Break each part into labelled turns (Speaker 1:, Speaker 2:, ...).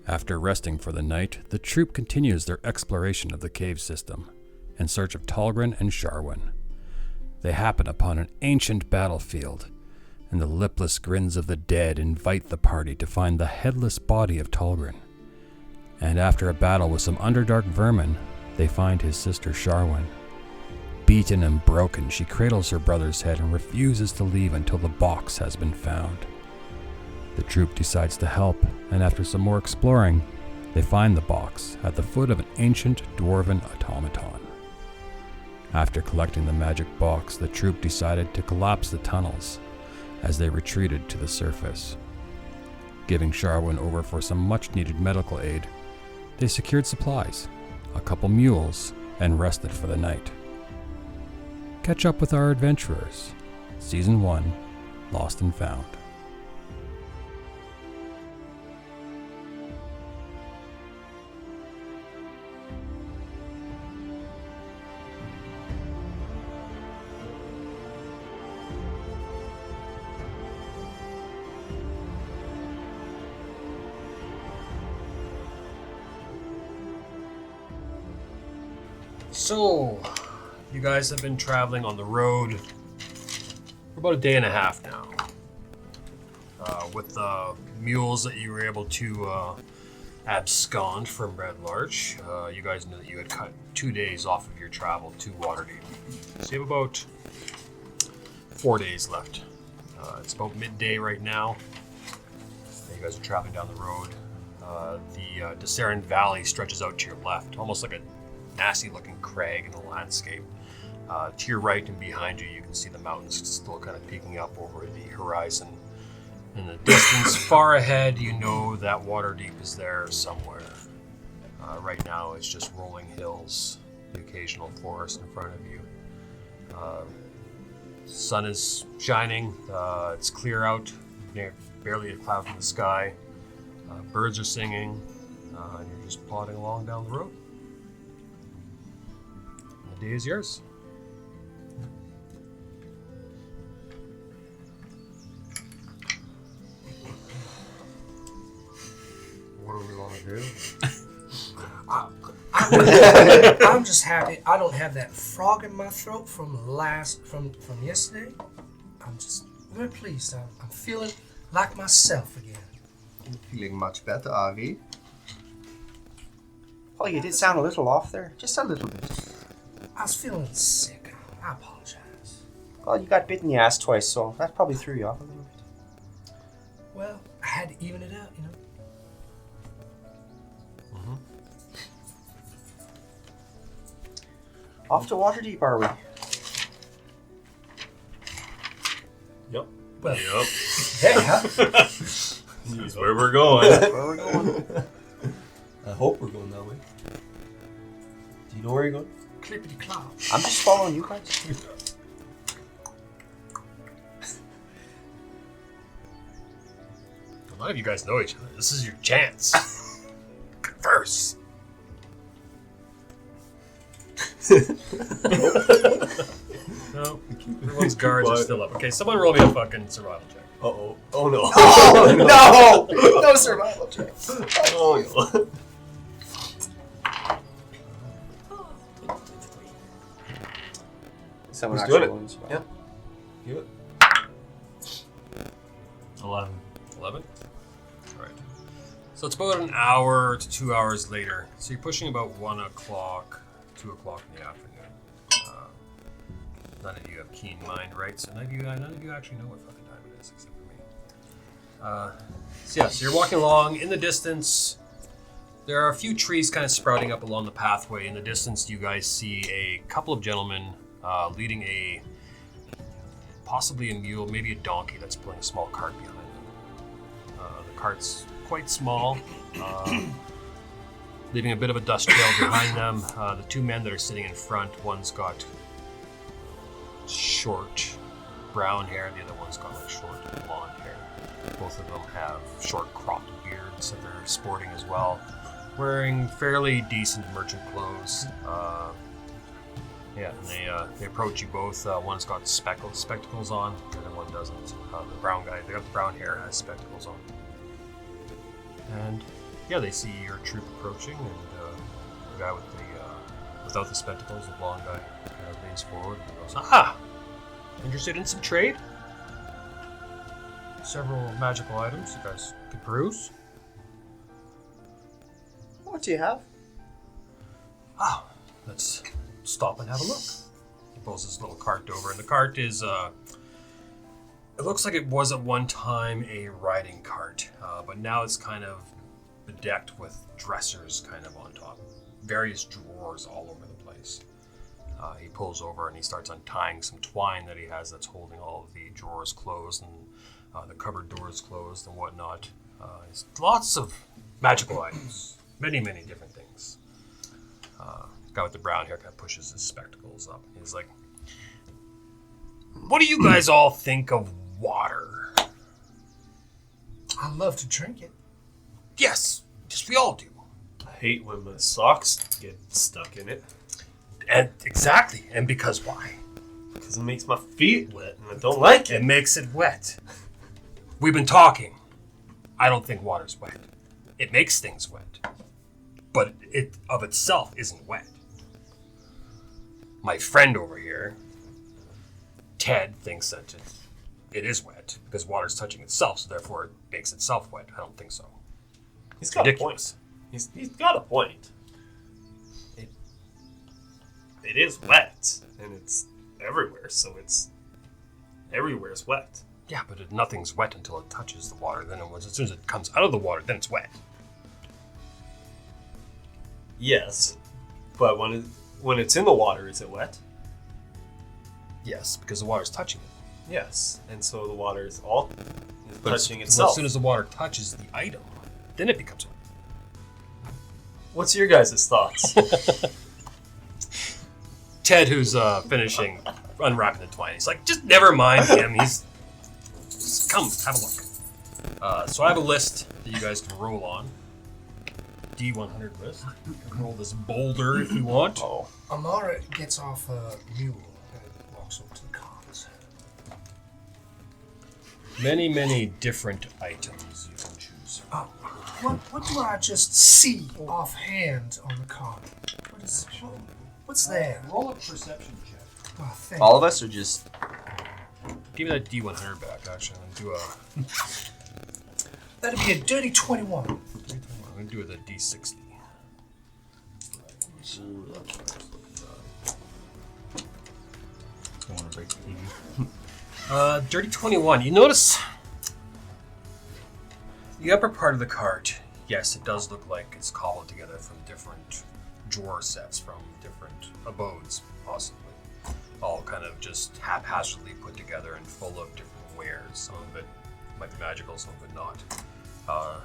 Speaker 1: After resting for the night, the troop continues their exploration of the cave system in search of Talgrin and Sharwin. They happen upon an ancient battlefield, and the lipless grins of the dead invite the party to find the headless body of Talgrin. And after a battle with some underdark vermin, they find his sister Sharwin. Beaten and broken, she cradles her brother's head and refuses to leave until the box has been found. The troop decides to help, and after some more exploring, they find the box at the foot of an ancient dwarven automaton. After collecting the magic box, the troop decided to collapse the tunnels as they retreated to the surface. Giving Sharwin over for some much-needed medical aid, they secured supplies, a couple mules, and rested for the night. Catch up with our adventurers. Season 1, Lost and Found.
Speaker 2: So, you guys have been traveling on the road for about a day and a half now. With the mules that you were able to abscond from Red Larch, you guys knew that you had cut 2 days off of your travel to Waterdeep. So you have about 4 days left. It's about midday right now. You guys are traveling down the road. The Desaren Valley stretches out to your left, almost like a nasty looking crag in the landscape. To your right and behind you, you can see the mountains still kind of peeking up over the horizon. In the distance, far ahead, you know that Waterdeep is there somewhere. Right now, it's just rolling hills, the occasional forest in front of you. Sun is shining. It's clear out, barely a cloud in the sky. Birds are singing, and you're just plodding along down the road. The day is yours. What do we want to do?
Speaker 3: I'm just happy I don't have that frog in my throat from yesterday. I'm just very pleased. I'm feeling like myself again.
Speaker 4: You're feeling much better, Avi.
Speaker 5: Oh, you did sound a little off there. Just a little bit.
Speaker 3: I was feeling sick. I apologize.
Speaker 5: Well, you got bit in the ass twice, so that probably threw you off a little bit.
Speaker 3: Well, I had to even it out, you know.
Speaker 5: Off to Waterdeep, are we?
Speaker 2: Yep.
Speaker 3: Well,
Speaker 2: Yep.
Speaker 3: yeah.
Speaker 2: That's where we're going.
Speaker 5: Where are we going?
Speaker 6: I hope we're going that way. Do you know where you're going?
Speaker 3: Clippity clop.
Speaker 5: I'm just following you guys.
Speaker 2: A lot of you guys know each other. This is your chance. Converse. No, everyone's guards are still up. Okay, someone roll me a fucking survival check.
Speaker 6: Uh-oh. Oh, no.
Speaker 5: Oh, no! No survival check.
Speaker 6: Oh, no.
Speaker 5: Someone
Speaker 6: Who's doing
Speaker 5: actually
Speaker 6: it?
Speaker 5: wins.
Speaker 6: Yeah. Give it.
Speaker 2: 11. 11? Alright. So it's about an hour to 2 hours later. So you're pushing about 1 o'clock, 2 o'clock in the afternoon. None of you have keen mind, right? So none of you actually know what fucking time it is, except for me. So you're walking along. In the distance, there are a few trees kind of sprouting up along the pathway. In the distance, you guys see a couple of gentlemen leading possibly a mule, maybe a donkey that's pulling a small cart behind them. The cart's quite small, leaving a bit of a dust trail behind them. The two men that are sitting in front, one's got short brown hair, the other one's got like short blonde hair. Both of them have short cropped beards that they're sporting as well, wearing fairly decent merchant clothes. And they approach you both. One's got spectacles on, the other one doesn't. The brown guy, they got the brown hair, has spectacles on. And Yeah, they see your troop approaching, and the guy with the without the spectacles, the blonde guy, kind of leans forward and goes, "Ah, interested in some trade? Several magical items you guys could peruse."
Speaker 5: What do you have?
Speaker 2: Oh, let's stop and have a look. He pulls this little cart over, and the cart is, it looks like it was at one time a riding cart, but now it's kind of bedecked with dressers kind of on top. Various drawers all over the place. He pulls over and he starts untying some twine that he has that's holding all of the drawers closed and the cupboard doors closed and whatnot. There's lots of magical items. Many, many different things. Guy with the brown hair kind of pushes his spectacles up. He's like, "What do you guys all think of water?"
Speaker 3: I love to drink it.
Speaker 2: Yes, we all do.
Speaker 6: I hate when my socks get stuck in it.
Speaker 2: And exactly, and because why?
Speaker 6: Because it makes my feet wet and I don't like
Speaker 2: It
Speaker 6: it.
Speaker 2: makes it wet. We've been talking. I don't think water's wet. It makes things wet. But it of itself isn't wet. My friend over here, Ted, thinks that it is wet because water's touching itself, so therefore it makes itself wet. I don't think so.
Speaker 6: He's got
Speaker 2: Ridiculous.
Speaker 6: a point. He's got a point. It is wet, and it's everywhere, so it's everywhere's wet.
Speaker 2: Yeah, but nothing's wet until it touches the water. Then as soon as it comes out of the water, then it's wet.
Speaker 6: Yes, but when it's in the water, is it wet?
Speaker 2: Yes, because the water's touching it.
Speaker 6: Yes, and so the water is all
Speaker 2: But
Speaker 6: touching
Speaker 2: as
Speaker 6: itself.
Speaker 2: soon as the water touches the item, then it becomes wet.
Speaker 6: What's your guys' thoughts?
Speaker 2: Ted, who's finishing unwrapping the twine, he's like, "Just never mind him. Just come, have a look." So I have a list that you guys can roll on. D100 list. You can roll this boulder if you want.
Speaker 5: Oh.
Speaker 3: Amara gets off a mule and walks over to the cons.
Speaker 2: Many, many different items you can choose.
Speaker 3: What do I just see offhand on the con? What's there?
Speaker 2: Roll a perception check.
Speaker 3: Oh, thank
Speaker 5: All of us are just.
Speaker 2: Give me that D100 back, actually. I'm gonna do
Speaker 3: That'd be a dirty 21.
Speaker 2: I'm gonna do it a D60.
Speaker 7: Don't want to break the TV.
Speaker 2: Dirty 21. You notice the upper part of the cart. Yes, it does look like it's cobbled together from different drawer sets from different abodes, possibly. All kind of just haphazardly put together and full of different wares. Some of it might be magical, some of it not.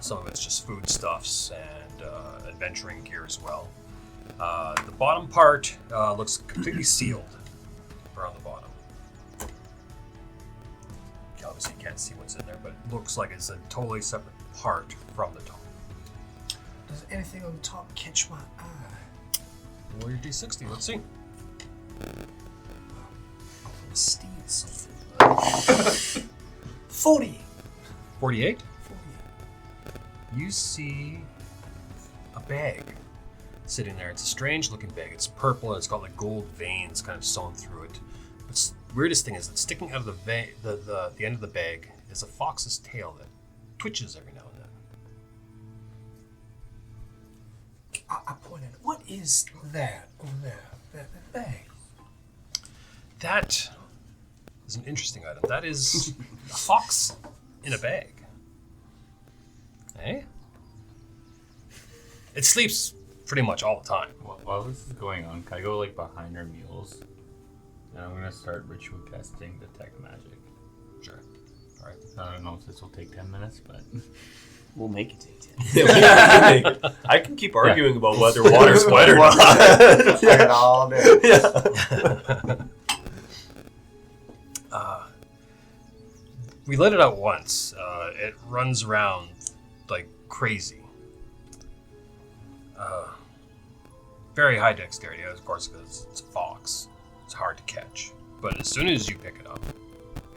Speaker 2: Some of it's just foodstuffs and adventuring gear as well. The bottom part looks completely sealed around the bottom. Obviously you can't see what's in there, but it looks like it's a totally separate part from the top.
Speaker 3: Does anything on the top catch my eye?
Speaker 2: Roll your D60, let's see.
Speaker 3: I'm gonna steal something. 40.
Speaker 2: 48?
Speaker 3: 40.
Speaker 2: You see a bag sitting there. It's a strange looking bag. It's purple and it's got like gold veins kind of sewn through it. But weirdest thing is that sticking out of the end of the bag is a fox's tail that twitches every now and then.
Speaker 3: I point at it. What is that over there? That bag?
Speaker 2: That is an interesting item. That is a fox in a bag. Eh? It sleeps pretty much all the time.
Speaker 7: While this is going on, can I go like behind our mules? And I'm gonna start ritual casting detect magic.
Speaker 2: Sure. All right.
Speaker 7: I don't know if this will take 10 minutes, but
Speaker 5: We'll make it take 10.
Speaker 6: I can keep arguing about whether water's wet or not.
Speaker 4: Play it all day.
Speaker 2: We let it out once. It runs around like crazy. Very high dexterity, of course, because it's a fox. It's hard to catch. But as soon as you pick it up,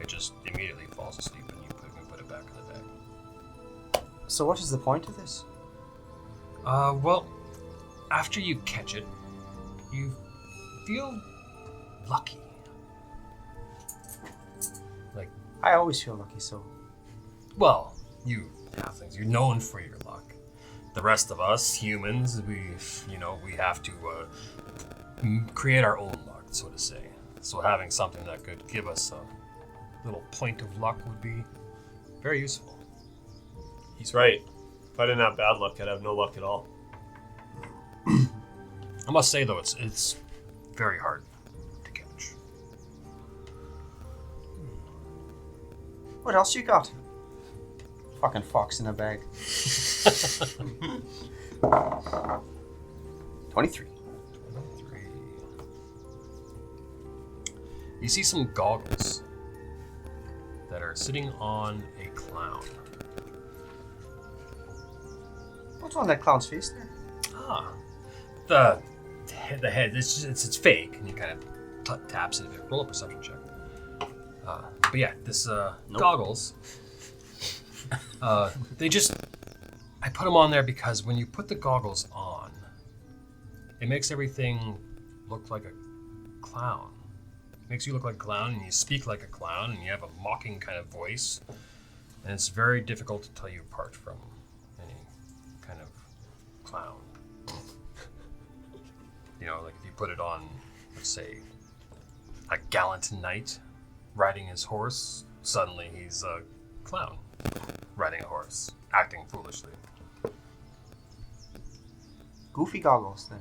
Speaker 2: it just immediately falls asleep and you put it back in the bag.
Speaker 5: So what is the point of this?
Speaker 2: Well, after you catch it, you feel lucky. Like,
Speaker 5: I always feel lucky, so.
Speaker 2: well, you have things. You're known for your luck. The rest of us, humans, we have to create our own luck, so to say. So having something that could give us a little point of luck would be very useful.
Speaker 6: He's right. If I didn't have bad luck, I'd have no luck at all.
Speaker 2: I must say, though, it's very hard to catch.
Speaker 5: What else you got? Fucking fox in a bag. 23.
Speaker 2: You see some goggles that are sitting on a clown.
Speaker 5: What's on that clown's face there?
Speaker 2: Ah, the head. It's fake, and you kind of taps it a bit. Roll a perception check. But yeah, this goggles. I put them on there because when you put the goggles on, it makes everything look like a clown. It makes you look like a clown, and you speak like a clown, and you have a mocking kind of voice, and it's very difficult to tell you apart from any kind of clown. You know, like if you put it on, let's say, a gallant knight riding his horse, suddenly he's a clown riding a horse, acting foolishly.
Speaker 5: Goofy goggles, then.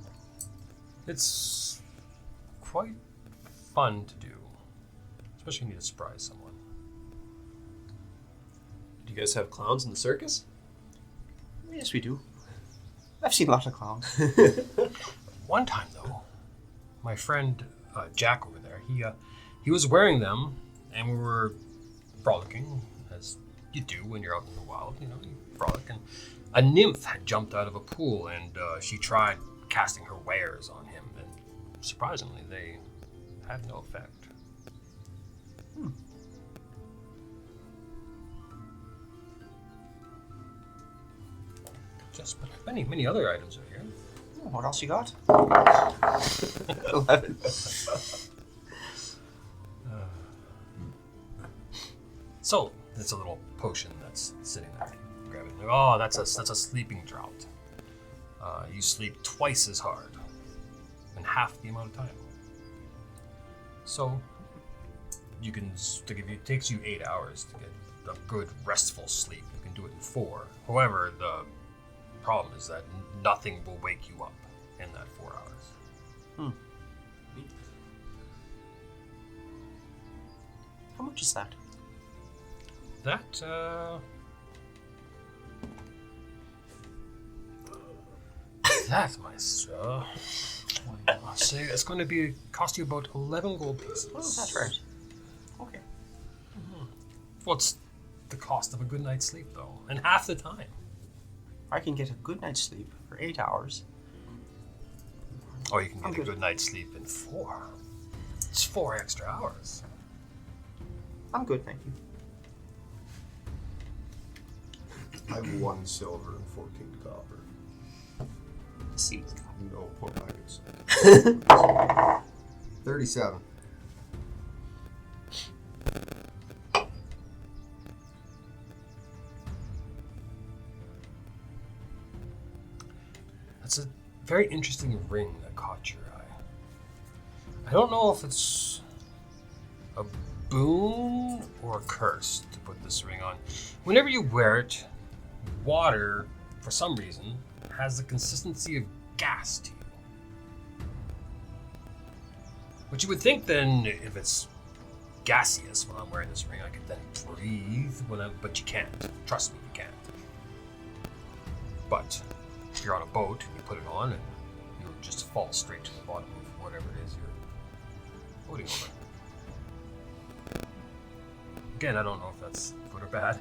Speaker 2: It's quite fun to do, especially when you need to surprise someone.
Speaker 6: Do you guys have clowns in the circus?
Speaker 5: Yes, we do. I've seen lots of clowns.
Speaker 2: One time, though, my friend Jack over there, he was wearing them, and we were frolicking, as you do when you're out in the wild. You know, you frolic, and a nymph had jumped out of a pool, and she tried casting her wares on him, and surprisingly, they had no effect. Just, but many other items are here.
Speaker 5: Oh, what else you got?
Speaker 4: 11.
Speaker 2: So, it's a little potion that's sitting there. Grab it. Oh, that's a sleeping draught. You sleep twice as hard in half the amount of time. So, it takes you 8 hours to get a good restful sleep. You can do it in 4. However, the problem is that nothing will wake you up in that 4 hours.
Speaker 5: How much is that?
Speaker 2: That, my sir, I'll say it's going to cost you about 11 gold pieces.
Speaker 5: Oh, that's right. Okay.
Speaker 2: What's the cost of a good night's sleep, though? And half the time.
Speaker 5: I can get a good night's sleep for 8 hours.
Speaker 2: Or you can get
Speaker 5: I'm
Speaker 2: a
Speaker 5: good.
Speaker 2: good night's sleep in 4. It's 4 extra hours.
Speaker 5: I'm good, thank you.
Speaker 8: I have 1 silver and 14 copper.
Speaker 5: See.
Speaker 8: No point I can say. 37.
Speaker 2: That's a very interesting ring that caught your eye. I don't know if it's a boon or a curse to put this ring on. Whenever you wear it, water, for some reason, has the consistency of gas to you. But you would think then, if it's gaseous when I'm wearing this ring, I could then breathe but you can't. Trust me, you can't. But if you're on a boat and you put it on and you'll just fall straight to the bottom of whatever it is you're floating over. Again, I don't know if that's good or bad.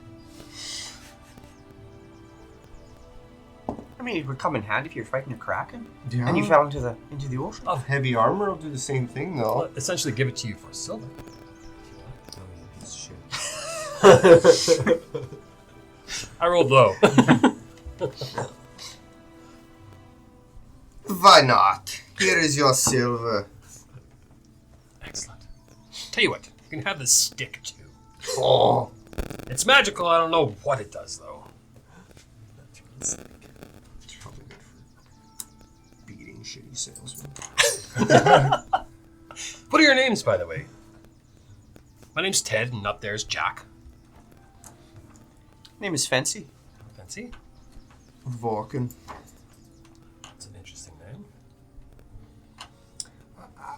Speaker 5: I mean, it would come in handy if you're fighting a kraken.
Speaker 8: Yeah.
Speaker 5: And you fell into the ocean.
Speaker 8: Heavy armor will do the same thing, though.
Speaker 2: Well, essentially give it to you for silver.
Speaker 8: Shit.
Speaker 2: I rolled low.
Speaker 8: Why not? Here is your silver.
Speaker 2: Excellent. Tell you what, you can have this stick too.
Speaker 8: Oh.
Speaker 2: It's magical. I don't know what it does though.
Speaker 8: It's probably good for beating shitty salesmen.
Speaker 2: What are your names, by the way? My name's Ted, and up there's Jack.
Speaker 5: Name is Fancy.
Speaker 2: Fancy?
Speaker 8: Vorken.
Speaker 2: That's an interesting name.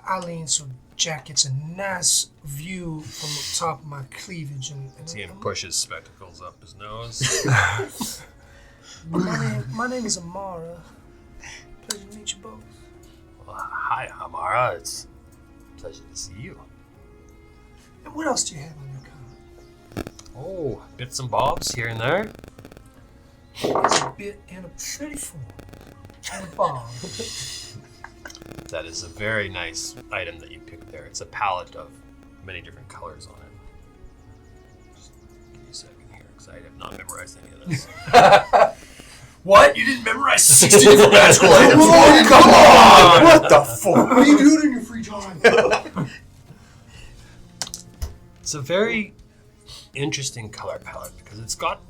Speaker 3: I lean so Jack gets a nice view from the top of my cleavage. And
Speaker 2: See him push his spectacles up his nose.
Speaker 3: my name is Amara. Pleasure to meet you both.
Speaker 2: Well, hi, Amara. It's a pleasure to see you.
Speaker 3: And what else do you have on your card?
Speaker 2: Oh, bits and bobs here and there.
Speaker 3: There's a bit and a 34. And a bomb.
Speaker 2: That is a very nice item that you picked there. It's a palette of many different colors on it. Just give me a second here, because I have not memorized any of this. What? You didn't memorize 60 different magical items?
Speaker 8: Oh, come on!
Speaker 5: What the fuck?
Speaker 8: What are you doing in your free time?
Speaker 2: It's a very interesting color palette because it's got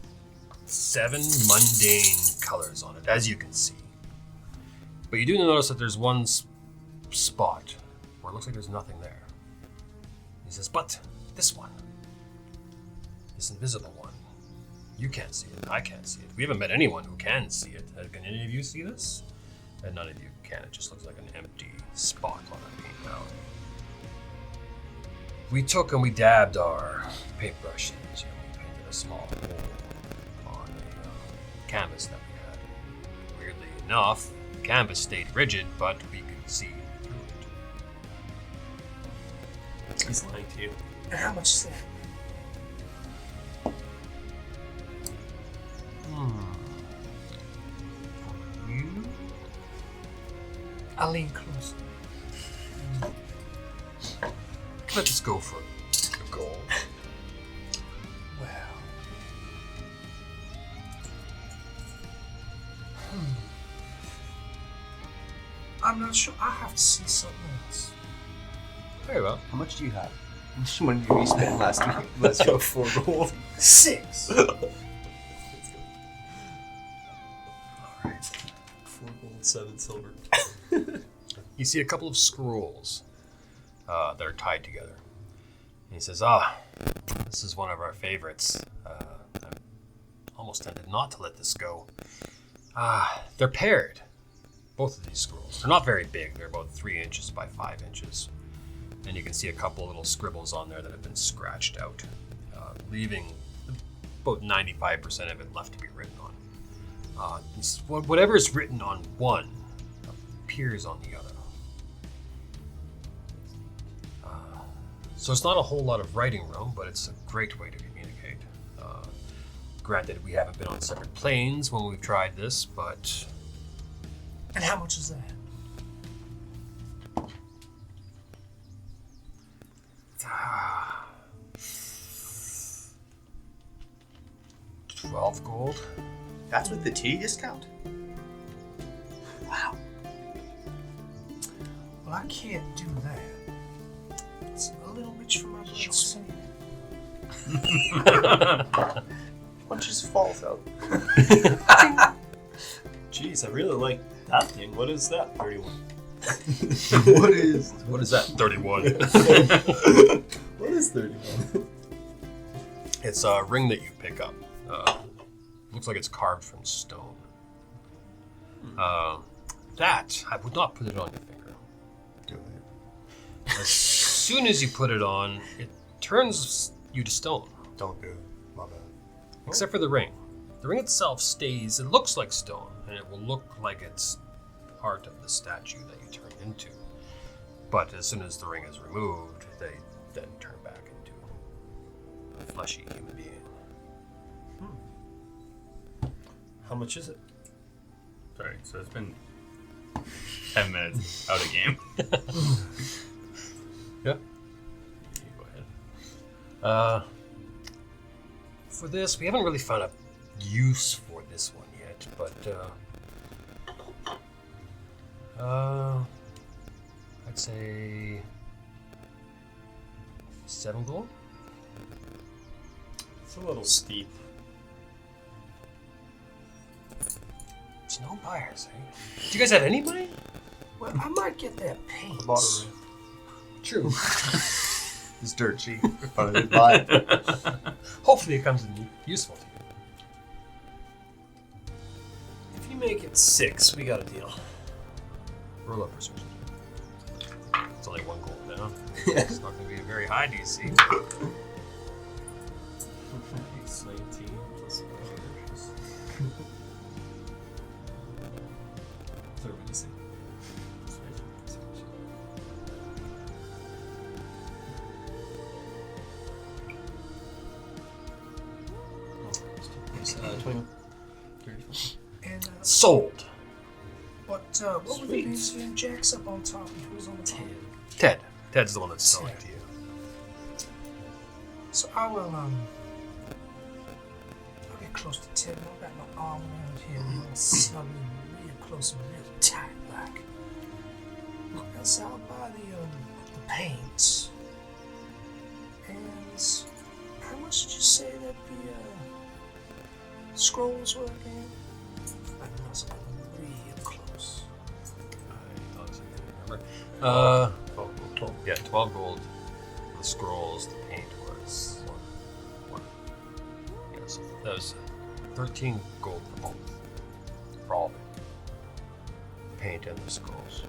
Speaker 2: 7 mundane colors on it, as you can see. But you do notice that there's one spot where it looks like there's nothing there. He says, but this one, this invisible one, you can't see it, I can't see it. We haven't met anyone who can see it. Can any of you see this? And none of you can. It just looks like an empty spot on a paint palette. We took and we dabbed our paintbrushes and we painted a small hole on a canvas that we had. Weirdly enough, the canvas stayed rigid, but we could see through it.
Speaker 6: He's lying to you.
Speaker 3: And how much is that?
Speaker 2: You?
Speaker 3: I lean closer.
Speaker 2: Let's go for a gold.
Speaker 3: Well. I'm not sure. I have to see something else.
Speaker 2: Very well.
Speaker 5: How much do you have? How much money did we spend last week? Let's go 4 gold.
Speaker 3: 6.
Speaker 2: Alright.
Speaker 6: 4 gold, 7 silver.
Speaker 2: You see a couple of scrolls that are tied together. And he says, this is one of our favorites. I'm almost tempted not to let this go. They're paired, both of these scrolls. They're not very big. They're about 3 inches by 5 inches. And you can see a couple little scribbles on there that have been scratched out, leaving about 95% of it left to be written on. Whatever is written on one appears on the other. So it's not a whole lot of writing room, but it's a great way to communicate. Granted, we haven't been on separate planes when we've tried this, but
Speaker 3: And how much is that?
Speaker 2: Ah, 12 gold.
Speaker 5: That's with the tea discount? Wow.
Speaker 3: Well, I can't do that. It's a little rich for my blood.
Speaker 5: One just falls out.
Speaker 6: Jeez, I really like that thing. What is that? 31.
Speaker 2: What is that? 31.
Speaker 6: What is 31?
Speaker 2: It's a ring that you pick up. Looks like it's carved from stone. That, I would not put it on your finger.
Speaker 8: Do it.
Speaker 2: As soon as you put it on, it turns you to stone.
Speaker 8: Don't do it. My bad.
Speaker 2: Except for the ring. The ring itself stays, it looks like stone, and it will look like it's part of the statue that you turn into. But as soon as the ring is removed, they then turn back into a fleshy human being.
Speaker 6: How much is it?
Speaker 7: Sorry, so it's been 10 minutes out of game.
Speaker 2: Yeah.
Speaker 7: You go ahead.
Speaker 2: For this, we haven't really found a use for this one yet, but I'd say 7 gold.
Speaker 6: It's a little steep.
Speaker 2: It's no buyers, eh? Do you guys have any money?
Speaker 3: Well, I might get that paint.
Speaker 2: True.
Speaker 8: It's dirt cheap. But I did buy it.
Speaker 2: Hopefully it comes in useful to you.
Speaker 6: If you make it 6, we got a deal.
Speaker 2: Roll up persuasion. It's only 1 gold now. It's not going to be a very high DC.
Speaker 6: It's 19 plus
Speaker 2: So what do you say?
Speaker 6: It's 21.
Speaker 3: And
Speaker 2: Sold.
Speaker 3: what were the names again? Jack's up on top and who's on the top?
Speaker 2: Ted. Ted's the one that's selling to you.
Speaker 3: So I will I'll get close to Ted and I'll wrap my arm around him and I'll snuggle him real close and real tight like. So I'll buy the paint. And how much did you say that the scrolls were again? I must have been real close.
Speaker 2: I honestly can't remember. Yeah, 12 gold. The scrolls, the paint was one. Yeah, so that was 13 gold for both. For all of it. The paint and the scrolls.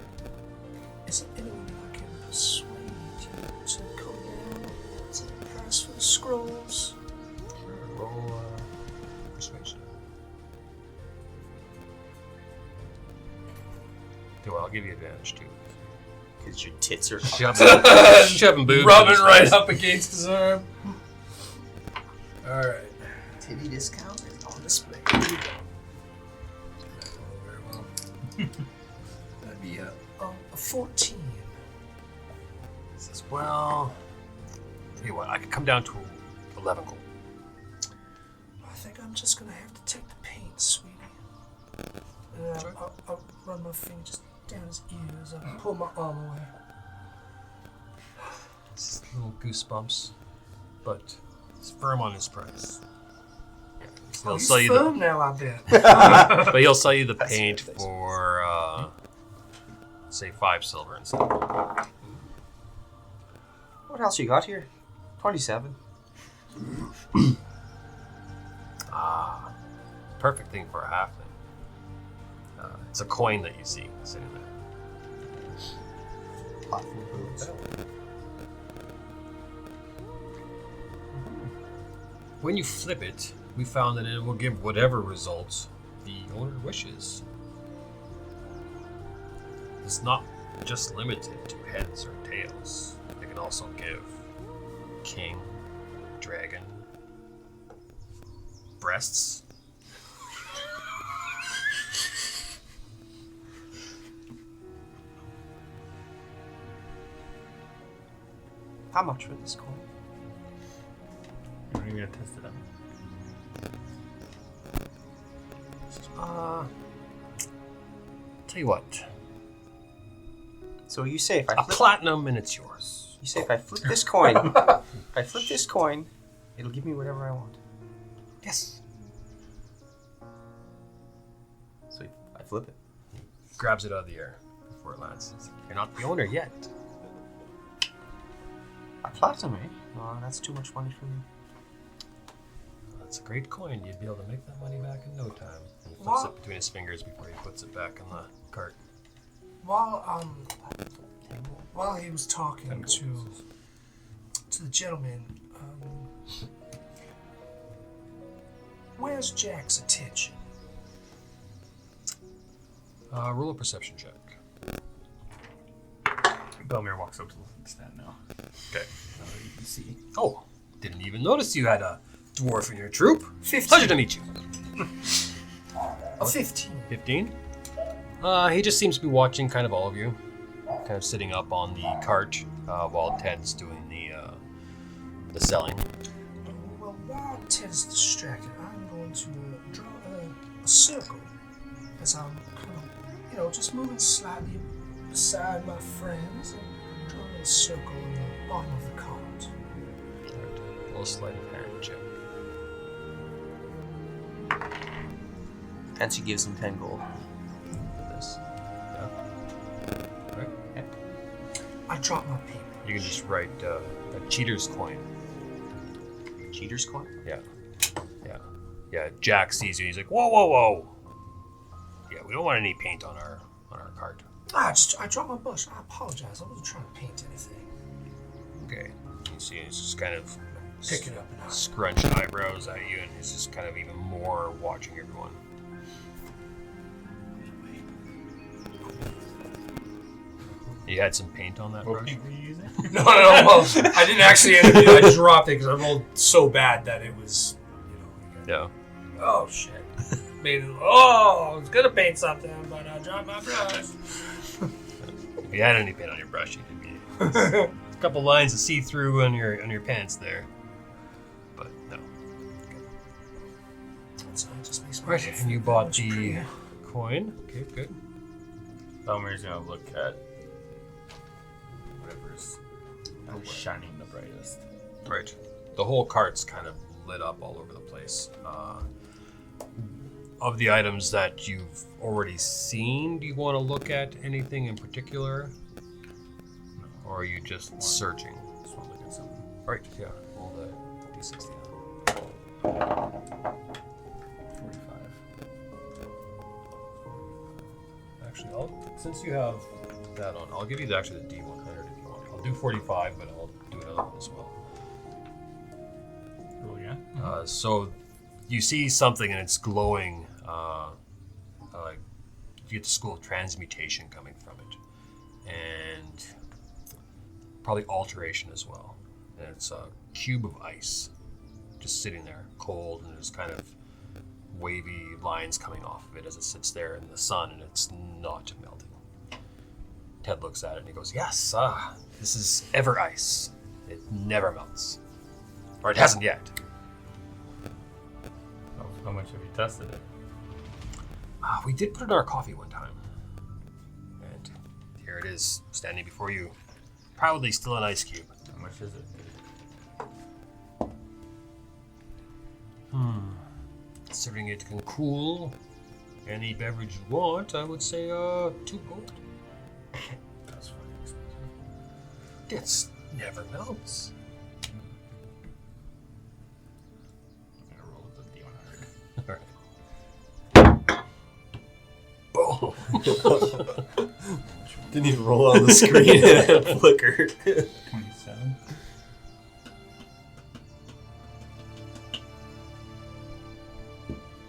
Speaker 3: Is there anyone I can persuade you to go down to the price for the scrolls?
Speaker 2: Sure, roll persuasion. Well, I'll give you advantage too.
Speaker 5: Because your tits are
Speaker 2: Shoving boobs.
Speaker 6: Rubbing right up against his arm.
Speaker 3: Alright.
Speaker 5: titty discount is on display.
Speaker 3: Very well. That'd be a 14.
Speaker 2: Says, well, tell you what, I could come down to 11 gold.
Speaker 3: I think I'm just gonna have to take the paint, sweetie. And I'll run my fingers down his ears. I'll pull my arm away.
Speaker 2: Just little goosebumps, but it's firm on his price. Yeah, he'll
Speaker 3: He's
Speaker 2: sell you
Speaker 3: firm now, I bet.
Speaker 2: but he'll sell you the paint for say 5 silver instead.
Speaker 5: What else you got here? 27.
Speaker 2: Perfect thing for a halfling. It's a coin that you see sitting there.
Speaker 8: Platform boots.
Speaker 2: When you flip it, we found that it will give whatever results the owner wishes. It's not just limited to heads or tails. It can also give king, dragon, breasts.
Speaker 5: How much for this coin?
Speaker 7: You're not even gonna test it out.
Speaker 2: Tell you what,
Speaker 5: So you say if I
Speaker 2: a
Speaker 5: flip,
Speaker 2: platinum and it's yours.
Speaker 5: you say if I flip this coin, it'll give me whatever I want.
Speaker 2: Yes.
Speaker 5: So I flip it.
Speaker 2: Grabs it out of the air before it lands. You're not the owner yet.
Speaker 5: A platinum, eh? Oh, that's too much money for me.
Speaker 2: That's a great coin. You'd be able to make that money back in no time. And he flips
Speaker 3: Wow.
Speaker 2: it between his fingers before he puts it back in the cart.
Speaker 3: While he was talking to the gentleman, where's Jack's attention?
Speaker 2: Roll a perception check.
Speaker 7: Belmere walks up to the stand now.
Speaker 2: Okay.
Speaker 7: Now that you can see.
Speaker 2: Oh, didn't even notice you had a dwarf in your troop.
Speaker 3: 15.
Speaker 2: Pleasure to meet you.
Speaker 3: A 15.
Speaker 2: 15. He just seems to be watching kind of all of you, kind of sitting up on the cart while Ted's doing the selling.
Speaker 3: Well, while Ted's distracted, I'm going to draw a circle as I'm kind of just moving slightly beside my friends and drawing a circle in the bottom of the cart.
Speaker 2: Alright, roll a sleight of hand check.
Speaker 5: And she gives him 10 gold.
Speaker 2: For this. Yeah. Right.
Speaker 3: I drop my paper.
Speaker 2: You can just write a cheater's coin.
Speaker 5: Cheater's coin?
Speaker 2: Yeah. Yeah, Jack sees you, he's like, whoa, whoa, whoa. Yeah, we don't want any paint on our cart.
Speaker 3: I dropped my brush. I apologize. I wasn't trying to paint anything.
Speaker 2: Okay. You see he's just kind of
Speaker 3: Pick it up and
Speaker 2: scrunched eyebrows at you, and he's just kind of even more watching everyone. You had some paint on that
Speaker 7: What
Speaker 2: brush?
Speaker 7: paint were you using?
Speaker 3: No, well, I didn't actually end up doing it. I dropped it because I rolled so bad that it was,
Speaker 2: Yeah.
Speaker 3: oh shit. Made it, I was gonna paint something, but I dropped my brush.
Speaker 2: If you had any paint on your brush, you could be a couple lines to see through on your pants there. But no.
Speaker 3: So it just makes me
Speaker 2: Right,
Speaker 3: feel
Speaker 2: and you
Speaker 3: that
Speaker 2: bought
Speaker 3: much
Speaker 2: the
Speaker 3: prettier.
Speaker 2: coin. Okay, good.
Speaker 7: Elmer's gonna look at whatever's shining the brightest.
Speaker 2: Right. The whole cart's kind of lit up all over the place. Of the items that you've already seen, do you want to look at anything in particular? Or are you just searching?
Speaker 7: Just want to look at something.
Speaker 2: Right, yeah. Roll the D60.
Speaker 7: 45.
Speaker 2: Actually, since you have that on, I'll give you actually the D100 if you want. I'll do 45, but I'll do another one as well.
Speaker 7: Oh yeah.
Speaker 2: So you see something and it's glowing, like you get the school of transmutation coming from it, and probably alteration as well. And it's a cube of ice, just sitting there, cold, and there's kind of wavy lines coming off of it as it sits there in the sun, and it's not melting. Ted looks at it and he goes, "Yes, this is ever ice. It never melts, or it hasn't yet."
Speaker 7: How much have you tested it?
Speaker 2: We did put it in our coffee one time. And here it is, standing before you. Proudly still an ice cube.
Speaker 7: How much is it?
Speaker 2: Considering it can cool any beverage you want, I would say 2 gold.
Speaker 7: That's fucking expensive.
Speaker 2: It never melts.
Speaker 7: I'm gonna roll with the D100.
Speaker 2: Alright. Boom.
Speaker 5: Didn't even roll on the screen and it flickered.
Speaker 7: 27.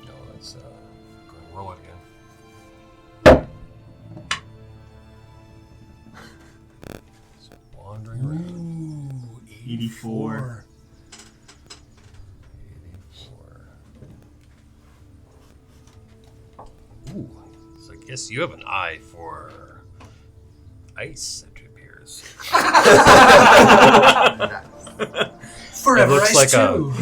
Speaker 2: No, let's go and roll it again. It's wandering around.
Speaker 7: 84.
Speaker 2: 84. Ooh, so I guess you have an eye for ice, it appears.
Speaker 3: Forever
Speaker 2: It looks
Speaker 3: ice
Speaker 2: like
Speaker 3: too.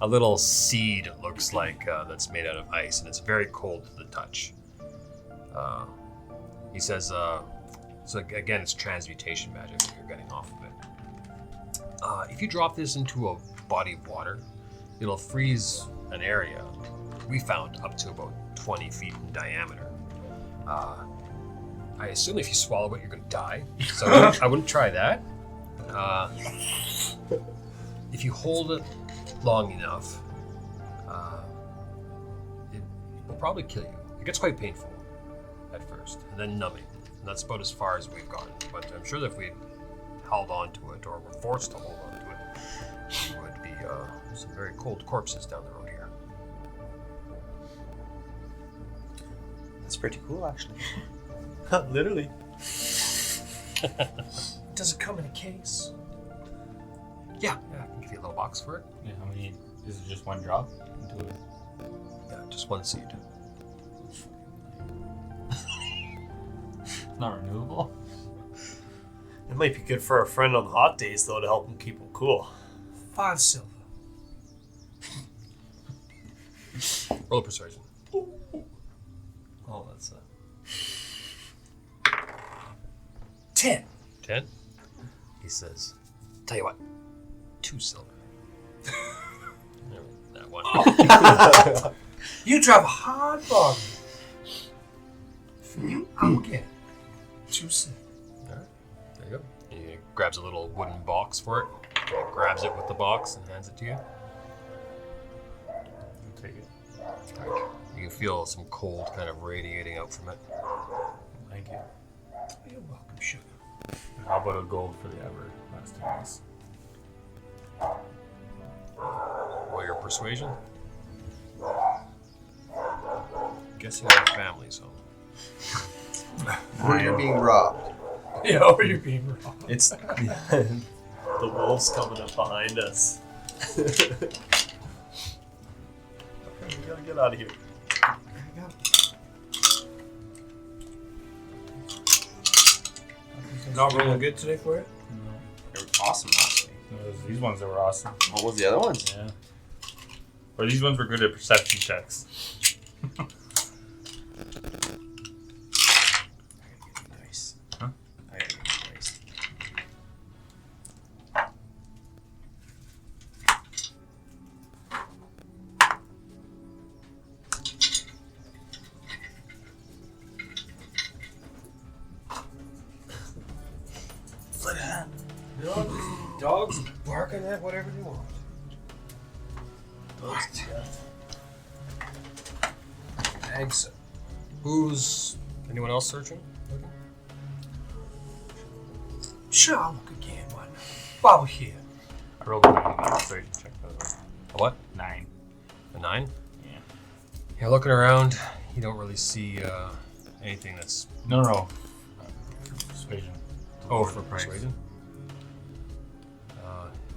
Speaker 2: a little seed, it looks like, that's made out of ice, and it's very cold to the touch. He says, so again, it's transmutation magic that you're getting off of it. If you drop this into a body of water, it'll freeze an area we found up to about 20 feet in diameter. I assume if you swallow it, you're going to die, so I wouldn't try that. If you hold it long enough, it will probably kill you. It gets quite painful at first, and then numbing. And that's about as far as we've gotten. But I'm sure that if we held on to it, or were forced to hold on to it, there would be some very cold corpses down the road here.
Speaker 5: That's pretty cool, actually. Literally.
Speaker 3: Does it come in a case?
Speaker 2: Yeah, I can give you a little box for it.
Speaker 7: Yeah, how many? Is it just one drop into it?
Speaker 2: Yeah, just one seed.
Speaker 7: Not renewable.
Speaker 6: It might be good for a friend on the hot days, though, to help him keep him cool.
Speaker 3: 5 silver.
Speaker 2: Roll a persuasion.
Speaker 6: Oh, that's
Speaker 3: 10.
Speaker 2: 10? He says, tell you what, 2 silver. That one.
Speaker 3: You drive a hard bargain. For you, I will get it. 2 silver.
Speaker 2: All right, there you go. He grabs a little wooden box for it. He grabs it with the box and hands it to you.
Speaker 7: I'll take it.
Speaker 2: You can feel some cold kind of radiating out from it.
Speaker 7: Thank you.
Speaker 3: You're welcome, sugar.
Speaker 7: How about a gold for the everlasting piece?
Speaker 2: Well, your persuasion? Guessing your family's home.
Speaker 8: Or you're being robbed.
Speaker 3: Yeah, or you're being wrong.
Speaker 6: It's the wolves coming up behind us. Okay, we gotta get out of here.
Speaker 3: Not rolling good today for it?
Speaker 5: They were awesome last week.
Speaker 7: It was these ones that were awesome.
Speaker 5: What was the other ones?
Speaker 7: Yeah. Or these ones were good at perception checks.
Speaker 5: Nice.
Speaker 7: Huh?
Speaker 5: I gotta get nice.
Speaker 3: Dogs barking at whatever they want. Eggs.
Speaker 2: Who's... Anyone else searching?
Speaker 3: Sure, I'll look again. Why not? While we're here.
Speaker 7: I rolled a 9 on that persuasion check, by the way.
Speaker 2: A what?
Speaker 7: 9.
Speaker 2: A 9?
Speaker 7: Yeah.
Speaker 2: You're looking around. You don't really see anything that's...
Speaker 7: No. Persuasion.
Speaker 2: Oh, for
Speaker 7: Price.
Speaker 2: persuasion?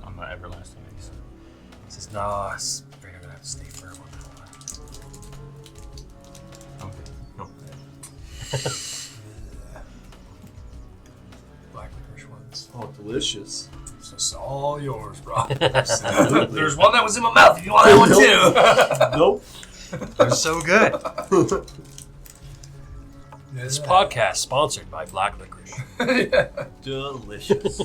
Speaker 7: On the everlasting piece.
Speaker 2: He says, no, I'm afraid I'm going to have to stay for a while.
Speaker 7: Okay. No.
Speaker 3: Black licorice ones.
Speaker 6: Oh, delicious.
Speaker 3: So it's all yours, bro. There's one that was in my mouth if you want that one too.
Speaker 6: Nope.
Speaker 2: They're so good.
Speaker 3: This
Speaker 2: This podcast sponsored by Black Licorice.
Speaker 6: Delicious.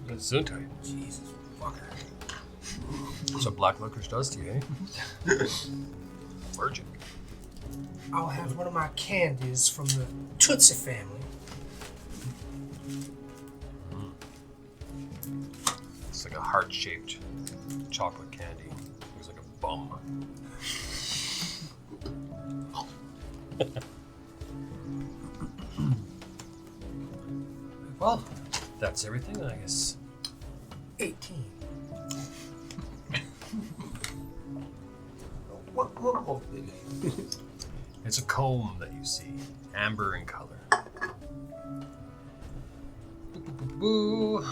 Speaker 2: That's Zuntite.
Speaker 3: Jesus fucker.
Speaker 2: That's what black licorice does to you, eh? Virgin.
Speaker 3: I'll have one of my candies from the Tootsie family.
Speaker 2: It's like a heart-shaped chocolate candy. Looks like a bum. Well, that's everything, I guess.
Speaker 3: 18.
Speaker 8: What?
Speaker 2: It's a comb that you see, amber in color. Boo.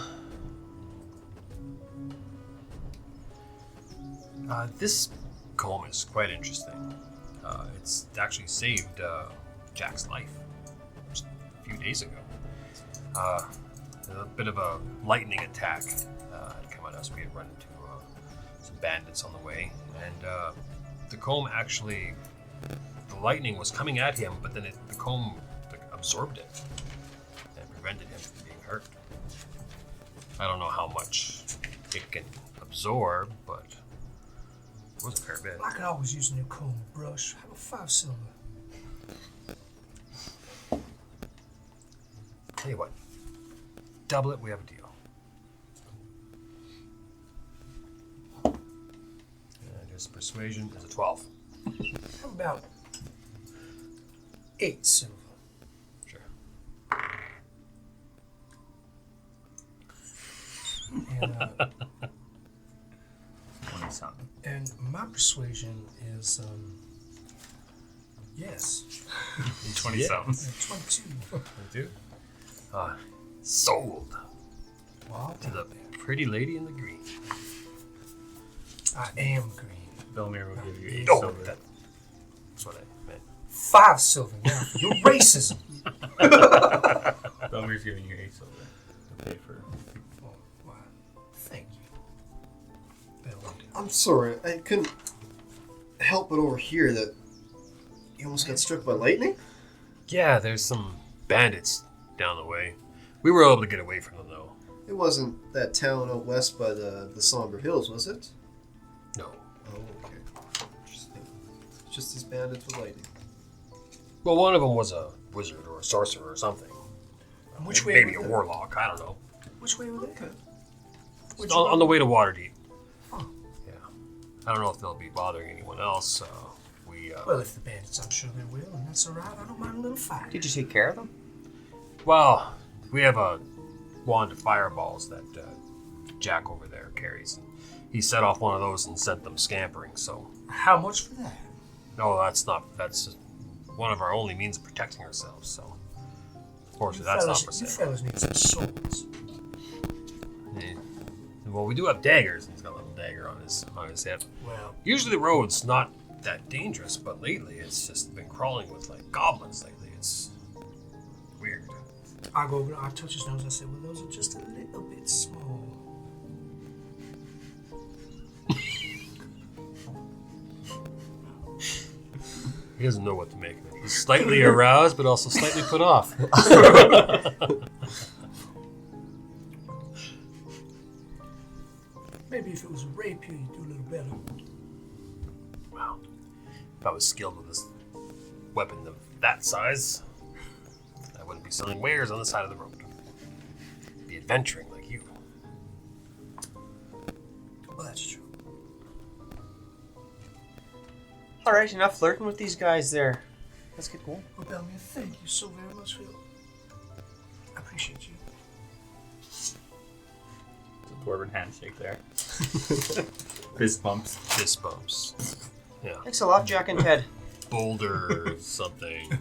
Speaker 2: This comb is quite interesting. It's actually saved Jack's life just a few days ago. A bit of a lightning attack had come at us. We had run into some bandits on the way, and the comb actually, the lightning was coming at him, but then the comb absorbed it and prevented him from being hurt. I don't know how much it can absorb, but it was a fair bit.
Speaker 3: I could always use a new comb brush. How about 5 silver?
Speaker 2: Tell you what, double it, we have a deal. And his persuasion is a 12.
Speaker 3: How about 8 silver?
Speaker 2: Sure.
Speaker 3: And,
Speaker 7: 20 something.
Speaker 3: and my persuasion is, yes,
Speaker 7: 20
Speaker 2: Yeah.
Speaker 7: something.
Speaker 3: 22.
Speaker 2: 22. Sold
Speaker 3: Wow,
Speaker 2: to the pretty lady in the green.
Speaker 3: I am green.
Speaker 7: Belmir will give you 8
Speaker 2: Oh,
Speaker 7: silver.
Speaker 2: that's what I meant.
Speaker 3: 5 silver now for your racism.
Speaker 7: Belmir's giving you 8 silver to pay for.
Speaker 3: Oh, wow. Thank you.
Speaker 5: I'm sorry, I couldn't help but overhear that you almost got struck by lightning.
Speaker 2: Yeah, there's some bandits down the way. We were able to get away from them, though.
Speaker 5: It wasn't that town out west by the Somber Hills, was it?
Speaker 2: No.
Speaker 5: Oh, okay. Interesting. It's just these bandits with lightning.
Speaker 2: Well, one of them was a wizard or a sorcerer or something.
Speaker 3: And which way?
Speaker 2: Maybe a
Speaker 3: were they?
Speaker 2: warlock, I don't know.
Speaker 3: Which way were they? Which
Speaker 2: On the way to Waterdeep.
Speaker 3: Oh.
Speaker 2: Yeah. I don't know if they'll be bothering anyone else.
Speaker 3: Well, if the bandits, I'm sure they will, and that's all right. I don't mind a little fight.
Speaker 5: Did you take care of them?
Speaker 2: Well, we have a wand of fireballs that Jack over there carries. And he set off one of those and sent them scampering, so...
Speaker 3: How much for that?
Speaker 2: No, that's one of our only means of protecting ourselves, so... Unfortunately, that's not for
Speaker 3: You
Speaker 2: sale.
Speaker 3: fellas need some swords.
Speaker 2: Yeah. Well, we do have daggers, and he's got a little dagger on his hip.
Speaker 3: Well,
Speaker 2: Usually the road's not that dangerous, but lately it's just been crawling with, like, goblins lately. It's weird.
Speaker 3: I go over, I touch his nose, I say, well, those are just a little bit small.
Speaker 2: He doesn't know what to make of it. He's slightly aroused, but also slightly put off.
Speaker 3: Maybe if it was a rapier, you'd do a little better.
Speaker 2: Wow. If I was skilled with this weapon of that size, I wouldn't be selling wares on the side of the road. I'd be adventuring like you.
Speaker 3: Well, that's true.
Speaker 5: Alright, enough flirting with these guys there. Let's get going.
Speaker 3: Well, Belmere, thank you so very much for your... I appreciate you.
Speaker 7: It's a dwarven handshake there. Fist bumps.
Speaker 2: Fist bumps. Yeah.
Speaker 5: Thanks a lot, Jack and Ted.
Speaker 2: Boulder something.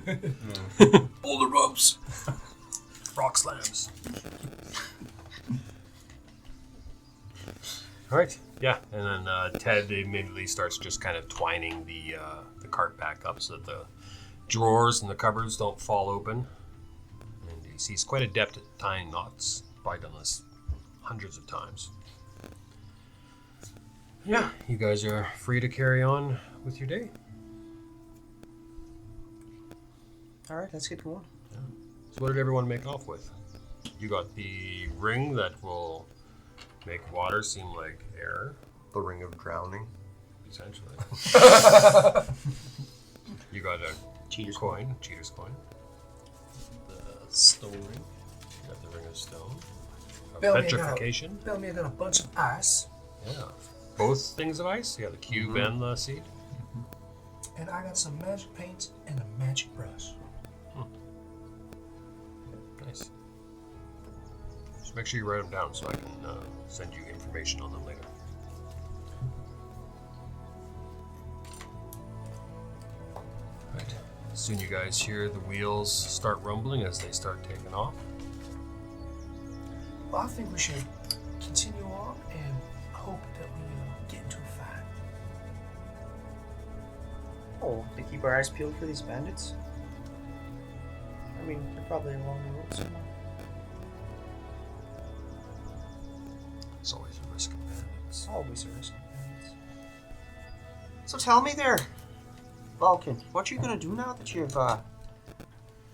Speaker 2: Boulder bumps. Rock slams. All right. Yeah, and then Ted immediately starts just kind of twining the cart back up so that the drawers and the cupboards don't fall open. And he's quite adept at tying knots. Probably done this hundreds of times. Yeah, you guys are free to carry on with your day.
Speaker 5: Alright, let's get going.
Speaker 2: So what did everyone make off with? You got the ring that will make water seem like air,
Speaker 8: The ring of drowning.
Speaker 2: essentially. You got a cheater's coin. The stone ring. You got the ring of stone. A
Speaker 3: Belmere
Speaker 2: petrification.
Speaker 3: Belmere got a bunch of ice,
Speaker 2: Yeah. Both things of ice. You got the cube and the seed.
Speaker 3: and I got some magic paint and a magic brush.
Speaker 2: Nice. Just make sure you write them down so I can send you information on them later. Right. Soon you guys hear the wheels start rumbling as they start taking off.
Speaker 3: Well, I think we should continue on and hope that we get into a fight.
Speaker 5: Oh, they keep our eyes peeled for these bandits? I mean, they're probably along the road somewhere.
Speaker 2: It's always a risk of bandits.
Speaker 5: Always a risk of bandits. So tell me there, Vulcan, what you gonna do now that you've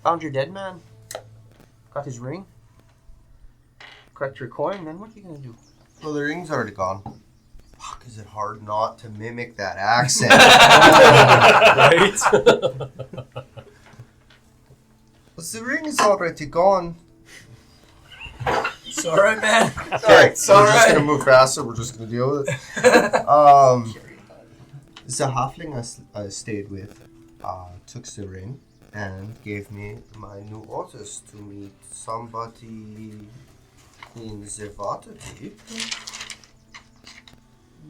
Speaker 5: found your dead man, got his ring, collect your coin, then what are you gonna do?
Speaker 8: Well, the ring's already gone. Fuck, is it hard not to mimic that accent?
Speaker 2: Right?
Speaker 8: Well, the ring is already gone.
Speaker 3: It's alright, man.
Speaker 8: Okay,
Speaker 3: It's
Speaker 8: we're
Speaker 3: alright.
Speaker 8: just gonna move faster. We're just gonna deal with it. The halfling I stayed with took the ring and gave me my new orders to meet somebody in the Waterdeep.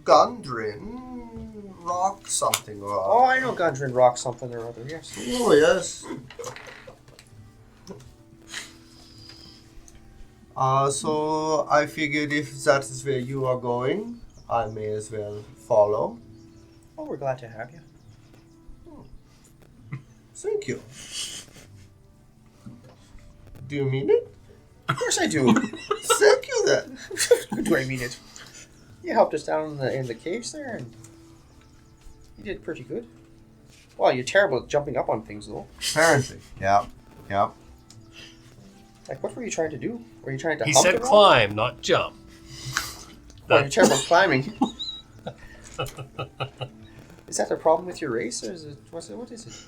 Speaker 8: Gundren, rock something or
Speaker 5: Oh, I know Gundren Rock something or other, yes.
Speaker 8: Oh, yes. So I figured if that is where you are going, I may as well follow.
Speaker 5: Oh, we're glad to have you.
Speaker 8: Thank you. Do you mean it?
Speaker 5: Of course I do.
Speaker 8: Thank you then.
Speaker 5: Do I mean it? You helped us down in the caves there, and you did pretty good. Well, you're terrible at jumping up on things, though.
Speaker 8: Apparently. Yep.
Speaker 5: Like, what were you trying to do? Were you trying to
Speaker 2: He
Speaker 5: hump
Speaker 2: said
Speaker 5: the rock?
Speaker 2: climb, not jump.
Speaker 5: Well, you're terrible at climbing. Is that the problem with your race, or is it? What is it?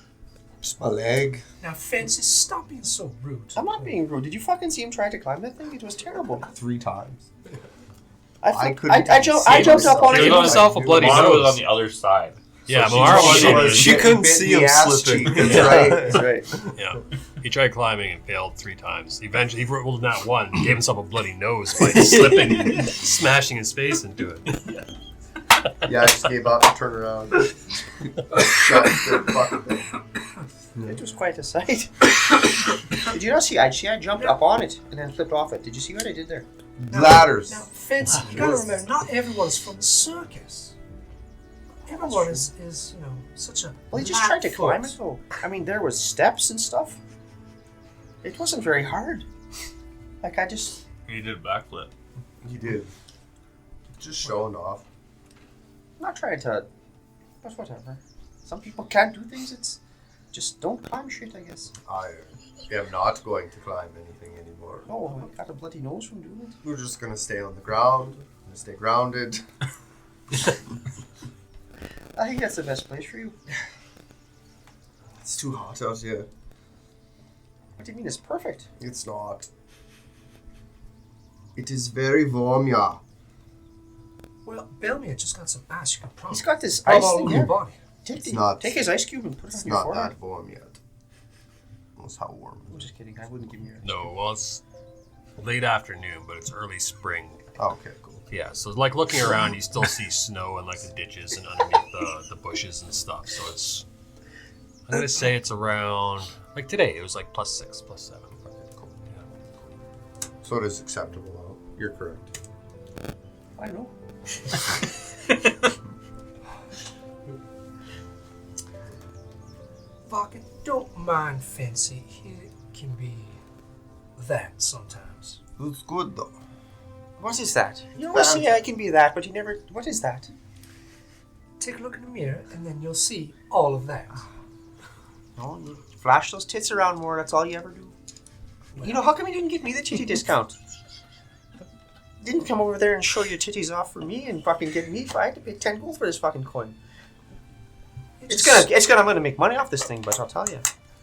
Speaker 8: Just my leg.
Speaker 3: Now, Fancy, stop being so rude.
Speaker 5: I'm not being rude. Did you fucking see him trying to climb that thing? It was terrible.
Speaker 8: 3 times.
Speaker 5: I
Speaker 8: couldn't
Speaker 5: jumped up on
Speaker 2: He
Speaker 5: it.
Speaker 2: gave himself a bloody
Speaker 7: Mara was
Speaker 2: nose.
Speaker 7: on the other side.
Speaker 2: Yeah,
Speaker 7: So
Speaker 2: Mara
Speaker 7: she
Speaker 2: was.
Speaker 4: She couldn't see him slipping.
Speaker 8: That's right.
Speaker 5: That's right.
Speaker 2: Yeah, he tried climbing and failed 3 times. Eventually, he rolled not one, gave himself a bloody nose by slipping, and smashing his face into it.
Speaker 8: Yeah, I just gave up and turned around. Shut the fucking thing.
Speaker 5: It was quite a sight. Did you not see? I jumped up on it and then flipped off it. Did you see what I did there?
Speaker 8: Ladders.
Speaker 3: Now, Fancy, you gotta remember, not everyone's from the circus. Everyone is such a.
Speaker 5: Well, he just tried to climb it, though. I mean, there was steps and stuff. It wasn't very hard. Like, I just...
Speaker 7: He did a backflip.
Speaker 8: You did. Just showing off.
Speaker 5: I'm not trying to... But whatever. Some people can't do things. It's... Just don't climb shit, I guess.
Speaker 8: I am not going to climb anything anymore.
Speaker 5: Oh, I got a bloody nose from doing it.
Speaker 8: We're just gonna stay on the ground. Gonna stay grounded.
Speaker 5: I think that's the best place for you.
Speaker 8: It's too hot out here.
Speaker 5: What do you mean it's perfect?
Speaker 8: It's not. It is very warm, yeah.
Speaker 3: Well, Belmere just got some ice you can probably.
Speaker 5: He's got this
Speaker 3: rub
Speaker 5: ice
Speaker 3: all
Speaker 5: thing
Speaker 3: over
Speaker 5: here.
Speaker 3: your body.
Speaker 5: Take his ice cube and put it
Speaker 8: It's
Speaker 5: on your
Speaker 8: not
Speaker 5: forehead.
Speaker 8: that warm yet. That's how warm
Speaker 5: I'm
Speaker 8: it is.
Speaker 5: just kidding. I wouldn't give you your ice
Speaker 2: No, well, it's late afternoon, but it's early spring.
Speaker 8: Okay, cool.
Speaker 2: Yeah, so like looking around, you still see snow in like the ditches and underneath the bushes and stuff. So it's, I'm gonna say it's around like today. It was like +6, +7.
Speaker 8: Okay, cool. Yeah. So it is acceptable. Huh? You're correct.
Speaker 5: I know.
Speaker 3: Fucking don't mind Fancy. He can be that sometimes.
Speaker 8: It's good though.
Speaker 5: What is that? You always say I can be that, but you never... What is that?
Speaker 3: Take a look in the mirror, and then you'll see all of that.
Speaker 5: No, you flash those tits around more. That's all you ever do. You know, how come you didn't give me the titty discount? Didn't come over there and show your titties off for me and fucking get me. I had to pay 10 gold for this fucking coin. I'm gonna make money off this thing, but I'll tell you,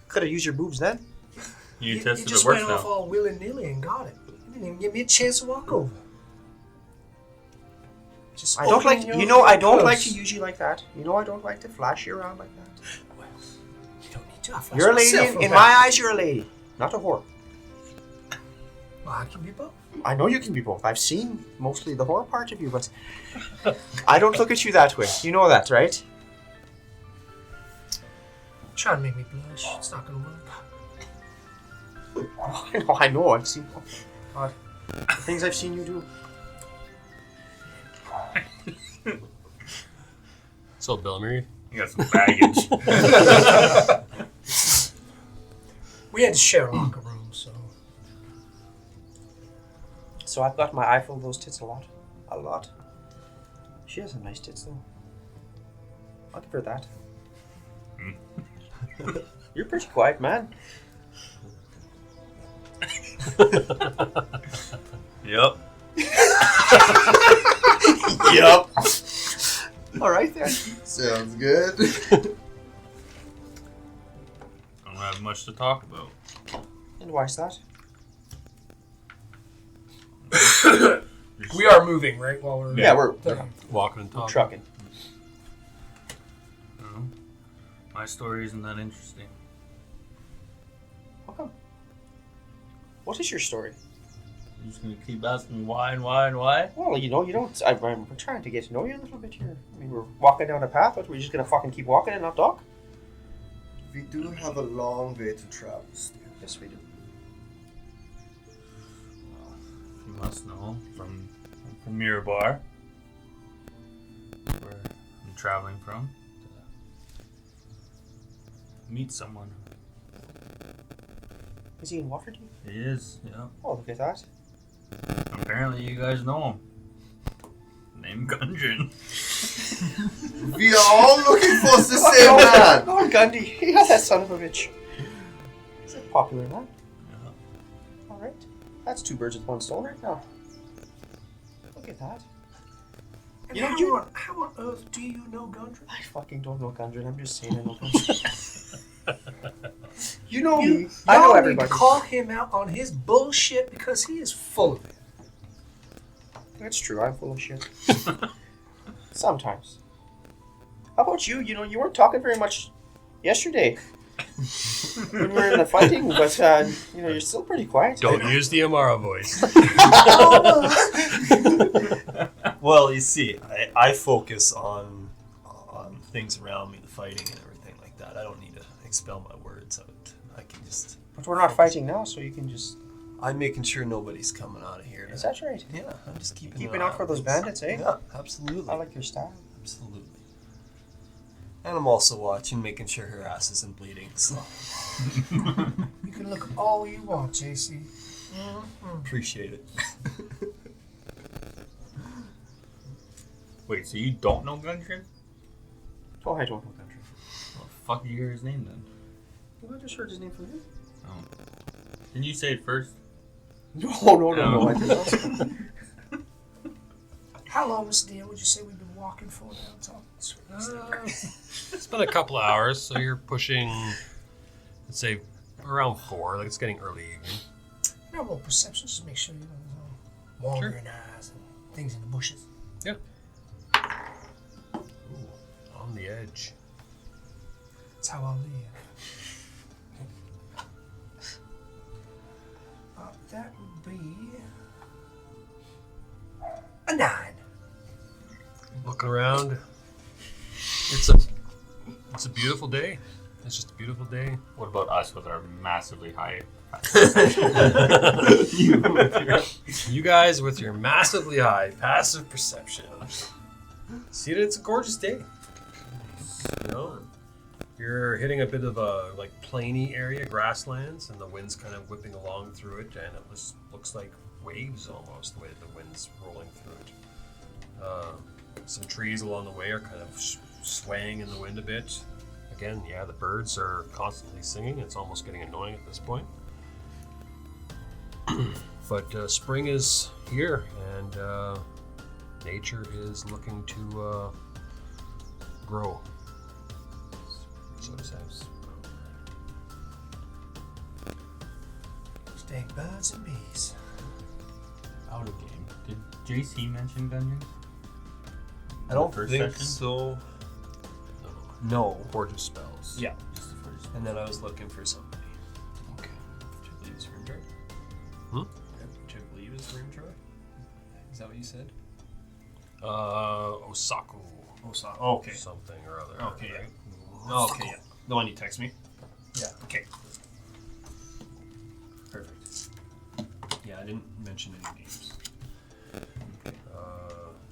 Speaker 5: could have used your boobs then.
Speaker 7: You
Speaker 3: You
Speaker 7: tested
Speaker 3: just
Speaker 7: it works
Speaker 3: went off
Speaker 7: now.
Speaker 3: all willy-nilly and got it. You didn't even give me a chance to walk over. Just
Speaker 5: I don't like.
Speaker 3: opening your
Speaker 5: You know, I don't
Speaker 3: clothes.
Speaker 5: like to use you like that. You know, I don't like to flash you around like that.
Speaker 3: Well, you don't need to. I flash
Speaker 5: You're a lady.
Speaker 3: myself from
Speaker 5: In
Speaker 3: back.
Speaker 5: my eyes, you're a lady, not a whore.
Speaker 3: Well, I can be both.
Speaker 5: I know you can be both. I've seen mostly the whore part of you, but I don't look at you that way. You know that, right?
Speaker 3: Trying to make me blush. It's not gonna work.
Speaker 5: I know. I've seen God, the things I've seen you do.
Speaker 2: So, Belmere,
Speaker 7: You got some baggage.
Speaker 3: We had to share a locker room, so
Speaker 5: So I've got my eye full of those tits a lot. A lot. She has some nice tits, though. I'll give her that. You're pretty quiet, man.
Speaker 7: Yep.
Speaker 5: Yep. All right, then.
Speaker 8: Sounds good.
Speaker 7: I don't have much to talk about.
Speaker 5: And why's that?
Speaker 3: we are moving, right? While we're
Speaker 5: Yeah, we're
Speaker 2: walking and talking.
Speaker 5: trucking.
Speaker 7: No, my story isn't that interesting.
Speaker 5: How come? What is your story?
Speaker 7: You're just gonna keep asking me why and why and why?
Speaker 5: Well, you know, you don't. We're trying to get to know you a little bit here. I mean, we're walking down a path, but we're just gonna fucking keep walking and not talk.
Speaker 8: We do have a long way to travel still.
Speaker 5: Yes, we do.
Speaker 7: Well, you must know from Mirabar, where I'm traveling from, to meet someone.
Speaker 5: Is he in Waterdeep?
Speaker 7: He is, yeah.
Speaker 5: Oh, look at that.
Speaker 7: Apparently, you guys know him. named Gundren.
Speaker 8: We are all looking for the same man.
Speaker 5: Oh, Gundy. Yeah, that son of a bitch. He's a popular man.
Speaker 7: Yeah.
Speaker 5: Alright. That's 2 birds with 1 stone right now. Look at that.
Speaker 3: And
Speaker 5: You know,
Speaker 3: how on earth do you know Gundren?
Speaker 5: I fucking don't know Gundren. I'm just saying I know Gundren. You know me. I know
Speaker 3: Y'all need
Speaker 5: everybody.
Speaker 3: to call him out on his bullshit because he is full of it.
Speaker 5: That's true. I'm full of shit. Sometimes. How about you? You know, you weren't talking very much yesterday when we were in the fighting, but you know, you're still pretty quiet.
Speaker 2: Don't use the Amara voice.
Speaker 6: Well, you see, I focus on things around me, the fighting and everything like that. I don't need to expel my words out. I can just...
Speaker 5: But we're not fighting now, so you can just...
Speaker 6: I'm making sure nobody's coming out of here.
Speaker 5: Is that right?
Speaker 6: Yeah, I'm just keeping
Speaker 5: Keeping
Speaker 6: an eye
Speaker 5: out for
Speaker 6: on
Speaker 5: those
Speaker 6: things.
Speaker 5: bandits, eh?
Speaker 6: Yeah, absolutely.
Speaker 5: I like your style.
Speaker 6: Absolutely. And I'm also watching, making sure her ass isn't bleeding, so...
Speaker 3: You can look all you want, JC.
Speaker 6: Appreciate it.
Speaker 7: Wait, so you don't know Gundren?
Speaker 5: Oh, I don't know Gundren.
Speaker 7: Well, fuck you hear his name then?
Speaker 5: Well, I just heard his name from you.
Speaker 7: Oh. Didn't you say it first?
Speaker 5: No, I did not.
Speaker 3: How long, Mr. Dean, would you say we've been walking for now?
Speaker 2: It's been a couple of hours, so you're pushing, let's say, around 4. Like it's getting early evening.
Speaker 3: Now, well, perception, just to make sure you know there's no wandering eyes and things in the bushes.
Speaker 2: Yeah. Ooh, on the edge.
Speaker 3: That's how I live. That would be a 9.
Speaker 2: Looking around. It's a beautiful day. It's just a beautiful day.
Speaker 7: What about us with our massively high...
Speaker 2: You guys with your massively high passive perception. See that it's a gorgeous day. You know, you're hitting a bit of a like plainy area, grasslands, and the wind's kind of whipping along through it, and it looks like waves almost the way that the wind's rolling through it. Some trees along the way are kind of swaying in the wind a bit. Again, yeah, the birds are constantly singing. It's almost getting annoying at this point. But spring is here, and nature is looking to grow. So it says.
Speaker 3: Stay birds and bees.
Speaker 7: Out of game. Did JC mention Gundren?
Speaker 6: I don't
Speaker 7: First
Speaker 6: think
Speaker 7: session?
Speaker 6: so. No.
Speaker 2: Horde of spells.
Speaker 6: Yeah.
Speaker 7: Just the first.
Speaker 6: And then I was looking for somebody.
Speaker 7: Okay.
Speaker 6: Which I believe is Rimdra. Which I believe is Rimdra. Is that what you said?
Speaker 2: Osaku.
Speaker 6: Okay.
Speaker 2: Something or other.
Speaker 6: Okay,
Speaker 2: right?
Speaker 6: Okay, yeah. The one you text me?
Speaker 3: Yeah.
Speaker 6: Okay. Perfect. Yeah, I didn't mention any names.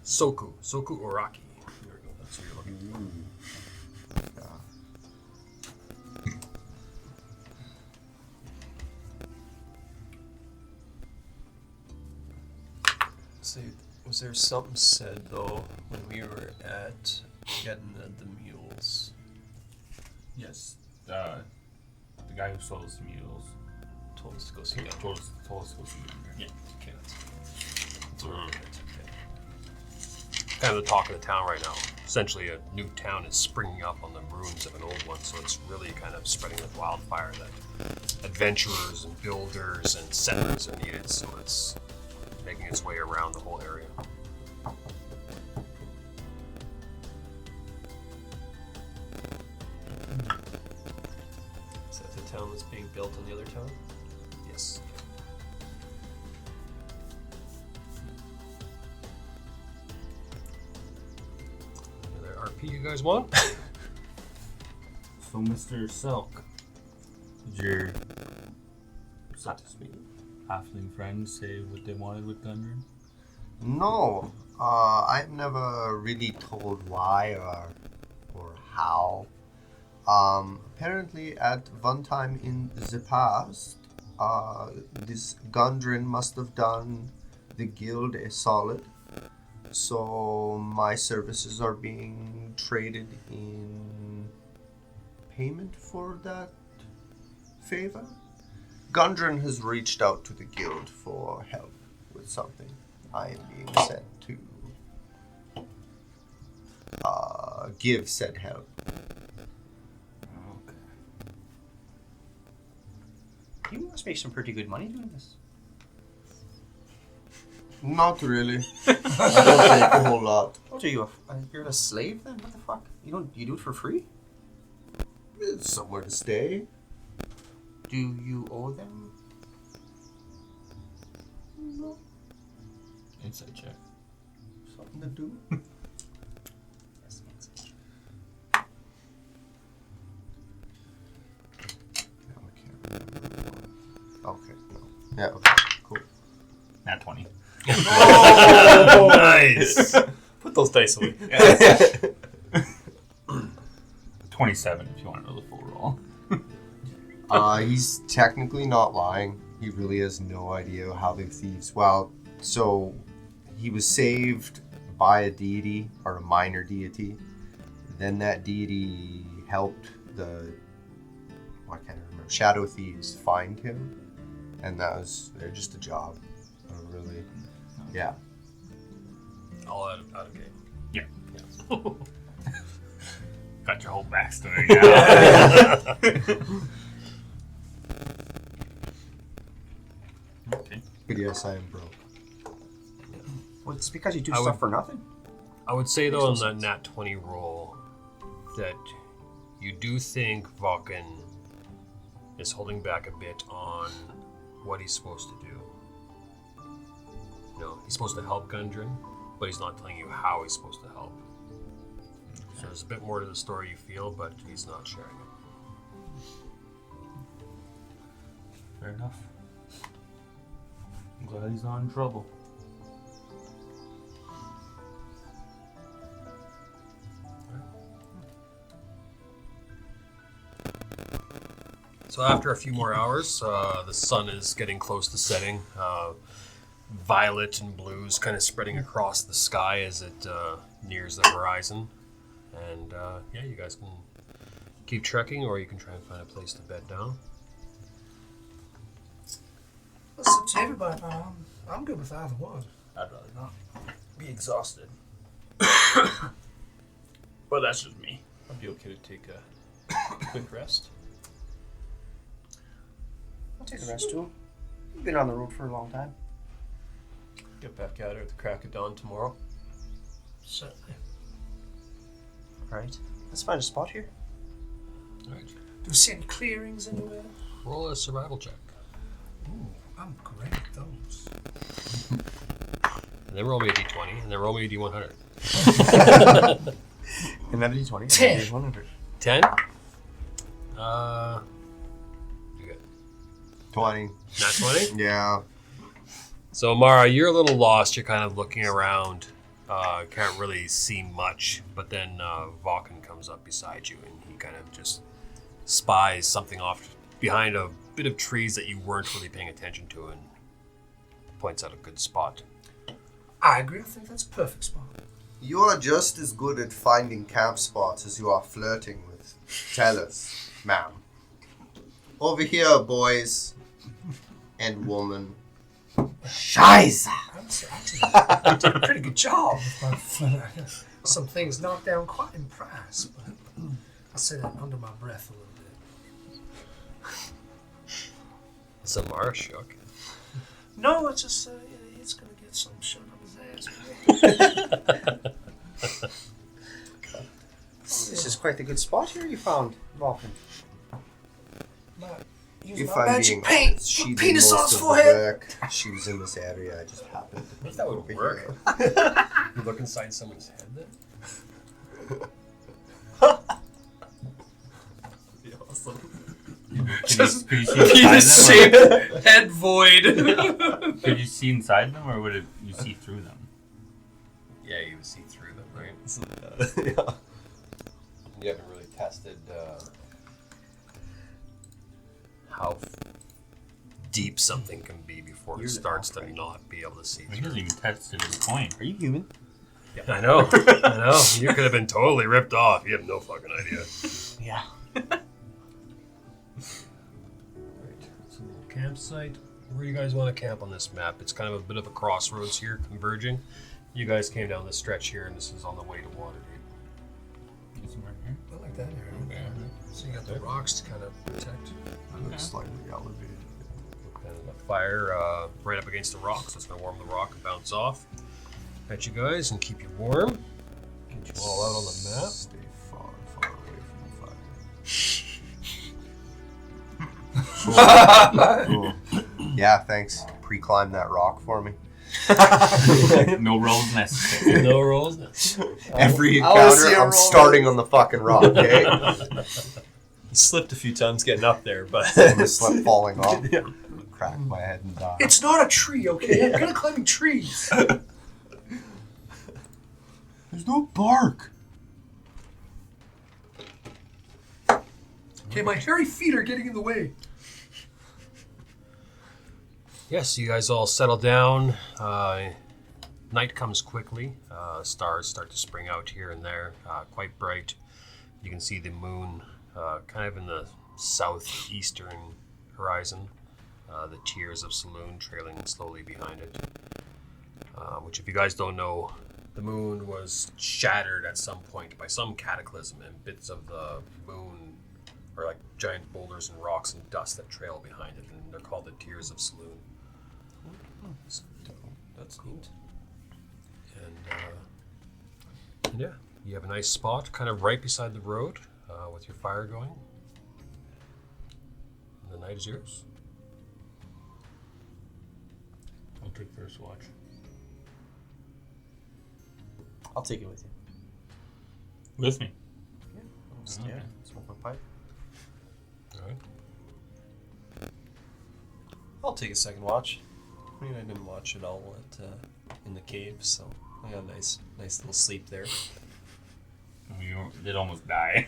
Speaker 2: Soku Oraki. There we go. That's what you're looking for.
Speaker 6: So, was there something said though when we were at getting the mules?
Speaker 7: Yes. The guy who sold us mules.
Speaker 6: Told us to go see that.
Speaker 7: Told us to go see Gundren.
Speaker 6: Yeah. Okay, that's where we're at. Okay.
Speaker 2: Kind of the talk of the town right now. Essentially, a new town is springing up on the ruins of an old one, so it's really kind of spreading with wildfire that adventurers and builders and settlers are needed, so it's making its way around the whole area.
Speaker 6: Is that the town that's being built in the other town?
Speaker 2: Yes. Another RP you guys want?
Speaker 7: So, Mr. Silk, did your halfling friends say what they wanted with Gundren?
Speaker 8: No, I've never really told why or how. Apparently, at one time in the past, this Gundren must have done the guild a solid So my services are being traded in payment for that favor? Gundren has reached out to the guild for help with something. I am being sent to give said help.
Speaker 5: You must make some pretty good money doing this.
Speaker 8: Not really. I don't take a whole lot.
Speaker 5: What are you? You're a slave then? What the fuck? You do it for free?
Speaker 8: It's somewhere to stay.
Speaker 5: Do you owe them?
Speaker 8: No.
Speaker 7: Inside check.
Speaker 8: Something to do. No, I can't remember. Okay, no. Yeah, okay, cool.
Speaker 7: Nat 20.
Speaker 2: Oh, nice.
Speaker 6: Put those dice away.
Speaker 7: 27 if you want to know the full roll.
Speaker 8: He's technically not lying. He really has no idea how the thieves. Well, so he was saved by a deity or a minor deity. Then that deity helped the I can't remember shadow thieves find him, and they're just a job. Really, yeah.
Speaker 2: All out of game.
Speaker 7: Yeah. Got your whole backstory now. Okay.
Speaker 8: But yes, I am broke.
Speaker 5: Well, it's because you do
Speaker 2: I
Speaker 5: stuff
Speaker 2: would-
Speaker 5: for nothing.
Speaker 2: I would say though on
Speaker 5: Makes no
Speaker 2: that
Speaker 5: sense.
Speaker 2: nat 20 roll that you do think Vulcan is holding back a bit on what he's supposed to do. No, he's supposed to help Gundren, but he's not telling you how he's supposed to help. So there's a bit more to the story you feel, but he's not sharing it.
Speaker 7: Fair enough. I'm glad he's not in trouble.
Speaker 2: So after a few more hours, the sun is getting close to setting. Violet and blues kind of spreading across the sky as it nears the horizon. And yeah, you guys can keep trekking, or you can try and find a place to bed down.
Speaker 3: It's up to everybody, man. I'm good with either one.
Speaker 7: I'd rather not be exhausted. But that's just me.
Speaker 6: I'd be okay to take a quick rest.
Speaker 5: I'll take a rest too. You've been on the road for a long time.
Speaker 6: Get back at her at the crack of dawn tomorrow.
Speaker 3: Certainly.
Speaker 5: Right. Let's find a spot here.
Speaker 2: All right.
Speaker 3: Do we see any clearings anywhere?
Speaker 2: Roll a survival check.
Speaker 3: Ooh, I'm great at those.
Speaker 2: And then roll me a d20, and then roll me a d100.
Speaker 5: Another D20.
Speaker 3: 10.
Speaker 5: 100.
Speaker 2: 10? You good.
Speaker 8: 20.
Speaker 2: Not 20?
Speaker 8: Yeah.
Speaker 2: So, Mara, you're a little lost. You're kind of looking around. Can't really see much. But then Vulcan comes up beside you, and he kind of just spies something off behind a bit of trees that you weren't really paying attention to, and points out a good spot.
Speaker 3: I agree. I think that's a perfect spot.
Speaker 8: You are just as good at finding camp spots as you are flirting with Tellus, ma'am. Over here, boys and woman. Scheiße!
Speaker 3: I did a pretty good job with my some things knocked down quite in price, but I say that under my breath a little bit.
Speaker 2: So Mara shook.
Speaker 3: No, it's just it's gonna get some shut up his ass.
Speaker 5: This is quite a good spot here you found, Vulcan.
Speaker 3: Use
Speaker 8: If
Speaker 3: my
Speaker 8: I'm
Speaker 3: magic
Speaker 8: being
Speaker 3: paint.
Speaker 8: honest, she
Speaker 3: Put
Speaker 8: did
Speaker 3: penis on
Speaker 8: most
Speaker 3: his
Speaker 8: of the
Speaker 3: forehead.
Speaker 8: work. She was in this area. I just happened to be
Speaker 2: That would
Speaker 8: over
Speaker 2: work.
Speaker 8: here.
Speaker 2: You look inside someone's head then?
Speaker 6: Be awesome.
Speaker 3: Just
Speaker 7: Could you see inside them?
Speaker 3: head void.
Speaker 7: Could you see inside them, or would you see through them?
Speaker 2: Yeah, you would see through them, right?
Speaker 6: Yeah.
Speaker 2: You haven't really tested how deep something can be before it starts to not be able to see
Speaker 7: He
Speaker 2: through.
Speaker 7: doesn't even test at his point.
Speaker 5: Are you human?
Speaker 2: I know. You could have been totally ripped off. You have no fucking idea.
Speaker 5: Yeah.
Speaker 2: Right. It's a little campsite. Where do you guys want to camp on this map? It's kind of a bit of a crossroads here, converging. You guys came down this stretch here, and this is on the way to Waterdeep.
Speaker 3: I like that area. So you got the rocks to kind of protect.
Speaker 8: Looks slightly elevated.
Speaker 2: Kind of a fire right up against the rock, so it's going to warm the rock and bounce off at you guys and keep you warm. Get you all out on the map.
Speaker 8: Stay far, far away from the fire. Cool. Yeah, thanks. Pre-climb that rock for me.
Speaker 7: No rolls necessary.
Speaker 2: No rolls necessary.
Speaker 8: Every
Speaker 5: I wanna see
Speaker 8: encounter,
Speaker 5: a
Speaker 8: I'm
Speaker 5: roll.
Speaker 8: starting on the fucking rock, okay?
Speaker 6: He slipped a few times getting up there, but
Speaker 8: I'm just like falling off. Crack my head and die.
Speaker 3: It's not a tree, okay? I'm good at climbing trees.
Speaker 8: There's no bark.
Speaker 3: Okay, my hairy feet are getting in the way.
Speaker 2: Yes, you guys all settle down. Night comes quickly. Stars start to spring out here and there, quite bright. You can see the moon kind of in the southeastern horizon. The tiers of Saloon trailing slowly behind it. Which, if you guys don't know, the moon was shattered at some point by some cataclysm, and bits of the moon are like giant boulders and rocks and dust that trail behind it, and they're called the tiers of Saloon.
Speaker 6: that's neat.
Speaker 2: And yeah, you have a nice spot kind of right beside the road with your fire going. And the night is yours.
Speaker 7: I'll take first watch.
Speaker 5: I'll take it with you.
Speaker 7: With me.
Speaker 5: I'll stay
Speaker 7: Okay.
Speaker 5: smoke my pipe.
Speaker 2: All right.
Speaker 6: I'll take a second watch. I mean, I didn't watch it all in the cave, so I got a nice little sleep there.
Speaker 7: You did almost die.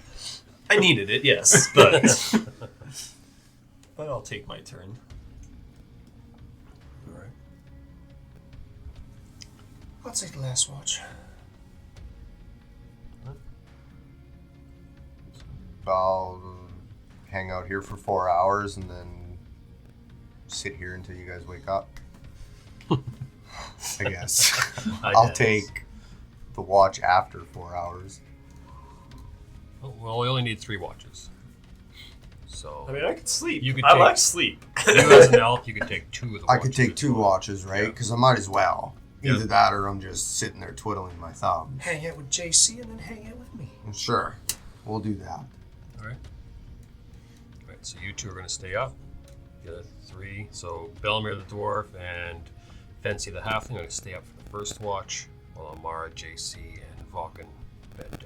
Speaker 6: I needed it, yes, but I'll take my turn.
Speaker 2: All right.
Speaker 3: I'll take the last watch.
Speaker 8: I'll hang out here for 4 hours and then sit here until you guys wake up. I guess. I'll take the watch after 4 hours.
Speaker 2: Oh, well, we only need 3 watches. So
Speaker 6: I mean, I could sleep.
Speaker 2: You could
Speaker 6: I
Speaker 2: take-
Speaker 6: like sleep.
Speaker 2: you as an elf, you could take 2 of the
Speaker 8: I
Speaker 2: watches.
Speaker 8: could take 2
Speaker 2: as well.
Speaker 8: watches, right?
Speaker 2: Yeah.
Speaker 8: Because I might as well.
Speaker 2: Yeah.
Speaker 8: Either that or I'm just sitting there twiddling my thumbs.
Speaker 3: Hang out with JC and then hang out with me.
Speaker 8: Sure. We'll do that.
Speaker 2: All right. All right, so you 2 are going to stay up. The other 3, so Belmir the dwarf and Fancy the halfling are going to stay up for the first watch, while Amara, JC, and Vulcan bed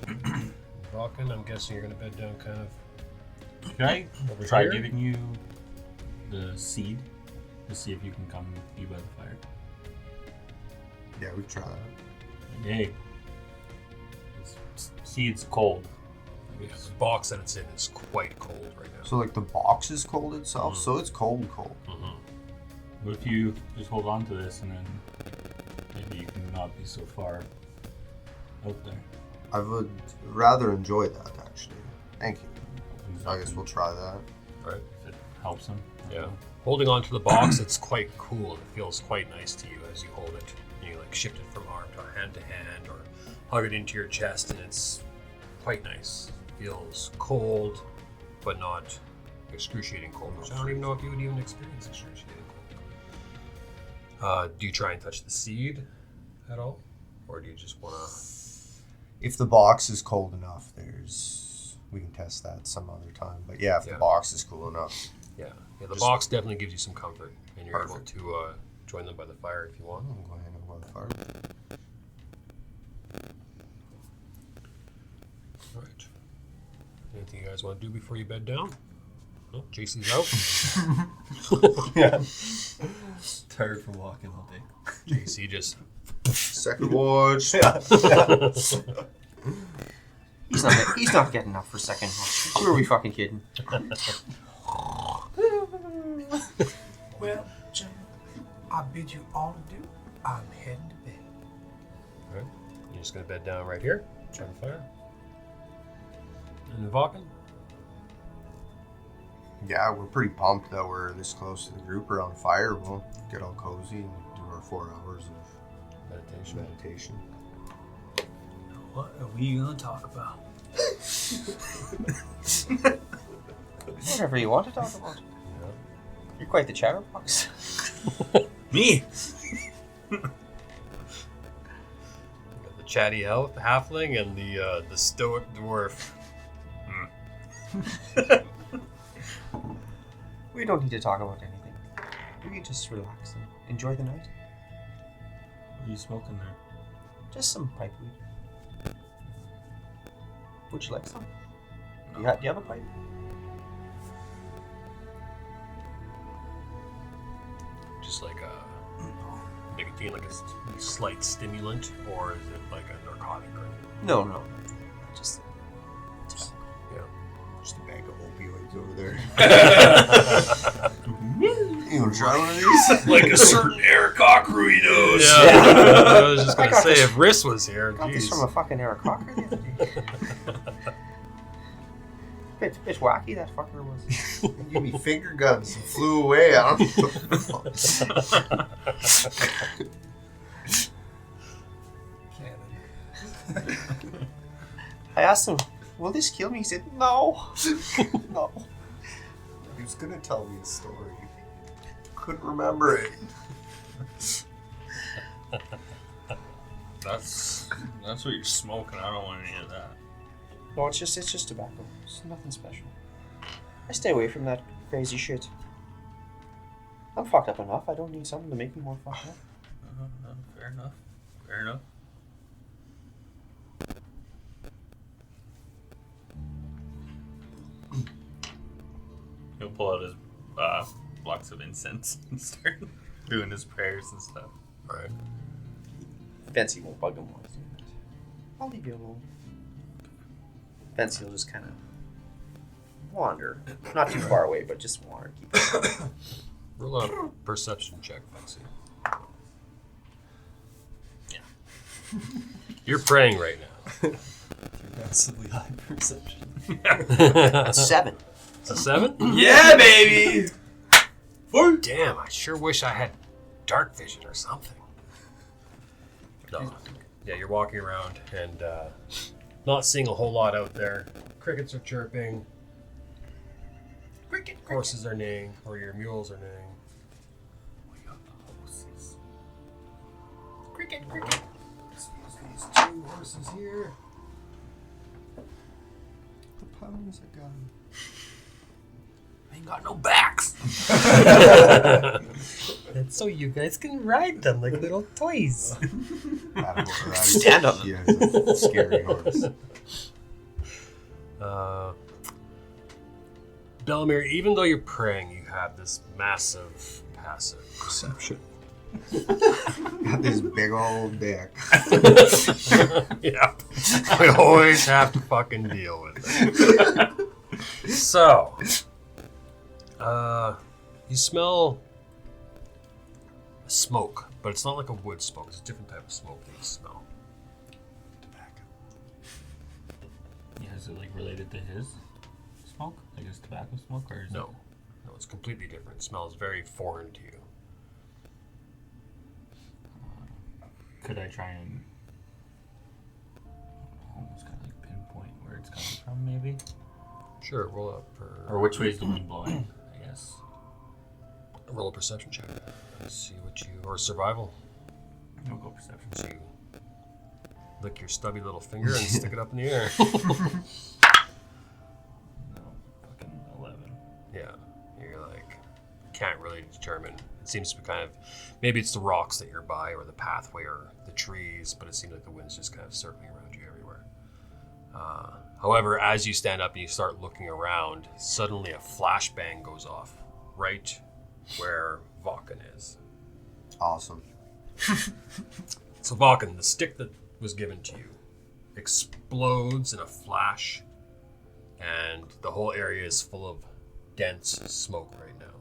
Speaker 2: down. Vulcan, I'm guessing you're going to bed down kind of
Speaker 7: Can I
Speaker 2: over
Speaker 7: try
Speaker 2: here?
Speaker 7: giving you the seed to see if you can come be by the fire?
Speaker 8: Yeah, we try that.
Speaker 7: Hey, seed's cold.
Speaker 2: Yeah, the box that it's in is quite cold right now.
Speaker 8: So, like, the box is cold itself,
Speaker 2: Mhm.
Speaker 8: so it's cold.
Speaker 7: What if you just hold on to this and then maybe you can not be so far out there?
Speaker 8: I would rather enjoy that, actually. Thank you.
Speaker 7: Opens
Speaker 8: I
Speaker 7: up
Speaker 8: guess
Speaker 7: and-
Speaker 8: we'll try that.
Speaker 2: Right?
Speaker 7: if it helps him.
Speaker 2: Yeah. Holding on to the box, it's quite cool. It feels quite nice to you as you hold it. You like shift it from arm to hand or hug it into your chest, and it's quite nice. Feels cold, but not excruciating cold, which I don't even know if you would even experience excruciating cold. Do you try and touch the seed at all? Or do you just want to...
Speaker 8: If the box is cold enough, we can test that some other time. But yeah, if
Speaker 2: Yeah.
Speaker 8: the box is cool enough.
Speaker 2: Yeah, the
Speaker 8: Just-
Speaker 2: box definitely gives you some comfort, and you're
Speaker 8: Perfect.
Speaker 2: able to join them by the fire if you want.
Speaker 8: I'm going to hang out by the fire.
Speaker 2: All right. Anything you guys want to do before you bed down? No? JC's out.
Speaker 6: Yeah. Tired from walking all day.
Speaker 2: JC just...
Speaker 8: Second watch.
Speaker 5: He's not getting up for second watch. Who are we fucking kidding?
Speaker 3: Well, gentlemen, I bid you all adieu. I'm heading to bed.
Speaker 2: All right. You're just gonna bed down right here, try the fire. And Vulcan?
Speaker 8: Yeah, we're pretty pumped that we're this close to the group around the fire. We'll get all cozy and do our 4 hours of meditation.
Speaker 7: What are we gonna talk about?
Speaker 5: Whatever you want to talk about.
Speaker 2: Yeah.
Speaker 5: You're quite the chatterbox.
Speaker 7: Me?
Speaker 2: You got the chatty halfling and the stoic dwarf.
Speaker 5: We don't need to talk about anything. We can just relax and enjoy the night.
Speaker 7: What are you smoking there?
Speaker 5: Just some pipe weed. Would you like some? Do you have a pipe?
Speaker 2: Just like a nicotine, like a slight stimulant, or is it like a narcotic? Or
Speaker 5: No. Just
Speaker 2: yeah.
Speaker 8: Just a bag of opioids over there. You want to try one of these?
Speaker 2: Like a certain Eric Cocker he knows. Yeah. I was just gonna say if Riss was here,
Speaker 5: I got this from a fucking Eric Cocker the other day. Bit wacky that fucker was.
Speaker 8: Give me finger guns and flew away. I don't know.
Speaker 5: I asked him, will this kill me? He said, no. No.
Speaker 8: He was going to tell me a story. Couldn't remember it.
Speaker 7: That's what you're smoking. I don't want any of that.
Speaker 5: No, it's just tobacco. It's nothing special. I stay away from that crazy shit. I'm fucked up enough. I don't need something to make me more fucked up.
Speaker 7: Fair enough. Fair enough. He'll pull out his blocks of incense and start doing his prayers and stuff.
Speaker 2: Right.
Speaker 5: Fancy won't bug him while he's doing that. I'll leave you alone. Fancy will just kind of wander. Not too far away, but just wander. Keep
Speaker 2: Roll a perception check, Fancy.
Speaker 5: Yeah.
Speaker 2: You're praying right now.
Speaker 6: Massively high perception.
Speaker 5: That's 7.
Speaker 2: It's a 7?
Speaker 7: Yeah, baby!
Speaker 2: Damn, I sure wish I had dark vision or something. No. Yeah, you're walking around and not seeing a whole lot out there. Crickets are chirping. Horses are neighing, or your mules are neighing. Cricket. Let's use these 2 horses here.
Speaker 8: The pounds are gone.
Speaker 2: Ain't got no backs. That's so you guys can ride them like little toys.
Speaker 5: Stand up.
Speaker 8: Yeah, it's a scary horse.
Speaker 2: Bellamere, even though you're praying, you have this massive passive perception.
Speaker 8: Got this big old dick.
Speaker 2: Yeah. We always have to fucking deal with it. So, you smell smoke, but it's not like a wood smoke. It's a different type of smoke that you smell.
Speaker 8: Tobacco.
Speaker 7: Yeah, is it like related to his smoke? Like his tobacco smoke, or is
Speaker 2: No, it's completely different. It smells very foreign to you.
Speaker 7: Could I try and almost kind of like pinpoint where it's coming from, maybe?
Speaker 2: Sure, roll up for...
Speaker 7: Or which way is the wind blowing, I guess.
Speaker 2: Roll a perception check. Let's see what you... Or survival.
Speaker 7: We'll go perception.
Speaker 2: So you lick your stubby little finger and stick it up in the air.
Speaker 7: No, fucking 11.
Speaker 2: Yeah, you're like, can't really determine. It seems to be kind of, maybe it's the rocks that you're by or the pathway or the trees, but it seems like the wind's just kind of circling around you everywhere. However, as you stand up and you start looking around, suddenly a flashbang goes off right where Vulcan is.
Speaker 8: Awesome.
Speaker 2: So Vulcan, the stick that was given to you explodes in a flash, and the whole area is full of dense smoke right now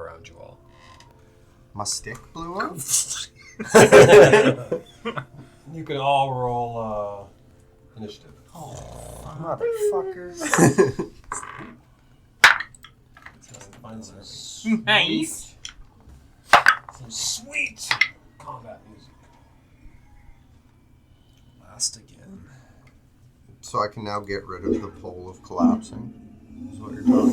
Speaker 2: around you all.
Speaker 8: My stick blew up?
Speaker 2: You can all roll initiative.
Speaker 5: Motherfucker.
Speaker 2: Find some
Speaker 9: Nice.
Speaker 2: some sweet combat music.
Speaker 6: Last again.
Speaker 8: So I can now get rid of the pole of collapsing. Is what you're telling me?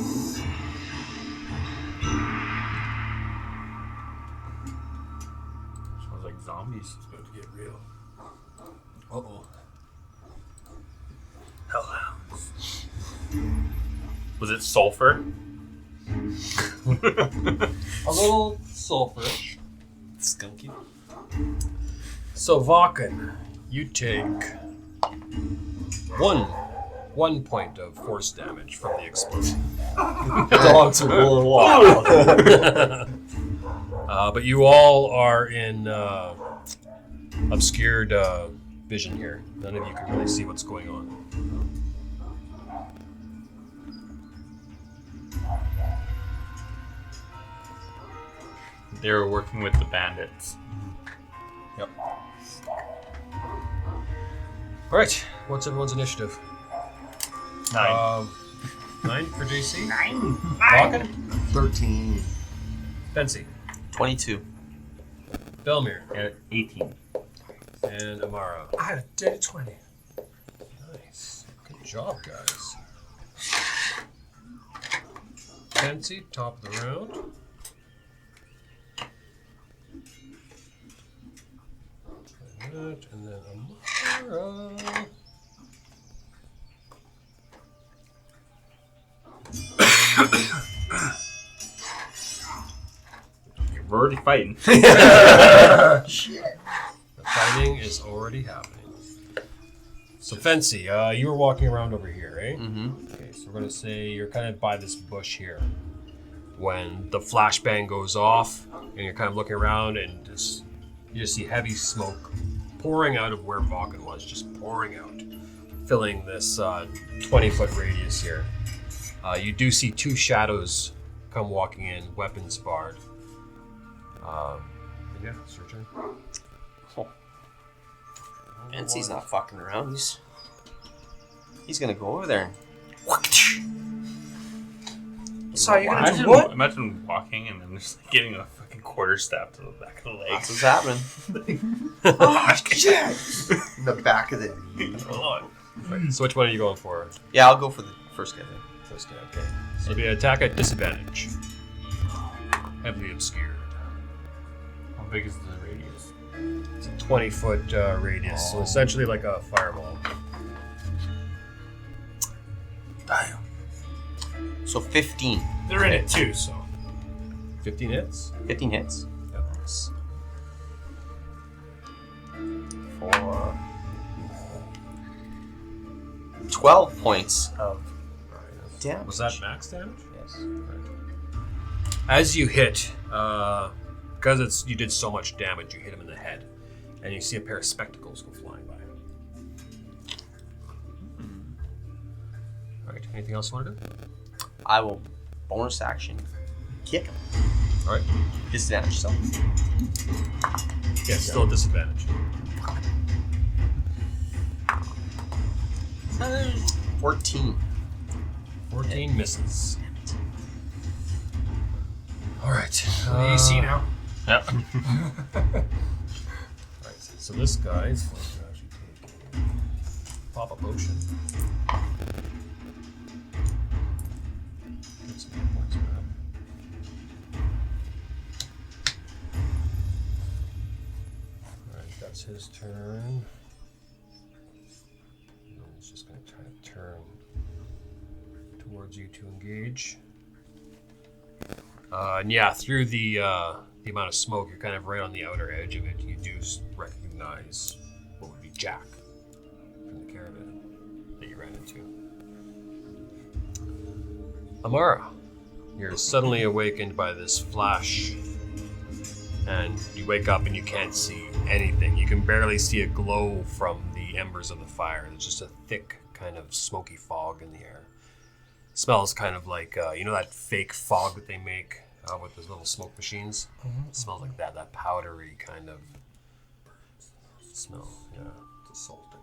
Speaker 7: Smells like zombies.
Speaker 2: It's about to get real.
Speaker 6: Uh-oh.
Speaker 7: Hellhounds. Was it sulfur?
Speaker 2: A little sulfurish.
Speaker 6: Skunky.
Speaker 2: So Vakken, you take one point of force damage from the explosion.
Speaker 6: Dogs are rolling wild.
Speaker 2: But you all are in obscured vision here. None of you can really see what's going on.
Speaker 7: They were working with the bandits.
Speaker 2: Yep. All right. What's everyone's initiative?
Speaker 7: 9.
Speaker 2: 9 for JC.
Speaker 9: 9.
Speaker 2: Vakken,
Speaker 8: 13.
Speaker 2: Fancy,
Speaker 5: 22.
Speaker 2: Belmir,
Speaker 7: 18.
Speaker 2: and Amara.
Speaker 3: I had a dirty 20.
Speaker 2: Nice. Good job, guys. Fancy, top of the round. And then Amara.
Speaker 7: We're already fighting.
Speaker 2: The fighting is already happening. So, Fancy, you were walking around over here, eh?
Speaker 5: Mm-hmm.
Speaker 2: Okay, so we're going to say you're kind of by this bush here. When the flashbang goes off, and you're kind of looking around, and you just see heavy smoke pouring out of where Vakken was, just pouring out, filling this 20-foot radius here. You do see two shadows come walking in, weapons barred. Yeah, it's your turn.
Speaker 5: Fancy's not fucking around. He's gonna go over there.
Speaker 3: Sorry, you're gonna
Speaker 7: Imagine,
Speaker 3: do what?
Speaker 7: imagine walking and then just getting a fucking quarter stabbed to the back of the leg.
Speaker 5: That's what's happening.
Speaker 8: Oh, shit! In the back of the knee.
Speaker 2: Right, so which one are you going for?
Speaker 5: Yeah, I'll go for the first guy there.
Speaker 2: First guy, okay. So it'll be an attack at disadvantage. Heavily obscured.
Speaker 7: How big is the radius?
Speaker 2: It's a 20-foot radius, so essentially like a fireball.
Speaker 6: Damn.
Speaker 5: So 15.
Speaker 2: They're in it too, so 15 hits.
Speaker 5: 15 hits.
Speaker 2: Yes.
Speaker 5: For 12 points of damage.
Speaker 2: Was that max damage?
Speaker 5: Yes.
Speaker 2: As you hit, because you did so much damage, you hit him in the head, and you see a pair of spectacles go flying by. All right. Anything else you want to do?
Speaker 5: I will bonus action kick him.
Speaker 2: All right.
Speaker 5: Disadvantage, so.
Speaker 2: Yeah, still a disadvantage.
Speaker 5: 14.
Speaker 2: 14 misses. All right.
Speaker 3: AC now.
Speaker 7: Yep.
Speaker 2: Right, so this guy is going to actually take pop a potion. Get some hit points back. Alright, that's his turn. And he's just going to try to turn towards you to engage. And yeah, through the amount of smoke, you're kind of right on the outer edge of it. You do recognize what would be Jack from the caravan that you ran into. Amara, you're suddenly awakened by this flash, and you wake up and you can't see anything. You can barely see a glow from the embers of the fire. There's just a thick kind of smoky fog in the air. Smells kind of like, you know that fake fog that they make with those little smoke machines? It smells like that powdery kind of Smell, yeah.
Speaker 8: It's assaulting.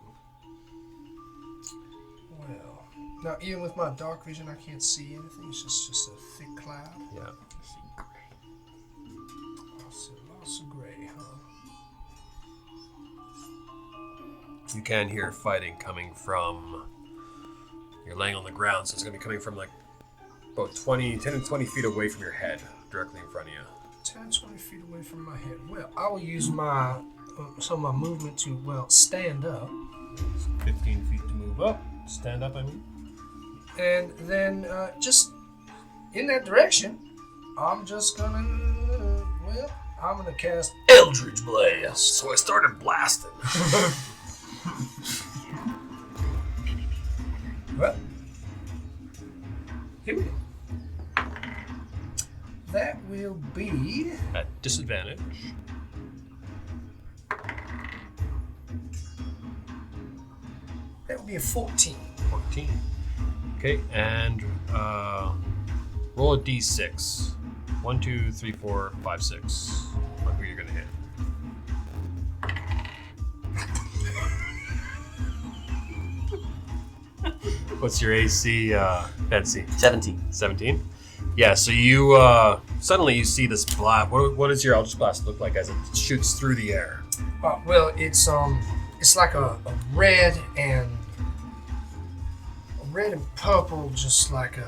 Speaker 3: Well, now even with my dark vision, I can't see anything. It's just a thick cloud.
Speaker 2: Yeah.
Speaker 3: Lots of gray, huh?
Speaker 2: You can hear fighting coming from. You're laying on the ground, so it's going to be coming from like about 10 to 20 feet away from your head, directly in front of you.
Speaker 3: 10, 20 feet away from my head. Well, I will use my some of my movement to stand up,
Speaker 2: 15 feet to move up. Stand up, I mean.
Speaker 3: and then just in that direction, I'm just gonna I'm gonna cast Eldritch Blast.
Speaker 2: So I started blasting.
Speaker 3: Well, here we go. That will be
Speaker 2: At disadvantage.
Speaker 3: a 14.
Speaker 2: 14. Okay, and roll a d6. 1, 2, 3, 4, 5, 6. Look who you're gonna hit. What's your AC, Betsy?
Speaker 5: 17.
Speaker 2: 17? Yeah, so you suddenly you see this blast. What does your Eldritch Blast look like as it shoots through the air?
Speaker 3: Well, it's like a red and purple, just like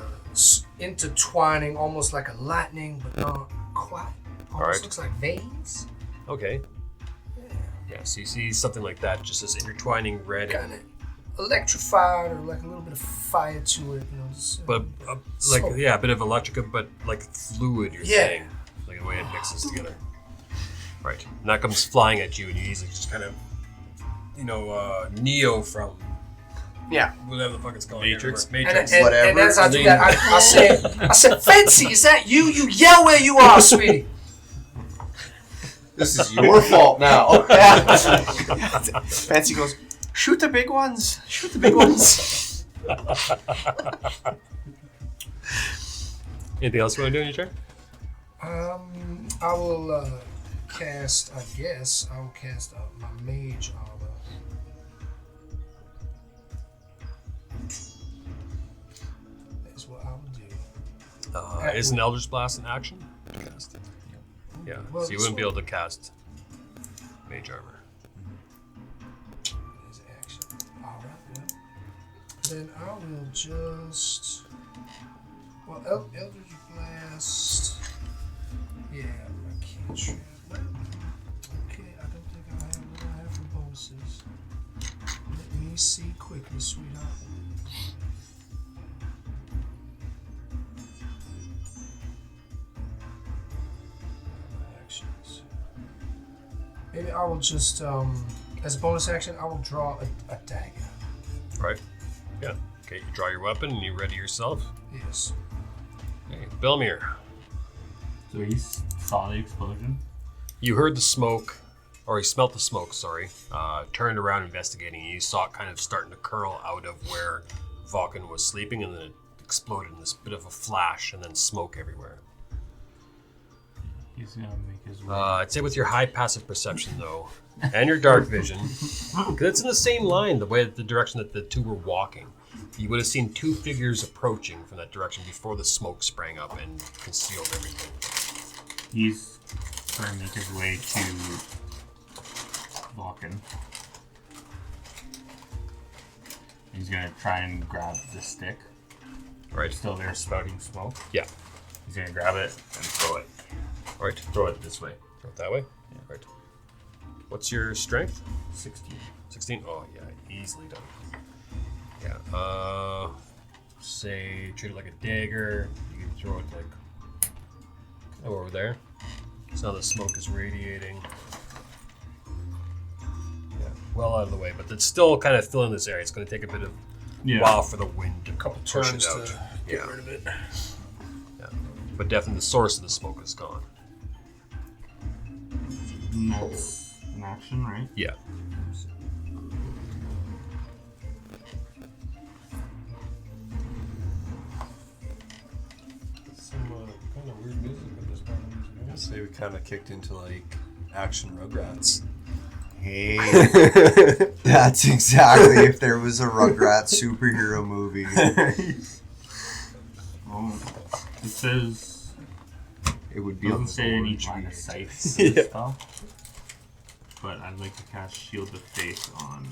Speaker 3: intertwining, almost like a lightning, but not quite. Almost looks like veins.
Speaker 2: Okay. Yeah, so you see something like that, just this intertwining red
Speaker 3: Kind of electrified, or like a little bit of fire to it.
Speaker 2: but like
Speaker 3: smoke.
Speaker 2: yeah, a bit of electrica, but like fluid. You're saying, like the way it mixes together. Right, and that comes flying at you, and you easily just kind of, Neo from whatever the fuck it's called,
Speaker 6: Matrix.
Speaker 3: And
Speaker 8: Whatever.
Speaker 3: as I do that, I said, Fancy, is that you? You yell where you are, sweetie.
Speaker 8: This is your fault now.
Speaker 5: Fancy goes, shoot the big ones. Shoot the big ones.
Speaker 2: Anything else you want to do on your turn?
Speaker 3: I will cast. I guess I will cast my mage armor. That's what I will do.
Speaker 2: Is an Eldritch Blast an action? Cast. Yeah,
Speaker 3: Well,
Speaker 2: so you wouldn't be able to cast Mage Armor.
Speaker 3: Is action. All right. Well, then I will just. Well, Eldritch Blast. Yeah, I can't trip. Well, okay, I don't think I have what I have for bonuses. Let me see quickly, sweetheart. Actions. Maybe I will just, as a bonus action, I will draw a dagger.
Speaker 2: Right. Yeah. Okay, you draw your weapon and you ready yourself.
Speaker 3: Yes.
Speaker 2: Okay, Belmir,
Speaker 7: So he saw the explosion.
Speaker 2: you heard the smoke, or you smelt the smoke, sorry. Turned around investigating. You saw it kind of starting to curl out of where Vulcan was sleeping, and then it exploded in this bit of a flash, and then smoke everywhere.
Speaker 7: He's gonna make his way.
Speaker 2: I'd say with your high passive perception, though, and your dark vision, because it's in the same line, the direction that the two were walking. You would have seen two figures approaching from that direction before the smoke sprang up and concealed everything.
Speaker 7: He's trying to make his way to Vulcan. He's gonna try and grab the stick.
Speaker 2: Right.
Speaker 7: Still there, spouting smoke.
Speaker 2: Yeah.
Speaker 7: He's gonna grab it and throw it.
Speaker 2: Right.
Speaker 7: Throw it this way.
Speaker 2: Throw it that way?
Speaker 7: Yeah.
Speaker 2: Right. What's your strength?
Speaker 7: 16.
Speaker 2: 16? Oh, yeah. Easily done. Yeah. Say, treat it like a dagger. You can throw it like over there. So now the smoke is radiating. Yeah. Well out of the way, but it's still kind of filling this area. It's going to take a bit of while for the wind to push
Speaker 3: turns
Speaker 2: it out.
Speaker 3: to get rid of it.
Speaker 2: Yeah. But definitely the source of the smoke is gone.
Speaker 7: And that's an action, right?
Speaker 2: Yeah.
Speaker 4: Some kind of weird music at this point.
Speaker 6: I say we kind of kicked into like action Rugrats.
Speaker 8: Hey, that's exactly if there was a Rugrats superhero movie.
Speaker 7: This is.
Speaker 8: It would be on
Speaker 7: Doesn't say any
Speaker 8: Storage
Speaker 7: line of
Speaker 8: Beat.
Speaker 7: sight for this spell. But I'd like to cast Shield of Faith on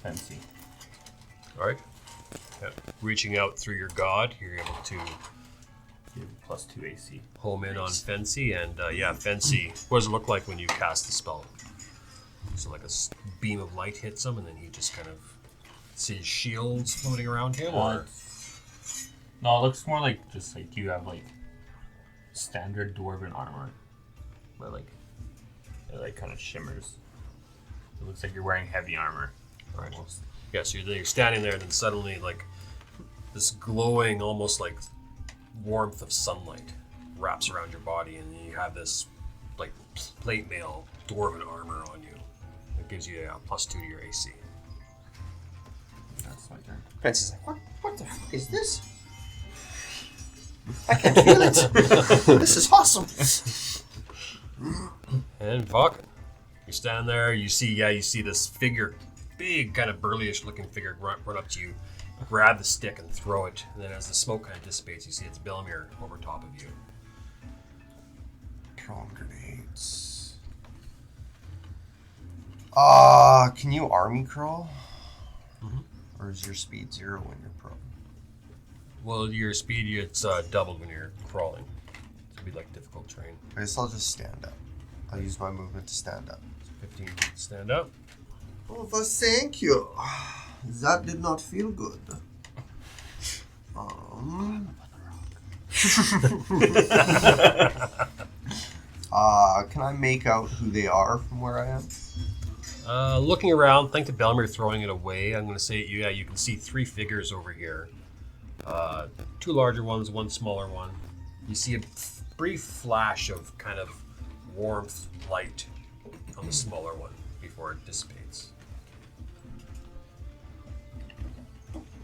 Speaker 7: Fancy.
Speaker 2: Alright. Yeah. Reaching out through your god, you're able to
Speaker 7: +2 AC.
Speaker 2: home in on Fancy, and yeah, Fancy. What does it look like when you cast the spell? So like a beam of light hits him, and then he just kind of sees shields floating around him, or
Speaker 7: No, it looks more like just like you have like standard dwarven armor, but like it like kind of shimmers. It looks like you're wearing heavy armor.
Speaker 2: right? Yeah, so you're standing there, and then suddenly like this glowing, almost like warmth of sunlight wraps around your body, and you have this like plate mail dwarven armor on you. It gives you a +2 to your AC.
Speaker 7: That's my turn.
Speaker 5: Prince is like, what the fuck is this? I can feel it. This is awesome.
Speaker 2: And Vulcan, you're standing there. You see this figure, big kind of burlyish looking figure, run up to you, grab the stick and throw it. And then as the smoke kind of dissipates, you see it's Belmir over top of you.
Speaker 8: Prone grenades. Can you army crawl? Or is your speed 0 when you're prone?
Speaker 2: Well, your speed it's doubled when you're crawling. It'd be like difficult terrain.
Speaker 8: I guess I'll just stand up. I'll use my movement to stand up.
Speaker 2: 15 feet to stand up.
Speaker 8: Oh, thank you. That did not feel good. Can I make out who they are from where I am?
Speaker 2: Looking around, think of Belmir throwing it away. I'm going to say, yeah, you can see 3 figures over here. 2 larger ones, 1 smaller one. You see a brief flash of kind of warmth, light on the smaller one before it dissipates.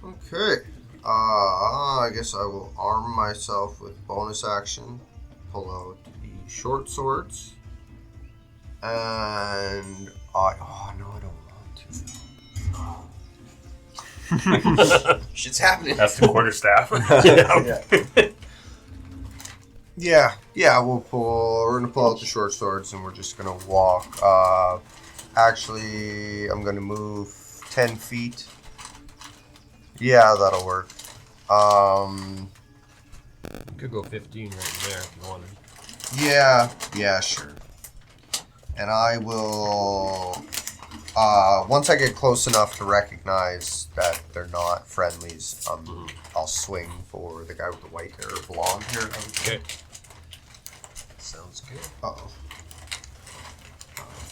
Speaker 8: Okay. I guess I will arm myself with bonus action. Pull out the short swords. And I don't want to.
Speaker 5: Shit's happening.
Speaker 7: That's the quarterstaff.
Speaker 8: Yeah, we're gonna pull out the short swords and we're just gonna walk. Actually, I'm gonna move 10 feet. Yeah, that'll work.
Speaker 2: You could go 15 right there if you wanted.
Speaker 8: Yeah, sure. And I will, once I get close enough to recognize that they're not friendlies, I'll swing for the guy with the white hair or blonde hair.
Speaker 2: Okay. Sounds good.
Speaker 8: Uh-oh.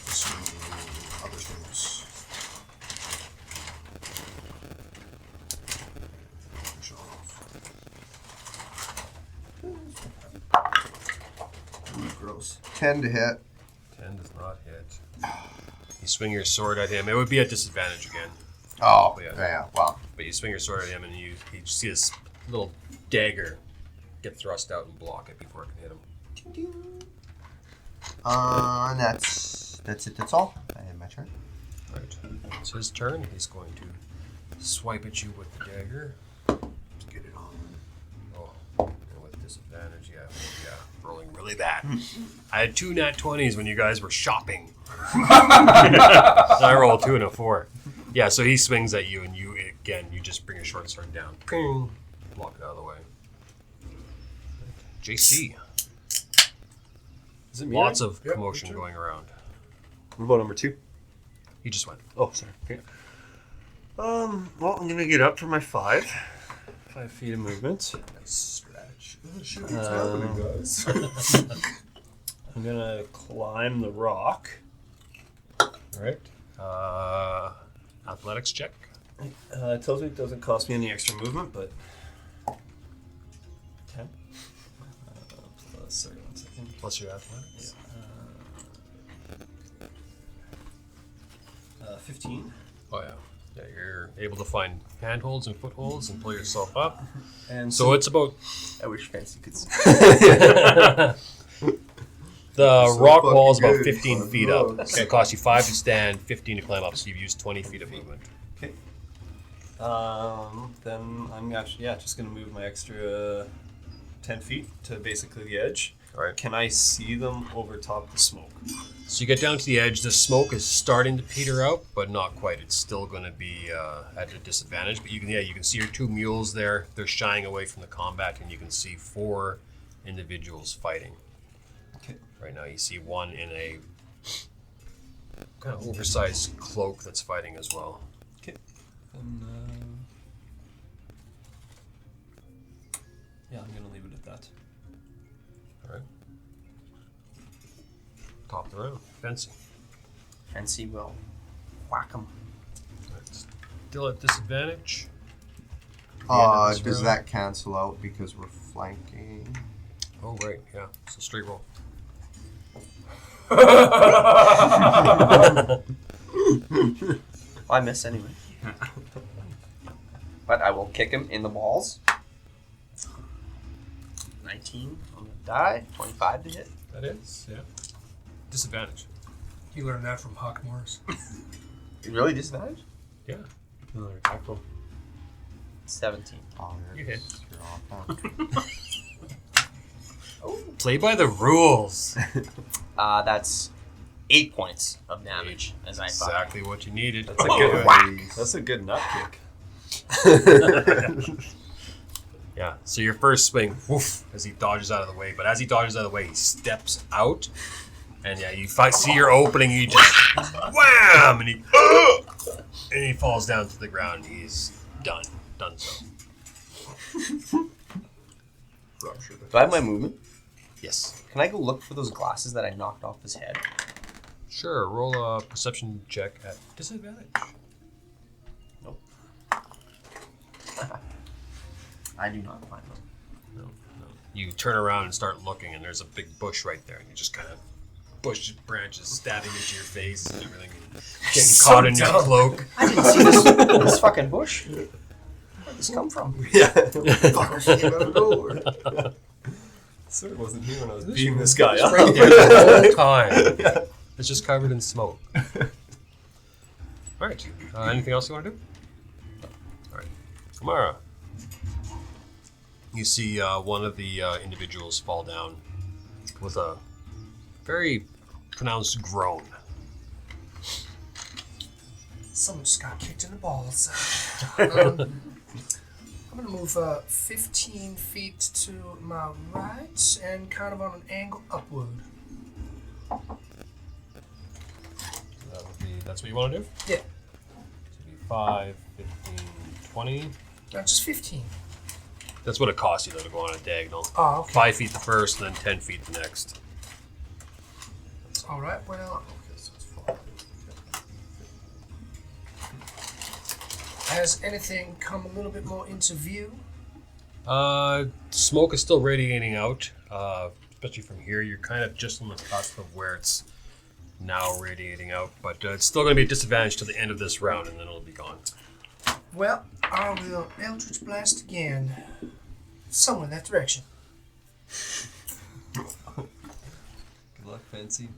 Speaker 8: This one, other things. Ooh, gross. 10 to hit.
Speaker 2: 10 does not hit. You swing your sword at him. It would be at disadvantage again.
Speaker 8: Oh,
Speaker 2: Yeah.
Speaker 8: yeah, wow.
Speaker 2: But you swing your sword at him, and you see this little dagger get thrust out and block it before it can hit him.
Speaker 8: And that's it. That's all. I had my turn.
Speaker 2: Right. It's his turn. He's going to swipe at you with the dagger.
Speaker 8: Get it on.
Speaker 2: Oh, and with disadvantage, yeah, rolling really bad. I had 2 nat 20s when you guys were shopping. I rolled 2 and a 4. Yeah, so he swings at you, and you just bring your short sword down. Ping. Block it out of the way. JC.
Speaker 6: Is it me?
Speaker 2: Lots of
Speaker 3: Yep,
Speaker 2: commotion
Speaker 3: your turn.
Speaker 2: going around.
Speaker 6: What about number 2?
Speaker 2: He just went.
Speaker 6: Oh, sorry. Okay. Well, I'm gonna get up for my 5 feet of movement.
Speaker 8: Nice stretch.
Speaker 3: Oh, shit, what's happening, guys?
Speaker 6: I'm gonna climb the rock.
Speaker 2: All right. Athletics check.
Speaker 6: It tells me it doesn't cost me any extra movement, but 10. Sorry, 1 second.
Speaker 2: Plus your athletics.
Speaker 6: 15.
Speaker 2: Oh yeah. Yeah, you're able to find handholds and footholds and pull yourself up.
Speaker 6: And
Speaker 2: So it's about
Speaker 6: I wish Fancy could see.
Speaker 2: The
Speaker 8: So
Speaker 2: rock
Speaker 8: fucking
Speaker 2: wall is about
Speaker 8: good.
Speaker 2: 15 feet
Speaker 8: Oh,
Speaker 2: up. So it costs you 5 to stand, 15 to climb up, so you've used 20 feet of movement.
Speaker 6: Okay. Then I'm actually just gonna move my extra 10 feet to basically the edge.
Speaker 2: All right.
Speaker 6: Can I see them over top the smoke?
Speaker 2: So you get down to the edge. The smoke is starting to peter out, but not quite. It's still going to be at a disadvantage. But you can see your 2 mules there. They're shying away from the combat, and you can see 4 individuals fighting.
Speaker 6: Okay.
Speaker 2: Right now, you see one in a kind of oversized cloak that's fighting as well.
Speaker 6: Okay. And I'm gonna leave it at that.
Speaker 2: All right. Top of the round. Fancy.
Speaker 5: Fancy will whack him.
Speaker 2: Still at disadvantage. The end of this
Speaker 8: Does
Speaker 2: round.
Speaker 8: that cancel out because we're flanking?
Speaker 2: Oh, right. Yeah. It's a straight roll.
Speaker 5: I miss anyway. But I will kick him in the balls. 19 on the die. 25 to hit.
Speaker 2: That is, yeah. Disadvantage.
Speaker 3: You learned that from Huck Morris.
Speaker 5: You really disadvantage?
Speaker 2: Yeah.
Speaker 7: Another attack roll.
Speaker 5: 17.
Speaker 8: Oh,
Speaker 2: You hit.
Speaker 8: You're off, huh?
Speaker 2: Play by the rules.
Speaker 5: That's 8 points of damage as I thought.
Speaker 2: Exactly what you needed.
Speaker 6: That's a good
Speaker 8: Nice.
Speaker 6: That's a good nut kick.
Speaker 2: Yeah. So your first swing, woof, as he dodges out of the way. But as he dodges out of the way, he steps out, and yeah, you see your opening. You just wham, and he falls down to the ground. He's done. Done so.
Speaker 5: Do I have my movement?
Speaker 2: Yes.
Speaker 5: Can I go look for those glasses that I knocked off his head?
Speaker 2: Sure. Roll a perception check at disadvantage.
Speaker 5: Nope. I do not find them.
Speaker 2: No. You turn around and start looking, and there's a big bush right there, and you just kind of bush branches stabbing into your face and everything, getting
Speaker 5: So
Speaker 2: caught in your
Speaker 5: dumb.
Speaker 2: cloak.
Speaker 5: I didn't see this fucking bush. Where did this come from?
Speaker 8: Fucker came out of nowhere.
Speaker 6: So it wasn't here when I was beating this guy up.
Speaker 2: Right there the whole time. It's just covered in smoke. All right. Anything else you want to do? All right. Kamara. You see one of the individuals fall down with a very pronounced groan.
Speaker 3: Someone just got kicked in the balls. I'm going to move 15 feet to my right and kind of on an angle upward.
Speaker 2: That's what you want to do?
Speaker 3: Yeah.
Speaker 2: So it'd be 5, 15, 20.
Speaker 3: Not just 15.
Speaker 2: That's what it costs you, though, to go on a diagonal.
Speaker 3: Oh, okay.
Speaker 2: 5 feet the first, and then 10 feet the next.
Speaker 3: All right, well, okay, so it's 4. Has anything come a little bit more into view?
Speaker 2: Smoke is still radiating out, especially from here. You're kind of just on the cusp of where it's now radiating out, but it's still going to be a disadvantage to the end of this round, and then it'll be gone.
Speaker 3: Well, I will Eldritch Blast again. Somewhere in that direction.
Speaker 6: Good luck, Fancy.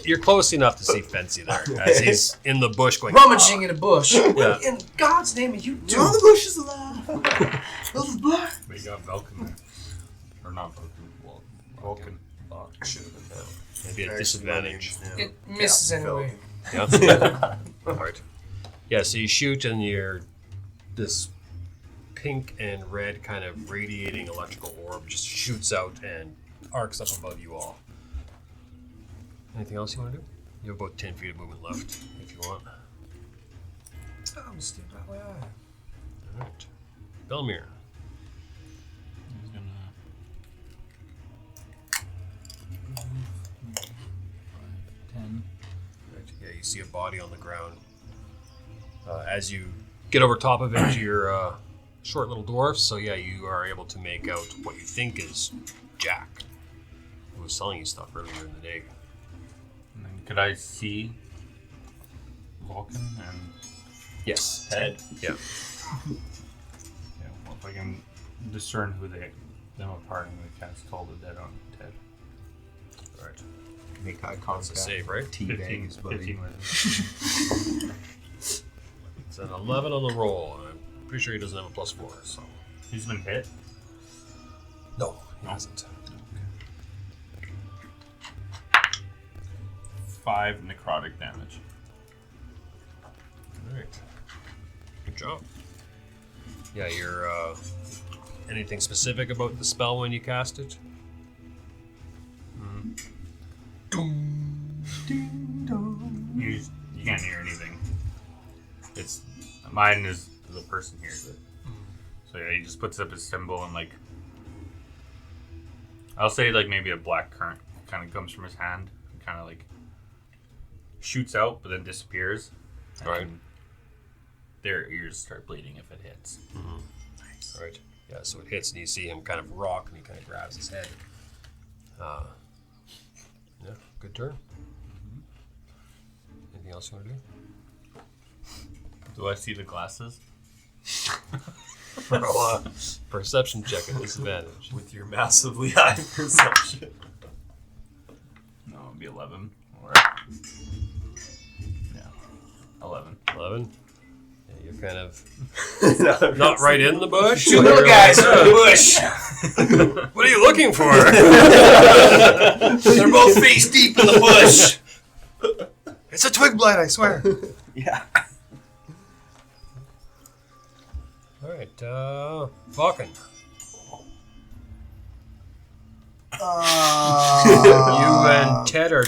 Speaker 2: You're close enough to see Fancy there, as he's in the bush going,
Speaker 3: Rummaging in a bush.
Speaker 2: Yeah.
Speaker 3: What in God's name are you doing?
Speaker 8: No, the bush is alive. Those was black.
Speaker 7: But you got Vulcan there. Or not Vulcan. Well, Vulcan.
Speaker 6: Should have been down.
Speaker 2: maybe a disadvantage.
Speaker 3: It misses anyway.
Speaker 2: Yeah. Alright. Yeah, so you shoot and you're this pink and red kind of radiating electrical orb just shoots out and arcs up above you all. Anything else you want to do? You have about 10 feet of movement left if you want.
Speaker 3: I'm gonna stay right where I am.
Speaker 2: Alright. Belmir.
Speaker 7: He's gonna. 10.
Speaker 2: Right. Yeah, you see a body on the ground. As you get over top of it, you're short little dwarf, so yeah, you are able to make out what you think is Jack, who was selling you stuff earlier in the day.
Speaker 7: And then could I see Vulcan and
Speaker 2: Yes.
Speaker 7: Ted?
Speaker 2: Yeah.
Speaker 7: Yeah, well, if I can discern who they them apart and we cast Toll the Dead on Ted.
Speaker 2: All right.
Speaker 8: Make eye
Speaker 2: That's a
Speaker 8: contact.
Speaker 2: save, right?
Speaker 8: Teabag his buddy.
Speaker 7: 15 with
Speaker 2: It's an 11 on the roll, and I'm pretty sure he doesn't have a +4. So
Speaker 7: He's been hit.
Speaker 2: no, he hasn't.
Speaker 7: 5 necrotic damage.
Speaker 2: All right. Good job. Yeah, you're. Anything specific about the spell when you cast it?
Speaker 7: You can't hear anything. It's mine is the person hears it. So yeah, he just puts up his symbol and like I'll say like maybe a black current kind of comes from his hand and kind of like shoots out but then disappears. And
Speaker 2: Right.
Speaker 7: their ears start bleeding if it hits.
Speaker 2: Nice. All right. Yeah, so it hits, and you see him kind of rock, and he kind of grabs his head. Yeah, good turn. Anything else you want to do?
Speaker 7: Do I see the glasses?
Speaker 2: Roll a perception check at disadvantage.
Speaker 6: With your massively high perception.
Speaker 7: No, it'll be 11. Or yeah, 11.
Speaker 2: 11. Yeah, you're kind of not right in the bush.
Speaker 5: Two
Speaker 2: but
Speaker 5: little
Speaker 2: you're
Speaker 5: guys
Speaker 2: like,
Speaker 5: in the bush.
Speaker 2: what are you looking for?
Speaker 5: They're both face deep in the bush.
Speaker 2: It's a twig blight, I swear.
Speaker 5: Yeah.
Speaker 2: All right, Vulcan. You and Ted are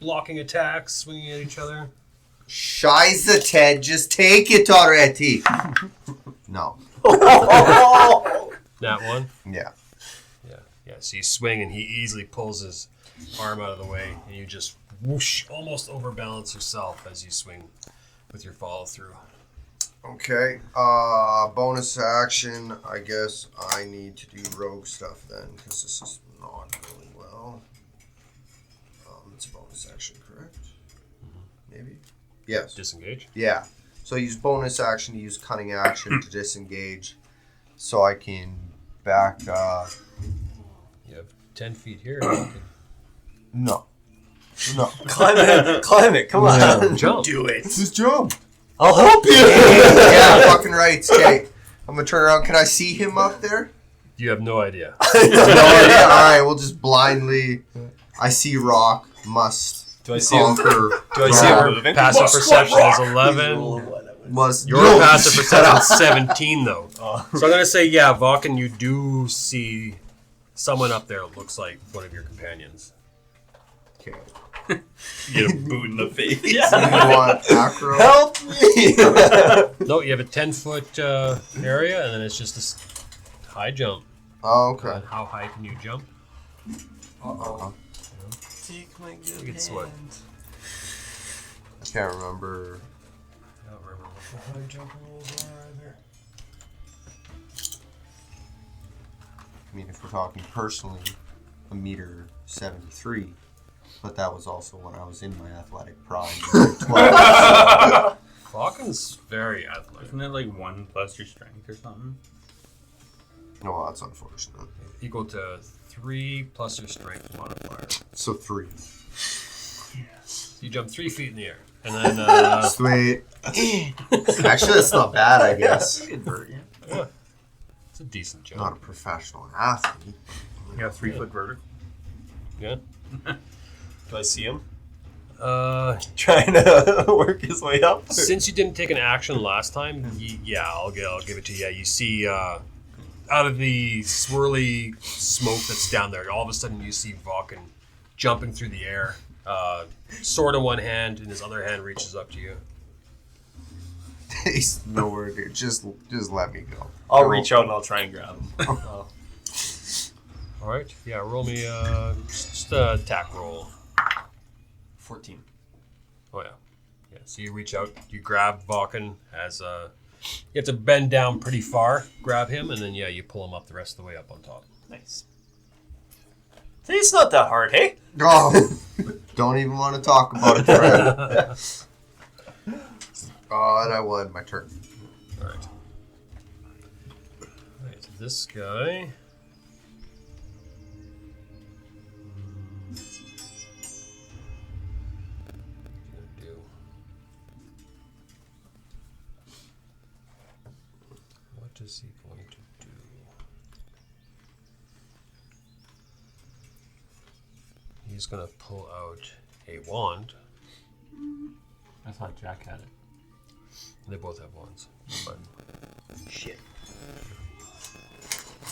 Speaker 2: blocking attacks, swinging at each other.
Speaker 8: Scheiße, Ted, just take it already. No.
Speaker 2: That one.
Speaker 8: Yeah.
Speaker 2: Yeah. So you swing, and he easily pulls his arm out of the way, and you just whoosh, almost overbalance yourself as you swing with your follow through.
Speaker 8: Okay. Bonus action. I guess I need to do rogue stuff then, because this is not going well. It's a bonus action, correct? Maybe. Yes.
Speaker 2: Disengage.
Speaker 8: Yeah. So I use bonus action to use cunning action to disengage, so I can back.
Speaker 2: You have 10 feet here. You can
Speaker 8: No.
Speaker 6: Climb it, come on.
Speaker 2: jump.
Speaker 5: Do it.
Speaker 8: Just jump.
Speaker 6: I'll help you.
Speaker 8: Yeah, fucking right. Okay. I'm gonna turn around. Can I see him up there?
Speaker 2: You have no idea.
Speaker 8: No idea. All right. We'll just blindly. I see rock. Must
Speaker 6: Do I see him?
Speaker 8: conquer.
Speaker 6: Do I see him
Speaker 8: rock.
Speaker 6: moving?
Speaker 2: Passive
Speaker 5: Must
Speaker 2: perception
Speaker 5: rock.
Speaker 2: is 11.
Speaker 8: Must.
Speaker 2: Your
Speaker 8: No,
Speaker 2: passive
Speaker 8: shut
Speaker 2: perception
Speaker 8: up.
Speaker 2: is 17, though.
Speaker 6: Oh.
Speaker 2: So I'm going to say, yeah, Vulcan, you do see someone up there that looks like one of your companions.
Speaker 8: Okay.
Speaker 6: Get a boot in the face.
Speaker 8: You want acro?
Speaker 6: Help me.
Speaker 2: No, you have a 10-foot area, and then it's just this high jump.
Speaker 8: Oh, okay.
Speaker 2: And how high can you jump?
Speaker 8: Uh-oh.
Speaker 6: Take my
Speaker 2: Look
Speaker 6: good
Speaker 2: at sweat.
Speaker 6: hand.
Speaker 8: I can't remember.
Speaker 2: I don't remember what the high jumping rules are either.
Speaker 8: I mean, if we're talking personally, 1.73 m, but that was also when I was in my athletic prime. 12.
Speaker 2: Vulcan's very athletic.
Speaker 7: Isn't it like 1 plus your strength or something?
Speaker 8: No, that's unfortunate.
Speaker 2: Equal to 3 plus your strength modifier.
Speaker 8: So 3.
Speaker 2: So you jump 3 feet in the air. And then,
Speaker 8: Sweet. Actually, that's not bad, I guess.
Speaker 5: Good bird, yeah.
Speaker 2: yeah, it's a decent jump.
Speaker 8: Not a professional athlete.
Speaker 7: Yeah, 3 foot vertical.
Speaker 2: Yeah.
Speaker 6: Do I see him?
Speaker 2: Trying
Speaker 6: to work his way up?
Speaker 2: Since you didn't take an action last time, yeah, I'll give it to you. Yeah, you see out of the swirly smoke that's down there, all of a sudden you see Vulcan jumping through the air, sword in one hand, and his other hand reaches up to you.
Speaker 8: He's nowhere near. Just let me go.
Speaker 6: I'll
Speaker 8: Go.
Speaker 6: reach out and I'll try and grab him.
Speaker 2: All right, yeah, roll me just a attack roll.
Speaker 6: 14.
Speaker 2: Oh yeah, yeah. So you reach out, you grab Vulcan as you have to bend down pretty far, grab him, and then yeah, you pull him up the rest of the way up on top.
Speaker 6: Nice. See, it's not that hard, hey?
Speaker 8: Oh, don't even want to talk about it, Fred. And I won my turn.
Speaker 2: All right. All right. This guy. he's gonna pull out a wand.
Speaker 7: I thought Jack had it.
Speaker 2: They both have wands. But
Speaker 5: Shit.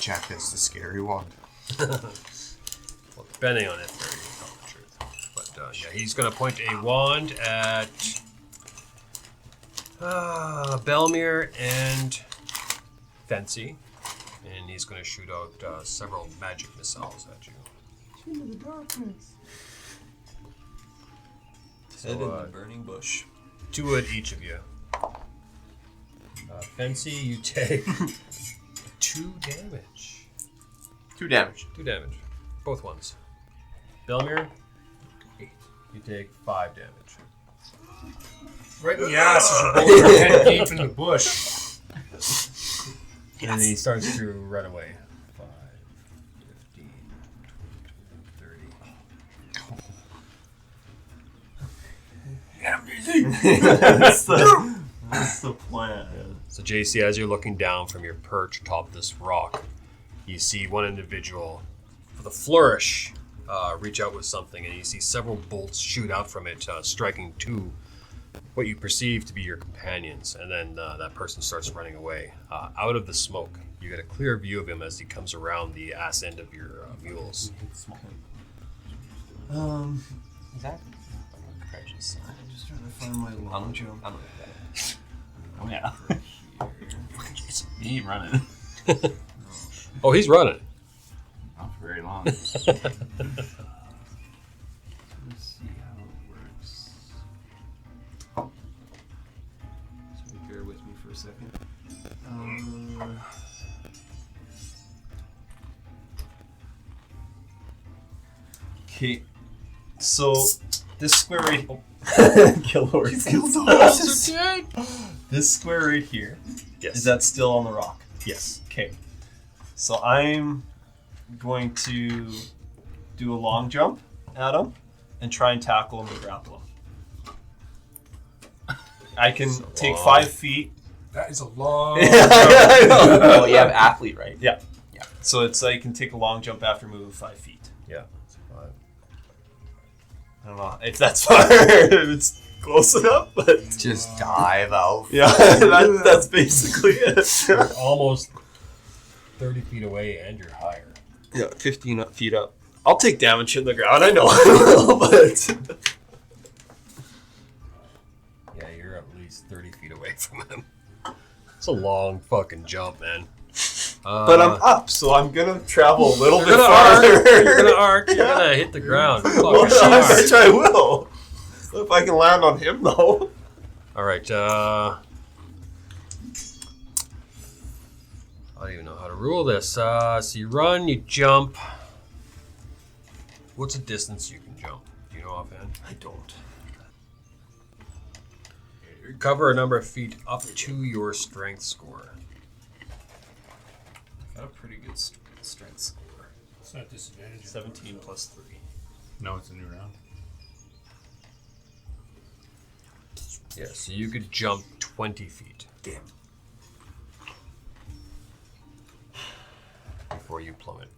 Speaker 8: Jack has the scary wand.
Speaker 2: well, depending on it, there you tell the truth. But yeah, he's gonna point a wand at Belmir and Fancy, and he's gonna shoot out several magic missiles at you.
Speaker 8: Into the darkness.
Speaker 6: Head in the burning bush.
Speaker 2: 2 at each of you. Fancy, you take 2 damage.
Speaker 5: 2 damage.
Speaker 2: 2 damage. Both ones. Belmir, you take 5 damage.
Speaker 3: Right in the ass as you're both head deep in the bush.
Speaker 2: And then he starts to run away. 5, 15, 20, 30.
Speaker 6: That's the plan.
Speaker 2: So JC, as you're looking down from your perch atop this rock, you see one individual with a flourish reach out with something, and you see several bolts shoot out from it, striking 2 what you perceive to be your companions, and then that person starts running away. Out of the smoke, you get a clear view of him as he comes around the ass end of your mules.
Speaker 5: Exactly.
Speaker 6: Precious. I'm just trying to find my long jump.
Speaker 5: I'm
Speaker 7: Oh yeah. He ain't running.
Speaker 2: Oh, he's running.
Speaker 7: Not for very long.
Speaker 6: Let's see how it works. So bear with me for a second. Okay, so this square right kill horses. This square right here,
Speaker 2: Yes.
Speaker 6: is that still on the rock?
Speaker 2: Yes.
Speaker 6: Okay, so I'm going to do a long jump at him and try and tackle him and grapple him. I can take 5 feet.
Speaker 3: That is a long.
Speaker 5: Oh, you have athlete, right?
Speaker 6: Yeah.
Speaker 5: Yeah.
Speaker 6: So it's I can take a long jump after moving 5 feet.
Speaker 2: Yeah.
Speaker 6: I don't know if that's far. If it's close enough, but
Speaker 8: Just dive out.
Speaker 6: yeah, that's basically it.
Speaker 2: You're almost 30 feet away, and you're higher.
Speaker 6: Yeah, 15 feet up. I'll take damage in the ground. I know I will, but
Speaker 2: Yeah, you're at least 30 feet away from him. It's a long fucking jump, man.
Speaker 6: but I'm up, so I'm gonna travel a little
Speaker 2: You're
Speaker 6: bit
Speaker 2: gonna
Speaker 6: farther.
Speaker 2: arc. You're gonna arc. You're gonna hit the ground.
Speaker 6: Well,
Speaker 2: Fucking hard.
Speaker 6: which I will. If I can land on him, though.
Speaker 2: All right. I don't even know how to rule this. So you run, you jump. What's a distance you can jump? Do you know offhand?
Speaker 6: I don't.
Speaker 2: You cover a number of feet up to your strength score.
Speaker 6: Got a pretty good strength score.
Speaker 3: It's not disadvantage.
Speaker 6: 17 plus 3.
Speaker 7: No, it's a new round.
Speaker 2: Yeah, so you could jump 20 feet.
Speaker 6: Damn.
Speaker 2: Before you plummet.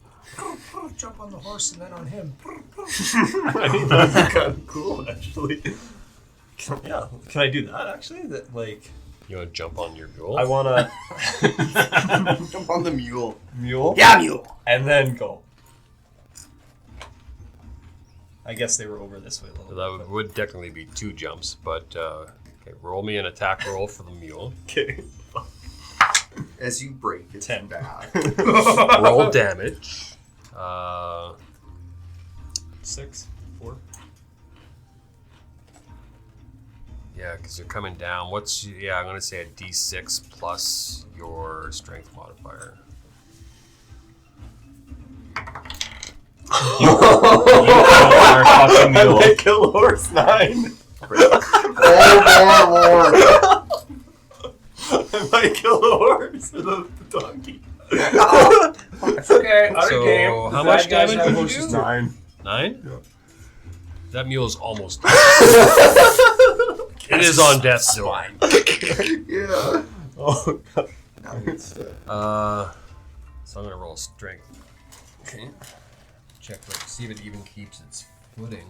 Speaker 3: Jump on the horse and then on him.
Speaker 6: I think that's kind of cool, actually. Can I do that, actually? That, like,
Speaker 2: You want to jump on your mule?
Speaker 6: I want to
Speaker 8: Jump on the mule.
Speaker 6: mule.
Speaker 5: Yeah, mule.
Speaker 6: And then go. I guess they were over this way a little
Speaker 2: So
Speaker 6: bit.
Speaker 2: that would technically be 2 jumps, but okay, roll me an attack roll for the mule.
Speaker 6: Okay.
Speaker 8: As you break its
Speaker 6: 10.
Speaker 8: back.
Speaker 2: Roll damage.
Speaker 6: 6, 4.
Speaker 2: Yeah, because you're coming down. I'm going to say a d6 plus your strength modifier.
Speaker 7: You are fucking
Speaker 6: I
Speaker 7: mule.
Speaker 6: might kill a horse 9.
Speaker 8: More.
Speaker 6: I might kill a horse or the donkey.
Speaker 3: It's okay. Other
Speaker 2: So,
Speaker 3: game.
Speaker 2: how much
Speaker 3: Bad guys
Speaker 2: damage
Speaker 3: have
Speaker 2: would you
Speaker 3: horses
Speaker 2: do?
Speaker 3: too.
Speaker 6: 9.
Speaker 2: 9?
Speaker 6: Yeah.
Speaker 2: That mule is almost dead. It is on death's door.
Speaker 8: Yeah.
Speaker 6: Oh, God.
Speaker 2: So I'm going to roll strength.
Speaker 6: Okay.
Speaker 2: Check, see if it even keeps its footing.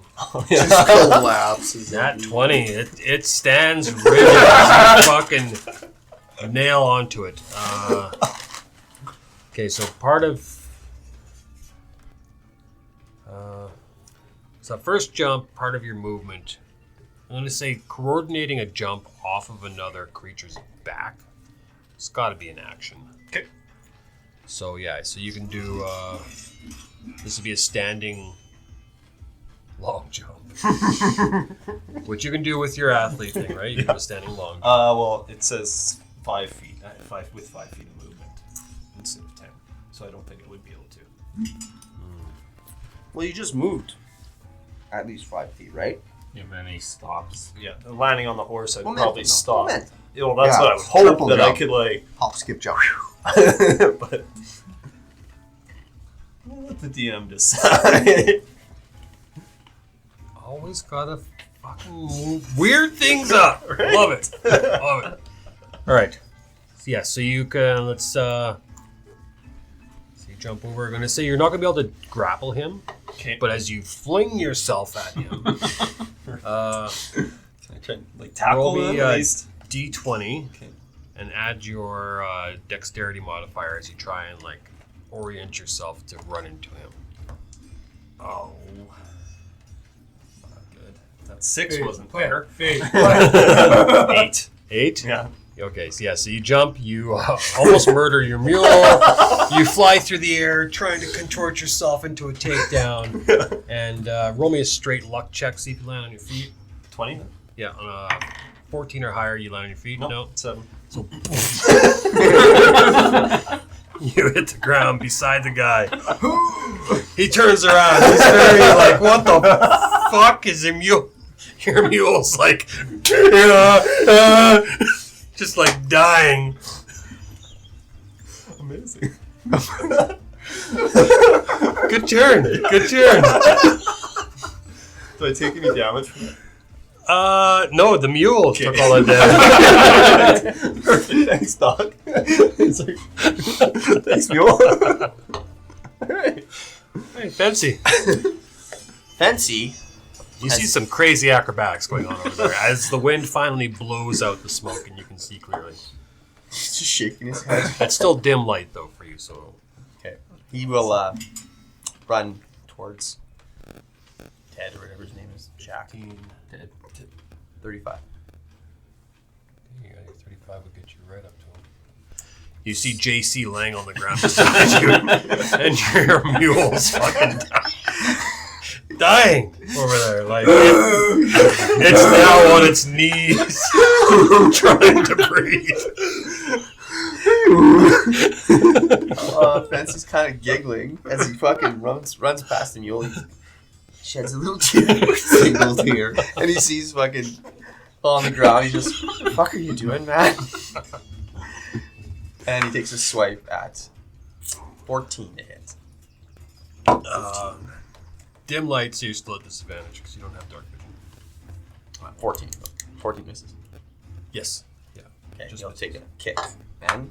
Speaker 8: Just collapses.
Speaker 2: Nat 20. It stands rigid as you fucking nail onto it. Okay, so part of... so first jump, part of your movement. I'm going to say coordinating a jump off of another creature's back. It's got to be an action.
Speaker 6: Okay.
Speaker 2: So yeah, so you can do... this would be a standing long jump. Which you can do with your athlete thing, right? You can do a standing long jump.
Speaker 6: Well, it says 5 feet. 5 with 5 feet of movement instead of 10. So I don't think I would be able to.
Speaker 5: Well, you just moved at least 5 feet, right?
Speaker 7: Yeah, but then he stops.
Speaker 6: Yeah, landing on the horse, I'd
Speaker 5: Momentum,
Speaker 6: probably stop.
Speaker 5: momentum.
Speaker 6: Well, that's
Speaker 8: Yeah,
Speaker 6: what I would hope
Speaker 8: triple
Speaker 6: that I
Speaker 8: jump.
Speaker 6: could like.
Speaker 8: Hop, skip, jump.
Speaker 6: But we'll let the DM decide.
Speaker 2: Always gotta fucking move weird things up. Love it. Love it. Alright. So yeah, so you can so you jump over. I'm gonna say you're not gonna be able to grapple him.
Speaker 6: Okay.
Speaker 2: But as you fling yourself at him,
Speaker 6: Can I try and like tackle
Speaker 2: roll
Speaker 6: them
Speaker 2: me
Speaker 6: at least?
Speaker 2: D20
Speaker 6: Okay.
Speaker 2: and add your dexterity modifier as you try and like orient yourself to run into him.
Speaker 6: Oh. Not good. That 6 wasn't fair. 8.
Speaker 2: 8?
Speaker 6: Yeah.
Speaker 2: Okay, so yeah, so you jump, you almost murder your mule, you fly through the air, trying to contort yourself into a takedown, and roll me a straight luck check, see if you land on your feet.
Speaker 6: 20?
Speaker 2: Yeah, on a 14 or higher, you land on your feet.
Speaker 6: Nope.
Speaker 2: No.
Speaker 6: 7.
Speaker 2: You hit the ground beside the guy. He turns around. He's very like, what the fuck is your mule? Your mule's like, just like dying.
Speaker 6: Amazing.
Speaker 2: Good turn. Good turn.
Speaker 6: Do I take any damage from that?
Speaker 2: No, the mule took all that damage.
Speaker 6: Perfect. Thanks, dog. It's like, thanks, mule. Alright.
Speaker 2: Hey, Fancy.
Speaker 5: Fancy.
Speaker 2: You see some crazy acrobatics going on over there as the wind finally blows out the smoke and you can see clearly.
Speaker 5: He's just shaking his head.
Speaker 2: It's still dim light though for you, so
Speaker 5: Okay. He will run towards Ted or whatever his name is. Jack.
Speaker 7: Dead.
Speaker 5: 35.
Speaker 2: you got your 35 will get you right up to him. You see JC laying on the ground beside you, and your mule's fucking dying over there. Like it's now on its knees, trying to breathe.
Speaker 5: Fancy's kind of giggling as he fucking runs past the mule. He sheds a little tear, single tear, and he sees fucking on the ground. He just, what the fuck are you doing, man? And he takes a swipe at 14 to hit.
Speaker 2: Dim light, so you're still at disadvantage because you don't have dark vision.
Speaker 5: 14. 14 misses.
Speaker 2: Yes. Yeah.
Speaker 5: Okay,
Speaker 2: Just
Speaker 5: he'll
Speaker 2: misses.
Speaker 5: take a kick. And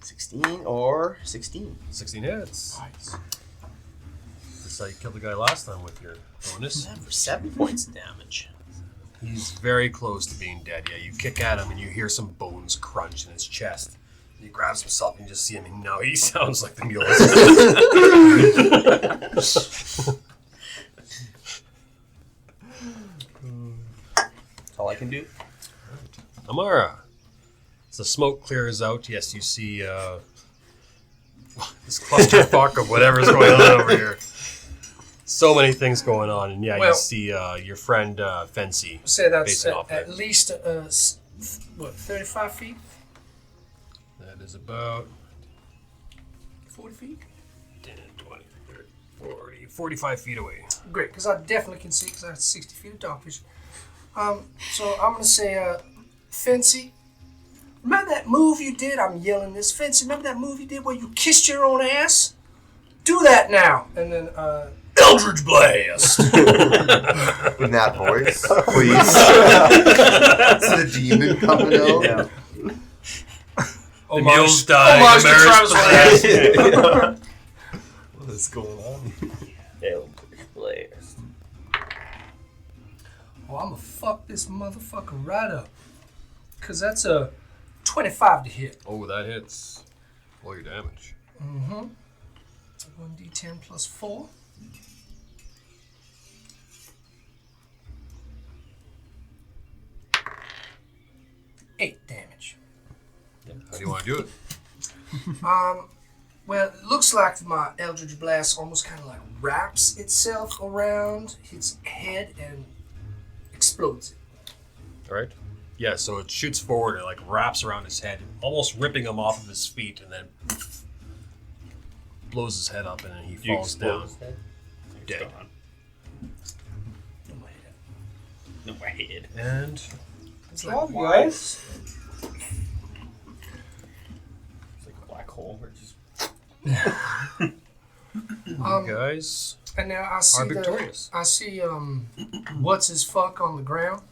Speaker 5: 16 or 16.
Speaker 2: 16 hits. Just like you killed the guy last time with your bonus.
Speaker 5: For 7 points of damage.
Speaker 2: He's very close to being dead. Yeah, you kick at him and you hear some bones crunch in his chest. He grabs himself and you just see him, and now he sounds like the mule.
Speaker 5: That's all I can do.
Speaker 2: Amara. As the smoke clears out, yes, you see this clusterfuck of whatever's going on over here. So many things going on, and yeah, you
Speaker 3: Well-
Speaker 2: see your friend Fancy.
Speaker 3: Say that's
Speaker 2: Facing off
Speaker 3: at
Speaker 2: there.
Speaker 3: least 35 feet,
Speaker 2: That is about
Speaker 3: 40 feet.
Speaker 2: 10, 20, 30, 40, 45 feet away.
Speaker 3: Great, because I definitely can see because I have 60 feet of dark vision. So I'm gonna say, Fancy. Remember that move you did? I'm yelling this. Fancy, remember that move you did where you kissed your own ass? Do that now. And then,
Speaker 2: Eldritch Blast!
Speaker 8: In that voice, please. That's the demon coming out.
Speaker 5: Yeah.
Speaker 2: The mule's dying.
Speaker 3: homage to
Speaker 2: Amara's
Speaker 3: Travis
Speaker 2: possessed.
Speaker 6: What is going on?
Speaker 7: Eldritch Blast.
Speaker 3: Oh, I'm gonna fuck this motherfucker right up. Cause that's a 25 to hit.
Speaker 2: Oh, that hits. Roll your damage.
Speaker 3: Mm-hmm. 1d10 plus 4. Eight damage.
Speaker 2: How do you want to do it?
Speaker 3: Well, it looks like my Eldritch Blast almost kind of like wraps itself around his head and explodes it.
Speaker 2: All right. Yeah, so it shoots forward and like wraps around his head, almost ripping him off of his feet, and then blows his head up, and then he falls down. Dead.
Speaker 7: No, my head.
Speaker 2: And
Speaker 3: It's like,
Speaker 5: guys.
Speaker 7: It's like a black hole. Where it just
Speaker 2: you guys
Speaker 3: and now I see
Speaker 2: are victorious.
Speaker 3: I see what's his fuck on the ground.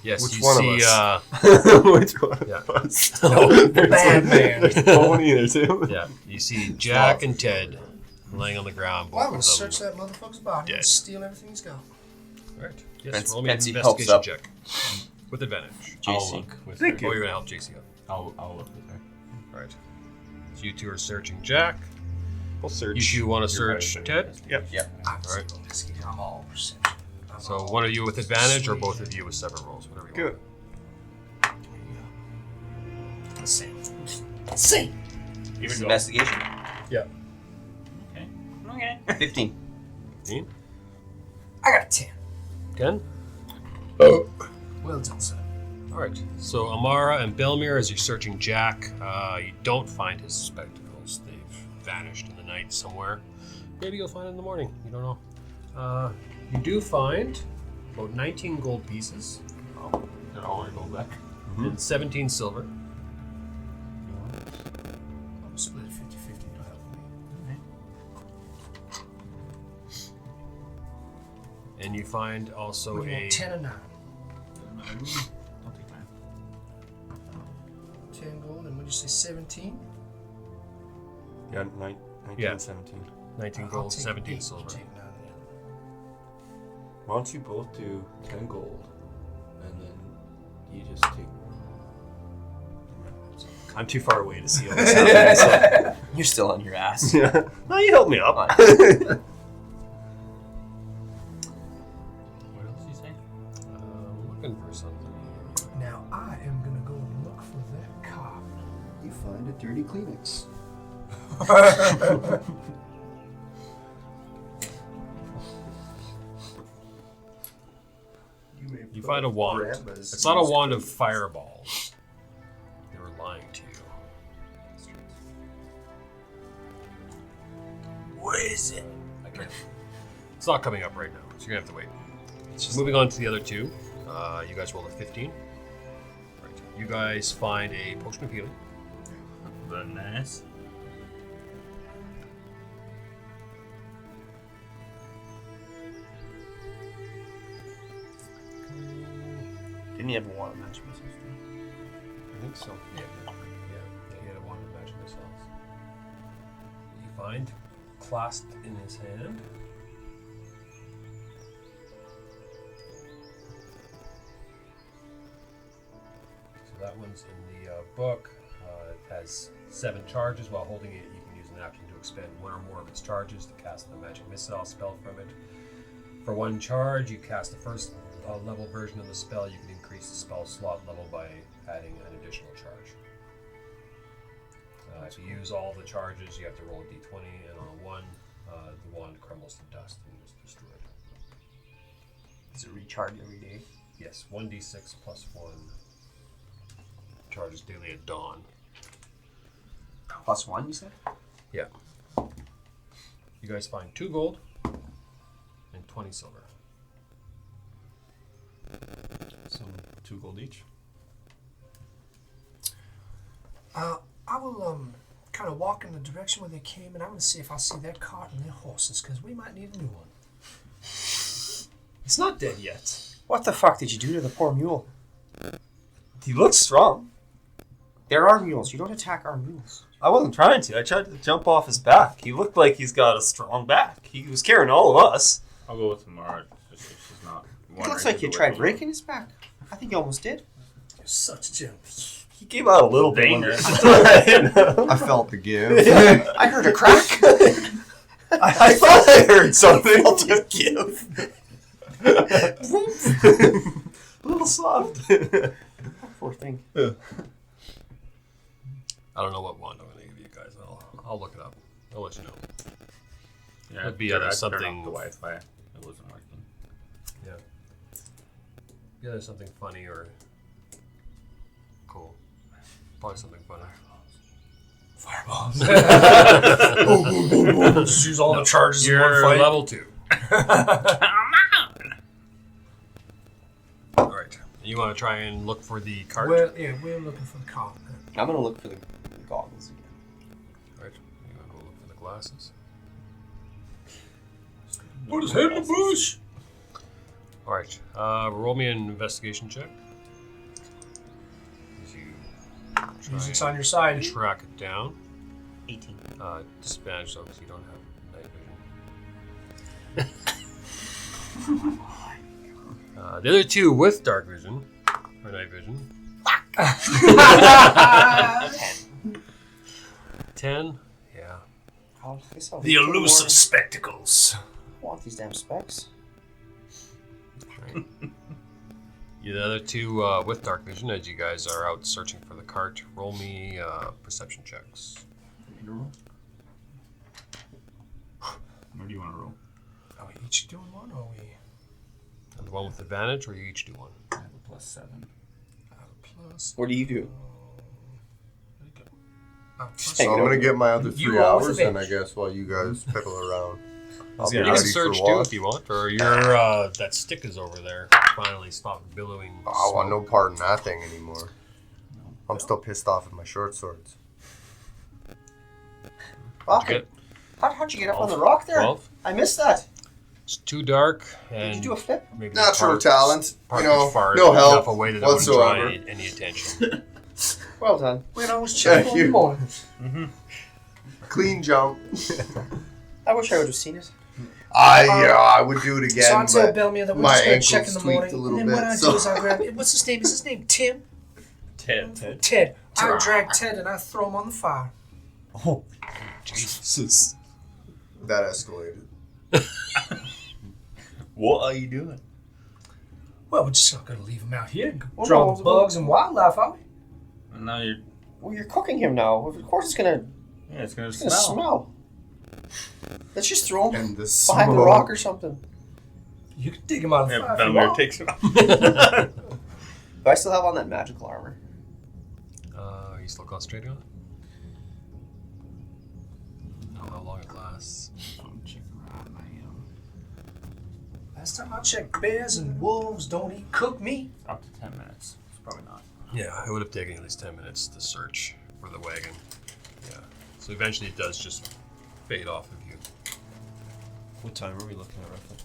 Speaker 2: Yes,
Speaker 8: Which
Speaker 2: you
Speaker 8: one
Speaker 2: see,
Speaker 8: of us? Which one
Speaker 2: yeah.
Speaker 8: of us?
Speaker 3: The bad man.
Speaker 8: There's Tony there too.
Speaker 2: Yeah, you see Jack and Ted laying on the ground.
Speaker 3: Well, I'm
Speaker 2: both
Speaker 3: gonna
Speaker 2: of them.
Speaker 3: search that motherfucker's body and
Speaker 2: Dead.
Speaker 3: steal everything he's got.
Speaker 2: All right. Yes,
Speaker 5: Fancy-
Speaker 2: roll me an
Speaker 5: fancy helps
Speaker 2: investigation
Speaker 5: up.
Speaker 2: check with advantage.
Speaker 7: I'll
Speaker 5: JC.
Speaker 7: look with
Speaker 2: Oh,
Speaker 7: her.
Speaker 2: you're gonna help JC up.
Speaker 7: I'll look with her.
Speaker 2: All right. So you two are searching Jack.
Speaker 6: We'll search.
Speaker 2: You two want to
Speaker 7: You're
Speaker 2: search
Speaker 7: right,
Speaker 2: Ted?
Speaker 6: Yep.
Speaker 3: I'm
Speaker 2: All right.
Speaker 3: I'm all perception. I'm
Speaker 2: So
Speaker 3: all
Speaker 2: one of you with advantage, or
Speaker 3: Sweet.
Speaker 2: both of you with separate rolls, whatever you
Speaker 6: Good.
Speaker 2: want.
Speaker 3: See. See.
Speaker 7: Here
Speaker 5: This is
Speaker 7: we go.
Speaker 5: investigation.
Speaker 2: Yeah.
Speaker 7: Okay. Okay.
Speaker 5: 15.
Speaker 2: 15.
Speaker 3: I got a 10.
Speaker 2: 10.
Speaker 3: Well done, sir.
Speaker 2: All right. So Amara and Belmir, as you're searching Jack, you don't find his spectacles. They've vanished in the night somewhere. Maybe you'll find it in the morning. You don't know. You do find about 19 gold pieces
Speaker 7: Oh, did all our gold back?
Speaker 2: and 17 silver.
Speaker 3: I'm split 50-50 to help me.
Speaker 2: And you find also
Speaker 3: We
Speaker 2: a
Speaker 3: want 10 and 9.
Speaker 7: I'll take mine.
Speaker 3: 10 gold, and what did you say, 17?
Speaker 6: Yeah, 19,
Speaker 2: Yeah.
Speaker 6: 17.
Speaker 2: 19
Speaker 3: I'll
Speaker 2: gold,
Speaker 3: take
Speaker 2: 17
Speaker 3: 8,
Speaker 2: silver.
Speaker 3: you take 9, yeah.
Speaker 4: Why don't you both do 10 gold, and then you just take...
Speaker 6: I'm too far away to see all this happening.
Speaker 5: You're still on your ass.
Speaker 6: So. No, you help me up.
Speaker 7: What else you say?
Speaker 2: Looking for something.
Speaker 3: Now I am gonna go and look for that cop.
Speaker 8: You find a dirty Kleenex.
Speaker 2: You find a wand. It's not a wand of fireballs. They were lying to you.
Speaker 3: What is it?
Speaker 2: I can't. It's not coming up right now, so you're gonna have to wait. Moving on to the other two. You guys rolled a 15. Right. You guys find a potion of healing.
Speaker 7: But nice.
Speaker 5: Didn't he have a wand of magic missiles?
Speaker 2: I think so. Yeah. He had a wand of magic missiles. You find clasped in his hand. So that one's in the book. It has 7 charges. While holding it, you can use an action to expend 1 or more of its charges to cast the magic missile spell from it. For 1 charge, you cast the first level version of the spell. You can increase the spell slot level by adding an additional charge. If you use all the charges, you have to roll a d20, and on a 1, the wand crumbles to dust and is destroyed.
Speaker 5: Does it recharge every day?
Speaker 2: Yes, 1d6 plus 1 charges daily at dawn.
Speaker 5: +1, you said?
Speaker 2: Yeah. You guys find 2 gold and 20 silver.
Speaker 6: So 2 gold each.
Speaker 3: I will kind of walk in the direction where they came, and I'm going to see if I see their cart and their horses, because we might need a new one.
Speaker 6: He's not dead yet.
Speaker 5: What the fuck did you do to the poor mule?
Speaker 6: He looks strong.
Speaker 5: There are mules. You don't attack our mules.
Speaker 6: I wasn't trying to. I tried to jump off his back. He looked like he's got a strong back. He was carrying all of us.
Speaker 7: I'll go with Tamara. Just if she's not.
Speaker 5: It looks like you tried breaking his back. I think you almost did.
Speaker 3: You're such a gentleman.
Speaker 6: He gave out a little bit.
Speaker 7: Dangerous.
Speaker 8: I felt the give.
Speaker 5: I heard a crack.
Speaker 6: I thought I heard something. I'll just give. A little soft.
Speaker 5: Poor thing.
Speaker 2: I don't know what wand I'm going to give you guys. I'll look it up. I'll let you know.
Speaker 7: Yeah,
Speaker 2: It'd be
Speaker 7: I
Speaker 2: either
Speaker 7: turned
Speaker 2: something-
Speaker 7: off the Wi-Fi. It wasn't working.
Speaker 2: Yeah. Yeah, there's something funny or cool. Probably something funny.
Speaker 3: Fireballs. Boom, boom, boom, boom. Just use all the charges in one
Speaker 2: You're
Speaker 3: fight.
Speaker 2: level 2. All right. You want to try and look for the cart?
Speaker 3: Well, yeah, we're looking for the cop.
Speaker 5: I'm gonna look for the goggles again.
Speaker 2: All right. You want to go look for the glasses?
Speaker 3: Put his head in the bush.
Speaker 2: All right. Roll me an investigation check. As you try
Speaker 3: Music's
Speaker 2: and
Speaker 3: on your side.
Speaker 2: track it down.
Speaker 5: 18.
Speaker 2: Disadvantage though, because you don't have night vision. The other two with dark vision or night vision. 10. Yeah.
Speaker 5: Oh, I guess I'll
Speaker 3: The
Speaker 5: do two
Speaker 3: elusive
Speaker 5: more.
Speaker 3: spectacles.
Speaker 5: I want these damn specs.
Speaker 2: Right. Yeah, the other two with dark vision, as you guys are out searching for the cart, roll me perception checks.
Speaker 7: Where do you want to roll?
Speaker 3: Are we each doing one, or are we
Speaker 2: And the one with advantage, or you each do one?
Speaker 7: I have a +7.
Speaker 3: plus?
Speaker 5: What do you do?
Speaker 3: Oh, plus
Speaker 8: So I'm gonna get my other
Speaker 3: You
Speaker 8: 3
Speaker 3: roll with
Speaker 8: hours, then I
Speaker 3: advantage.
Speaker 8: guess, while you guys pickle around.
Speaker 6: was
Speaker 2: You
Speaker 6: gonna
Speaker 2: can
Speaker 6: ask
Speaker 2: search too if you want, or your that stick is over there. Finally, stop billowing.
Speaker 8: I want no part in that thing anymore. I'm still pissed off at my short swords.
Speaker 5: Okay. How'd you get up on the rock there?
Speaker 2: 12.
Speaker 5: I missed that.
Speaker 2: It's too dark, and
Speaker 5: Did you do a flip?
Speaker 2: maybe
Speaker 8: Natural
Speaker 2: parked-
Speaker 8: talent,
Speaker 2: parked
Speaker 8: you know,
Speaker 2: far
Speaker 8: no help
Speaker 2: enough away that it wouldn't draw
Speaker 8: whatsoever.
Speaker 2: any attention.
Speaker 5: Well done.
Speaker 3: We'd always check
Speaker 8: Thank
Speaker 3: on
Speaker 8: you.
Speaker 3: the morning.
Speaker 8: Clean jump.
Speaker 5: I wish I would have seen it.
Speaker 8: I would do it again,
Speaker 3: So I'd tell
Speaker 8: but
Speaker 3: Belmere that we're
Speaker 8: my
Speaker 3: just going to
Speaker 8: ankles
Speaker 3: check in the
Speaker 8: tweaked
Speaker 3: morning.
Speaker 8: a little
Speaker 3: And then what
Speaker 8: bit,
Speaker 3: I
Speaker 8: so-
Speaker 3: do is I grab it. What's his name? Is his name Tim?
Speaker 6: Ted.
Speaker 3: Ted. I would drag Ted and I throw him on the fire.
Speaker 6: Oh, Jesus.
Speaker 8: that escalated.
Speaker 6: What are you doing?
Speaker 3: Well, we're just not going to leave him out here and
Speaker 5: Well,
Speaker 3: draw
Speaker 5: no,
Speaker 3: the bugs and wildlife, are we?
Speaker 7: And now you're.
Speaker 5: Well, you're cooking him now. Of course it's gonna
Speaker 7: Yeah, it's gonna
Speaker 5: smell.
Speaker 7: smell.
Speaker 5: Let's just throw him
Speaker 8: And the
Speaker 5: behind the
Speaker 8: smoke.
Speaker 5: rock or something.
Speaker 3: You can dig him out of the
Speaker 7: Yeah,
Speaker 3: fire if you
Speaker 7: Belmere
Speaker 3: want.
Speaker 7: takes it off.
Speaker 5: Do I still have on that magical armor?
Speaker 2: Are you still concentrating on it? I don't know how long it lasts.
Speaker 3: Last time I checked, bears and wolves don't eat cooked meat.
Speaker 7: Up to 10 minutes. It's probably not.
Speaker 2: Yeah, it would have taken at least 10 minutes to search for the wagon. Yeah. So eventually it does just fade off of you.
Speaker 6: What time are we looking at roughly?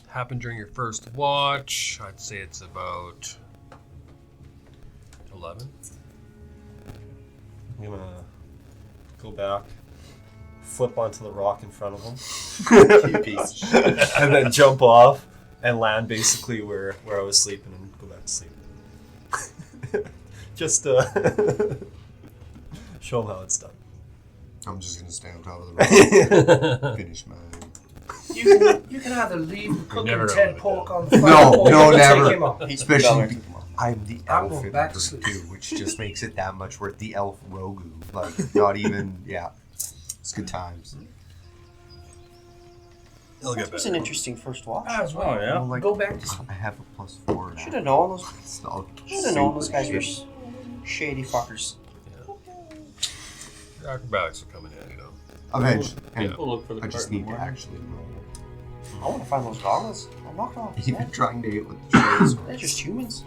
Speaker 2: Happened during your first watch. I'd say it's about 11.
Speaker 6: I'm gonna go back, flip onto the rock in front of him,
Speaker 8: You piece of shit.
Speaker 6: and then jump off and land basically where I was sleeping and go back to sleep. Just show him how it's done.
Speaker 8: I'm just gonna stand on top of the rock. Finish mine.
Speaker 3: You can either leave the cooking
Speaker 2: never
Speaker 3: Ted
Speaker 2: know
Speaker 3: pork
Speaker 2: what
Speaker 3: on the fire
Speaker 8: No,
Speaker 3: or
Speaker 8: no,
Speaker 3: you can
Speaker 8: never.
Speaker 3: take him off.
Speaker 8: Especially, I'm the
Speaker 3: I'm
Speaker 8: elf
Speaker 3: going
Speaker 8: in
Speaker 3: back to
Speaker 8: number
Speaker 3: sleep.
Speaker 8: 2, which just makes it that much worth the elf Rogu. Like, not even, yeah. It's good times.
Speaker 2: It'll
Speaker 5: That
Speaker 2: get
Speaker 5: was
Speaker 2: better.
Speaker 5: an interesting first watch.
Speaker 3: As well.
Speaker 7: Oh, yeah?
Speaker 8: Well, like,
Speaker 3: Go back to sleep.
Speaker 8: I have a +4 now.
Speaker 5: Should have known those.
Speaker 8: It's not
Speaker 5: Should have known those
Speaker 8: super
Speaker 5: guys were
Speaker 8: shit.
Speaker 5: shady fuckers.
Speaker 2: Your acrobatics are coming in, you know.
Speaker 8: Eventually. And
Speaker 7: We'll look for the
Speaker 8: I just
Speaker 7: cart in
Speaker 8: need
Speaker 7: the
Speaker 8: to
Speaker 7: morning.
Speaker 8: actually roll.
Speaker 5: I want to find those goggles. I'm not going
Speaker 8: You've been
Speaker 5: to.
Speaker 8: trying to hit with the shades.
Speaker 5: They're just humans.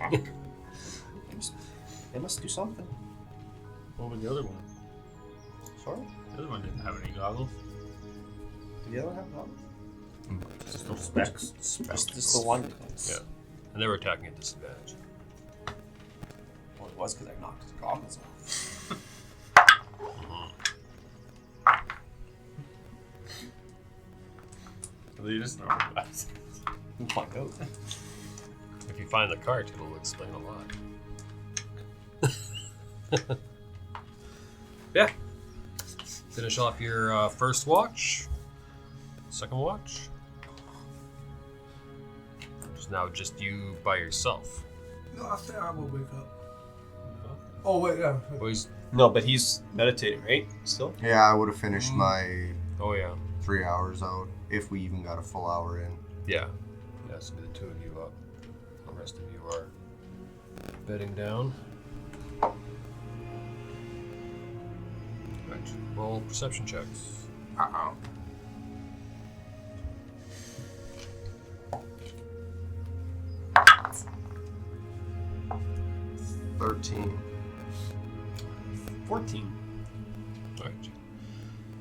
Speaker 5: They must do something.
Speaker 7: What was the other one?
Speaker 5: Sorry.
Speaker 7: The other one didn't have any goggles.
Speaker 5: Did the other one have goggles?
Speaker 7: Just no specs.
Speaker 5: Just the one.
Speaker 2: Yeah. And they were attacking at disadvantage.
Speaker 9: was because I knocked his goggles off.
Speaker 7: They just normal glasses.
Speaker 9: We'll find out.
Speaker 2: If you find the cart, it'll explain a lot. Yeah. Finish off your first watch. Second watch. It's now just you by yourself.
Speaker 3: No, after I will wake up. Oh, wait, yeah.
Speaker 2: Well, he's,
Speaker 6: No, but he's meditating, right? Still?
Speaker 8: Yeah, I would have finished my
Speaker 2: oh, yeah.
Speaker 8: 3 hours out if we even got a full hour in.
Speaker 2: Yeah. Yeah, so the two of you up. The rest of you are bedding down. Right. Roll perception checks.
Speaker 3: Uh-oh.
Speaker 8: $13.
Speaker 6: 14.
Speaker 2: Right.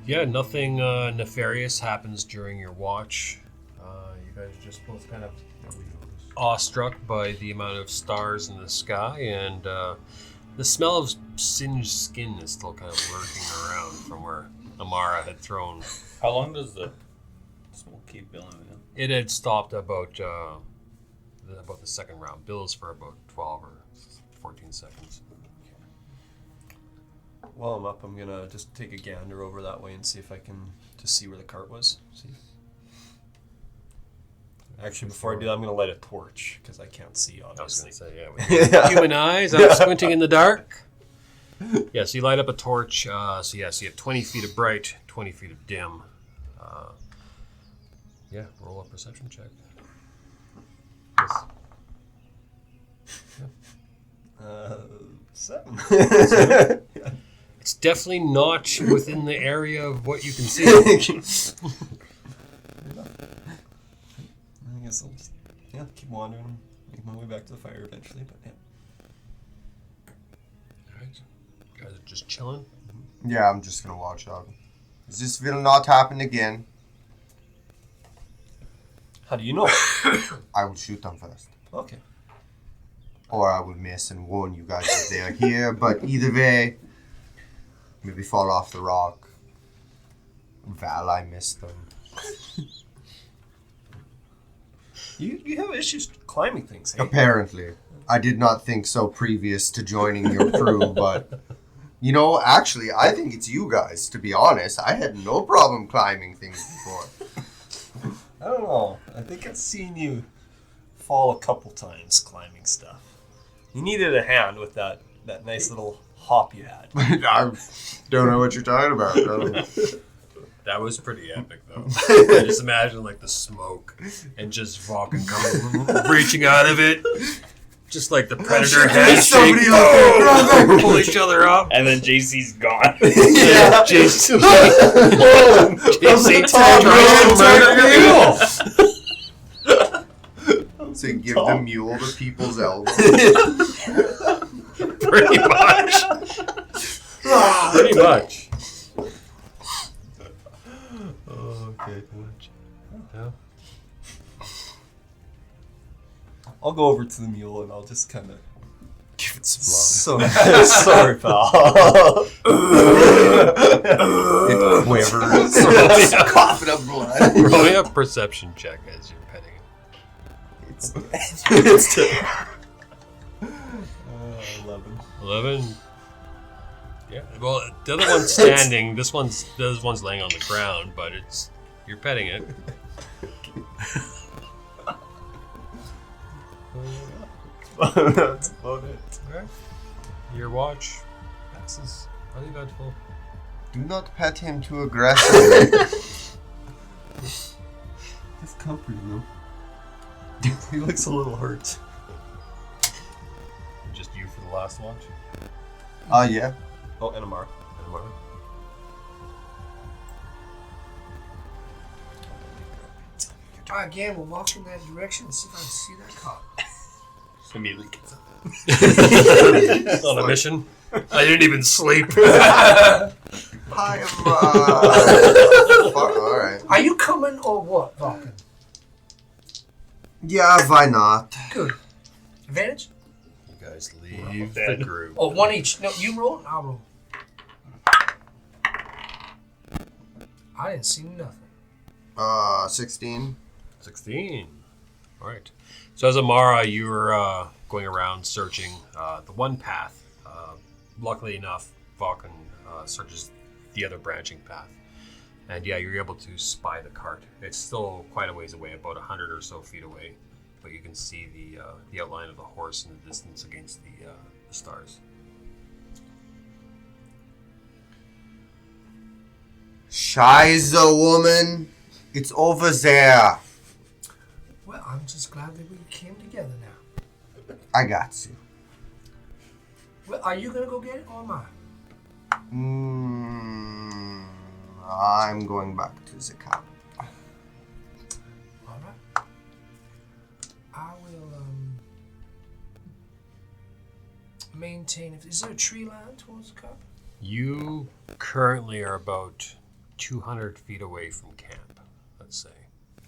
Speaker 2: Yeah, nothing nefarious happens during your watch. You guys are just both kind of awestruck by the amount of stars in the sky, and the smell of singed skin is still kind of lurking around from where Amara had thrown.
Speaker 7: How long does the smoke keep building again?
Speaker 2: It had stopped about the second round. Bill's for about 12 or 14 seconds.
Speaker 6: While I'm up, I'm gonna just take a gander over that way and see if I can just see where the cart was. See. Actually, before I do that, I'm gonna light a torch because I can't see,
Speaker 2: I was
Speaker 6: obviously.
Speaker 2: going to say, yeah, with your human eyes, I'm squinting in the dark. Yeah, so you light up a torch. So you have 20 feet of bright, 20 feet of dim. Yeah, roll a perception check.
Speaker 6: Yes. 7.
Speaker 2: It's definitely not within the area of what you can see.
Speaker 6: I guess I'll just keep wandering, make my way back to the fire eventually. But yeah.
Speaker 2: All right, you guys are just chilling.
Speaker 8: Yeah, I'm just gonna watch out. This will not happen again.
Speaker 6: How do you know?
Speaker 8: I will shoot them first.
Speaker 6: Okay.
Speaker 8: Or I will miss and warn you guys that they are here, but either way, maybe fall off the rock. Val, I missed them.
Speaker 6: You have issues climbing things, hey?
Speaker 8: Apparently. I did not think so previous to joining your crew, but... You know, actually, I think it's you guys, to be honest. I had no problem climbing things before.
Speaker 6: I don't know. I think I've seen you fall a couple times climbing stuff. You needed a hand with that nice little hop you had.
Speaker 8: I don't know what you're talking about.
Speaker 2: That was pretty epic, though. I just imagine like the smoke and just Vulcan coming, reaching out of it, just like the Predator handshake. Pull each other up.
Speaker 7: And then JC's gone.
Speaker 8: Yeah.
Speaker 2: JC tries to murder you.
Speaker 8: So give the mule the people's elbow.
Speaker 2: Pretty much. Pretty much.
Speaker 6: Okay.
Speaker 2: Yeah.
Speaker 6: I'll go over to the mule and I'll just kind of
Speaker 8: Give it some love.
Speaker 6: sorry, pal.
Speaker 8: It quivers. It's coughing up blood.
Speaker 2: Roll me a perception check as you're petting it.
Speaker 6: It's 11.
Speaker 2: 11. Yeah. Well, the other one's standing. This one's laying on the ground, but you're petting it.
Speaker 6: That's about it.
Speaker 2: Okay. Your watch passes uneventful.
Speaker 8: Do not pet him too aggressively.
Speaker 6: It's comforting though. He looks a little hurt.
Speaker 2: Just you for the last watch?
Speaker 8: Yeah.
Speaker 6: Oh, and Amara.
Speaker 3: Again, we'll walk in that direction and see if I can see that cop.
Speaker 7: So immediately gets up.
Speaker 2: On a mission? I didn't even sleep.
Speaker 8: Hi, fuck, alright.
Speaker 3: Are you coming or what, Vulcan?
Speaker 8: Yeah, why not?
Speaker 3: Good. Advantage?
Speaker 8: You guys
Speaker 2: guys leave the group.
Speaker 3: Oh, one each. No, you roll and I'll roll. I didn't see nothing.
Speaker 8: 16.
Speaker 2: 16. All right. So as Amara, you were going around searching the one path. Luckily enough, Vulcan searches the other branching path. And yeah, you're able to spy the cart. It's still quite a ways away, about 100 or so feet away. But you can see the outline of the horse in the distance against the stars.
Speaker 8: Scheiße, woman. It's over there.
Speaker 3: Well, I'm just glad that we came together now.
Speaker 8: I got you.
Speaker 3: Well, are you gonna go get it or am I?
Speaker 8: I'm going back to the camp.
Speaker 3: All right. I will maintain. Is there a tree line towards the cup?
Speaker 2: You currently are about 200 feet away from camp, let's say.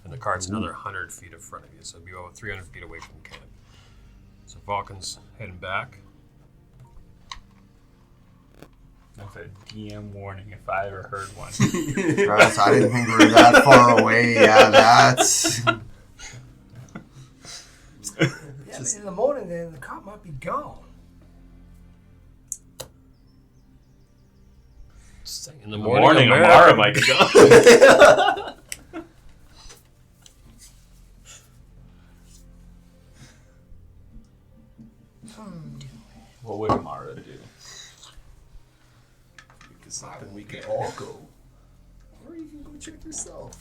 Speaker 2: And the cart's another 100 feet in front of you, so it'd be about 300 feet away from camp. So Vulcan's heading back.
Speaker 7: That's a DM warning if I ever heard one.
Speaker 8: Travis, I didn't think we were that far away. Yeah, that's...
Speaker 3: Yeah, but in the morning then the cop might be gone.
Speaker 2: In the morning
Speaker 7: Amara might be gone. What would Amara do?
Speaker 4: Because something we can all go. Or you can go check yourself.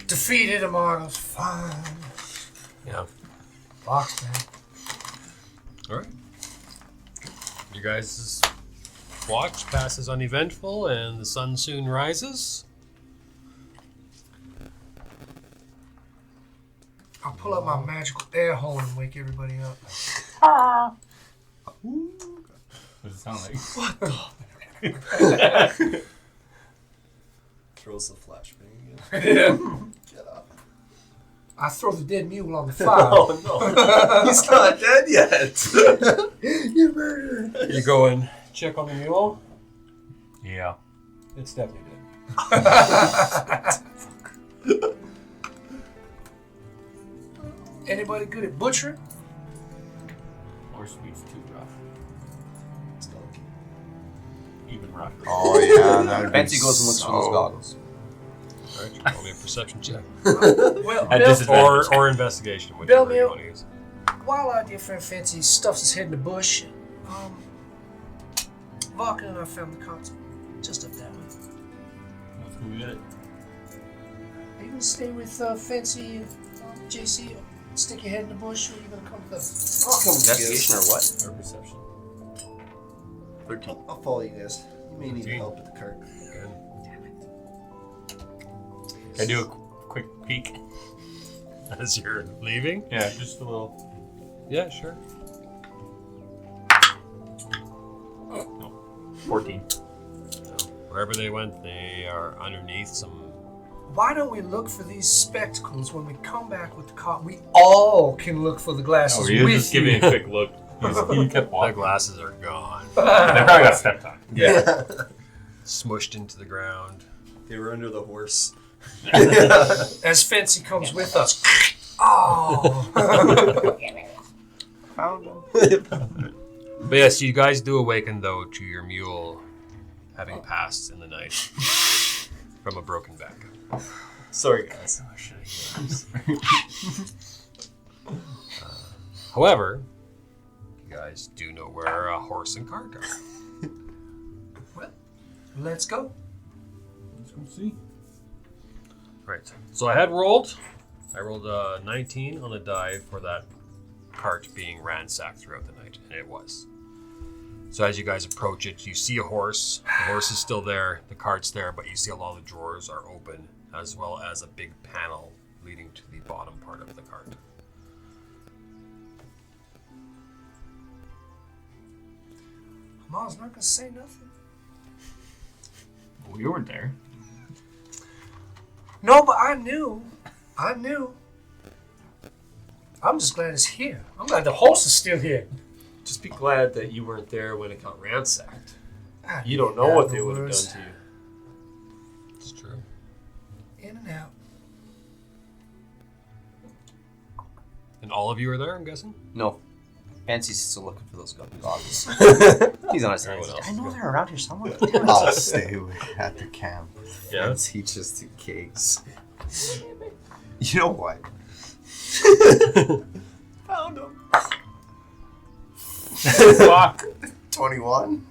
Speaker 3: Defeated Amara's fine.
Speaker 2: Yeah.
Speaker 3: Box man.
Speaker 2: All right. You guys' watch passes uneventful, and the sun soon rises.
Speaker 3: I'll pull up my magical air horn and wake everybody up.
Speaker 7: What does it sound like?
Speaker 3: What the?
Speaker 4: Throws the flashbang. Get up.
Speaker 3: I throw the dead mule on the fire.
Speaker 4: Oh no. He's not dead yet.
Speaker 3: You murderer.
Speaker 2: You go and check on the mule.
Speaker 7: Yeah.
Speaker 2: It's definitely dead.
Speaker 3: Anybody good at butchering?
Speaker 7: Or sweet's too rough.
Speaker 4: It's donkey.
Speaker 7: Even rougher.
Speaker 8: Oh, yeah, that
Speaker 9: Fancy goes and looks for those goggles.
Speaker 2: All right, roll me a perception check.
Speaker 3: Well,
Speaker 7: At
Speaker 3: Bill,
Speaker 7: disadvantage.
Speaker 2: Or investigation, whichever you want to use.
Speaker 3: while our dear friend Fancy stuffs his head in the bush, Vulcan and I found the carts just up that way.
Speaker 7: Let's go get it.
Speaker 3: Are you gonna stay with Fancy, JC? Stick your head in the bush, or are you gonna come with us?
Speaker 9: I'll come investigation or what?
Speaker 7: Or perception.
Speaker 9: 13.
Speaker 4: I'll follow you guys. You may need
Speaker 2: 13.
Speaker 4: help with the cart.
Speaker 7: Can I do a quick peek?
Speaker 2: As you're leaving?
Speaker 7: Yeah, just a little.
Speaker 2: Yeah, sure.
Speaker 7: 14.
Speaker 2: So, wherever they went, they are underneath some.
Speaker 3: Why don't we look for these spectacles when we come back with the cart? We all can look for the glasses
Speaker 7: Oh, you
Speaker 3: with
Speaker 7: just give me a quick look. He kept
Speaker 2: The
Speaker 7: walking.
Speaker 2: glasses are gone.
Speaker 7: They probably got stepped on.
Speaker 2: Yeah. Smushed into the ground.
Speaker 4: They were under the horse.
Speaker 3: As Fancy comes with us. Oh!
Speaker 5: Found him.
Speaker 2: But yes, you guys do awaken, though, to your mule having passed in the night from a broken back.
Speaker 6: Sorry, guys.
Speaker 2: However, you guys do know where a horse and cart are.
Speaker 3: Well, let's go.
Speaker 7: Let's go see.
Speaker 2: Right. So I rolled a 19 on the die for that cart being ransacked throughout the night, and it was. So as you guys approach it, you see a horse. The horse is still there, the cart's there, but you see a lot of the drawers are open, as well as a big panel leading to the bottom part of the cart.
Speaker 3: Mom's not gonna say nothing.
Speaker 7: We weren't there.
Speaker 3: No, but I knew. I'm just glad it's here. I'm glad the horse is still here.
Speaker 2: Just be glad that you weren't there when it got ransacked.
Speaker 3: Ah,
Speaker 2: You don't know
Speaker 3: yeah,
Speaker 2: what
Speaker 3: the
Speaker 2: they would have
Speaker 3: worst.
Speaker 2: done to you.
Speaker 1: It's true.
Speaker 3: In and out.
Speaker 2: And all of you are there, I'm guessing?
Speaker 9: No. Fancy's still looking for those goggles. He's on his
Speaker 2: Everyone
Speaker 9: hands.
Speaker 2: else
Speaker 5: I
Speaker 2: is
Speaker 5: know
Speaker 2: good.
Speaker 5: they're around here somewhere.
Speaker 8: I'll stay at the camp.
Speaker 2: Yeah?
Speaker 8: And teach us in case. You know what?
Speaker 6: Found him.
Speaker 7: Fuck.
Speaker 8: 21?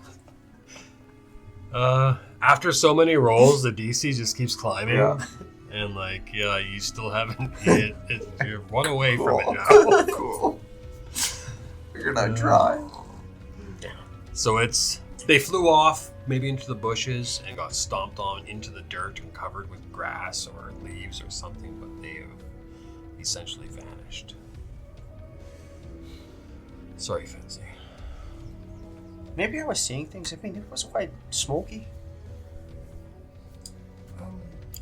Speaker 2: After so many rolls, the DC just keeps climbing.
Speaker 8: Yeah.
Speaker 2: And, like, yeah, you still haven't hit it. You're one away from it now.
Speaker 8: Cool. Figured I'd try.
Speaker 2: So they flew off, maybe into the bushes, and got stomped on into the dirt and covered with grass or leaves or something, but they have essentially vanished. Sorry, Fancy.
Speaker 5: Maybe I was seeing things. I mean, it was quite smoky.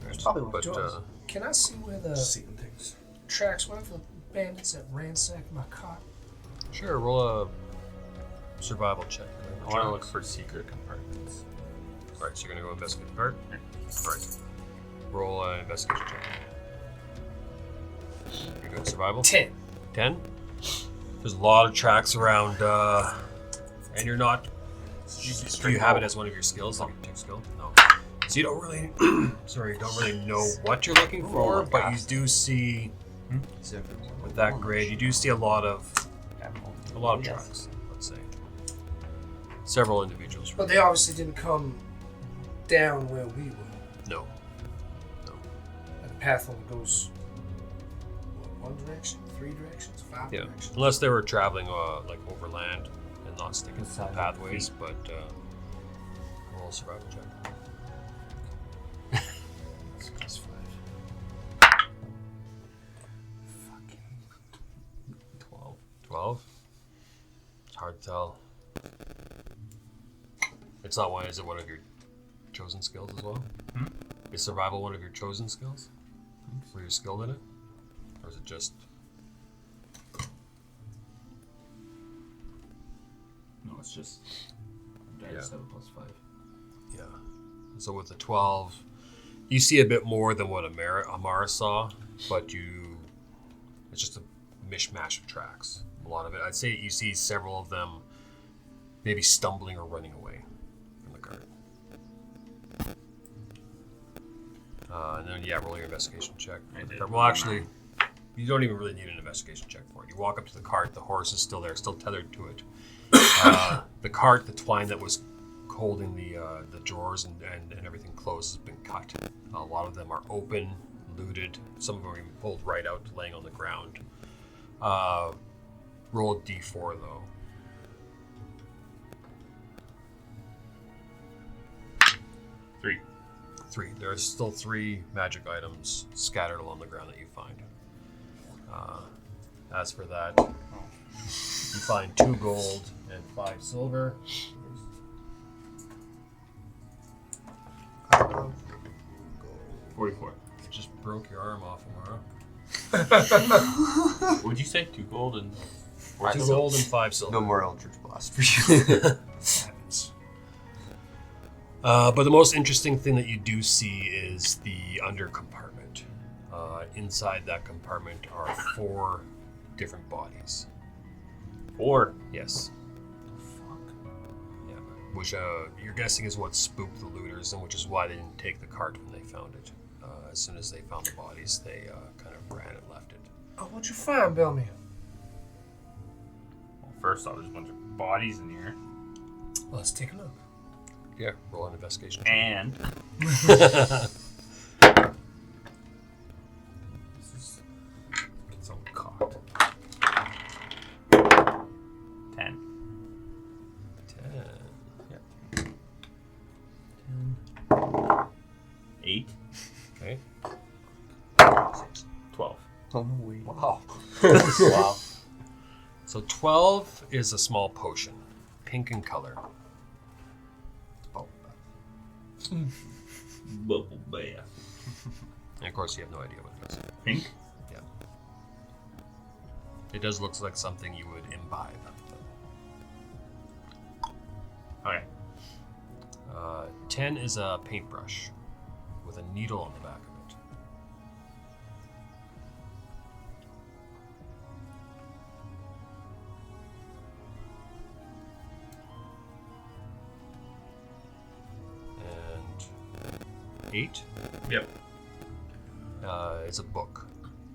Speaker 5: It's probably what
Speaker 2: But,
Speaker 5: it was.
Speaker 3: Can I see where the
Speaker 8: Seeing things.
Speaker 3: tracks went for the bandits that ransacked my cart?
Speaker 2: Sure, roll a survival check.
Speaker 7: I want to look for secret compartments.
Speaker 2: Alright, so you're going to go investigate the cart? Alright. Roll an investigation check. You're doing survival?
Speaker 3: 10.
Speaker 2: 10? There's a lot of tracks around, and you're not. Do you have it as one of your skills, like a tick skill? No. So you don't really, don't really know what you're looking for, but you do see, with that grade, you do see a lot of tracks. Let's say several individuals.
Speaker 3: But they obviously didn't come down where we were.
Speaker 2: No.
Speaker 3: Like the path only goes, what, 1 direction, 3 directions, 5
Speaker 2: Yeah,
Speaker 3: directions?
Speaker 2: unless they were traveling like overland and not sticking to the
Speaker 7: Inside
Speaker 2: pathways, but roll a survival check.
Speaker 7: Plus 5.
Speaker 2: 12? It's hard to tell. It's not one. Is it one of your chosen skills as well? Is survival one of your chosen skills? Were you skilled in it? Or is it just...
Speaker 7: No, it's just.
Speaker 2: Yeah.
Speaker 7: 7 plus 5.
Speaker 2: Yeah. So with the 12, you see a bit more than what Amara saw, but it's just a mishmash of tracks. A lot of it. I'd say you see several of them maybe stumbling or running away from the cart. And then, roll your investigation check. Well, actually, you don't even really need an investigation check for it. You walk up to the cart, the horse is still there, still tethered to it. The cart, the twine that was holding the drawers and everything closed has been cut. A lot of them are open, looted. Some of them are even pulled right out, laying on the ground. Roll a d4 though. 3. There are still 3 magic items scattered along the ground that you find. As for that, you find 2 gold and 5 silver.
Speaker 7: 44.
Speaker 2: You just broke your arm off, Amara.
Speaker 7: What'd you say? 2 gold and
Speaker 2: 2 gold and 5 silver.
Speaker 8: No more Eldritch Blast for you.
Speaker 2: Happens. But the most interesting thing that you do see is the under compartment. Inside that compartment are 4 different bodies.
Speaker 7: 4.
Speaker 2: Yes. Yeah, which you're guessing is what spooked the looters, and which is why they didn't take the cart when they found it. As soon as they found the bodies, they kind of ran and left it.
Speaker 3: Oh, what'd you find, Bellamy?
Speaker 7: Well, first off, there's a bunch of bodies in here.
Speaker 3: Well, let's take a look.
Speaker 2: Yeah, roll an investigation.
Speaker 7: And. It's all caught. 10.
Speaker 2: 10.
Speaker 7: 8.
Speaker 2: Okay.
Speaker 7: 12.
Speaker 5: Oh, no way.
Speaker 2: Wow.
Speaker 7: Wow.
Speaker 2: So 12 is a small potion, pink in color.
Speaker 7: Bubble bath.
Speaker 2: And of course, you have no idea what it is.
Speaker 7: Pink?
Speaker 2: Yeah. It does look like something you would imbibe.
Speaker 7: Okay.
Speaker 2: 10 is a paintbrush with a needle on the back of it. And 8
Speaker 7: Yep.
Speaker 2: is a book.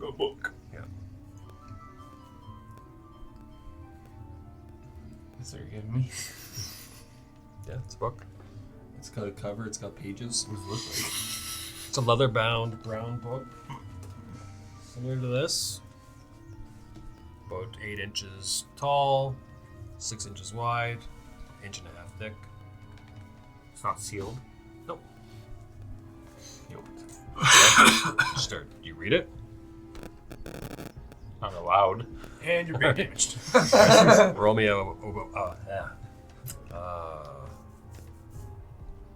Speaker 7: A book.
Speaker 2: Yeah.
Speaker 7: Is there kidding me?
Speaker 2: Yeah, it's a book.
Speaker 4: It's got a cover. It's got pages.
Speaker 7: What does it look like?
Speaker 2: It's a leather-bound brown book, similar to this. About 8 inches tall, 6 inches wide, 1.5 inches thick.
Speaker 7: It's not sealed.
Speaker 2: Nope.
Speaker 7: Nope.
Speaker 2: Start. You read it.
Speaker 7: Not allowed.
Speaker 3: And you're being damaged.
Speaker 2: Roll me a.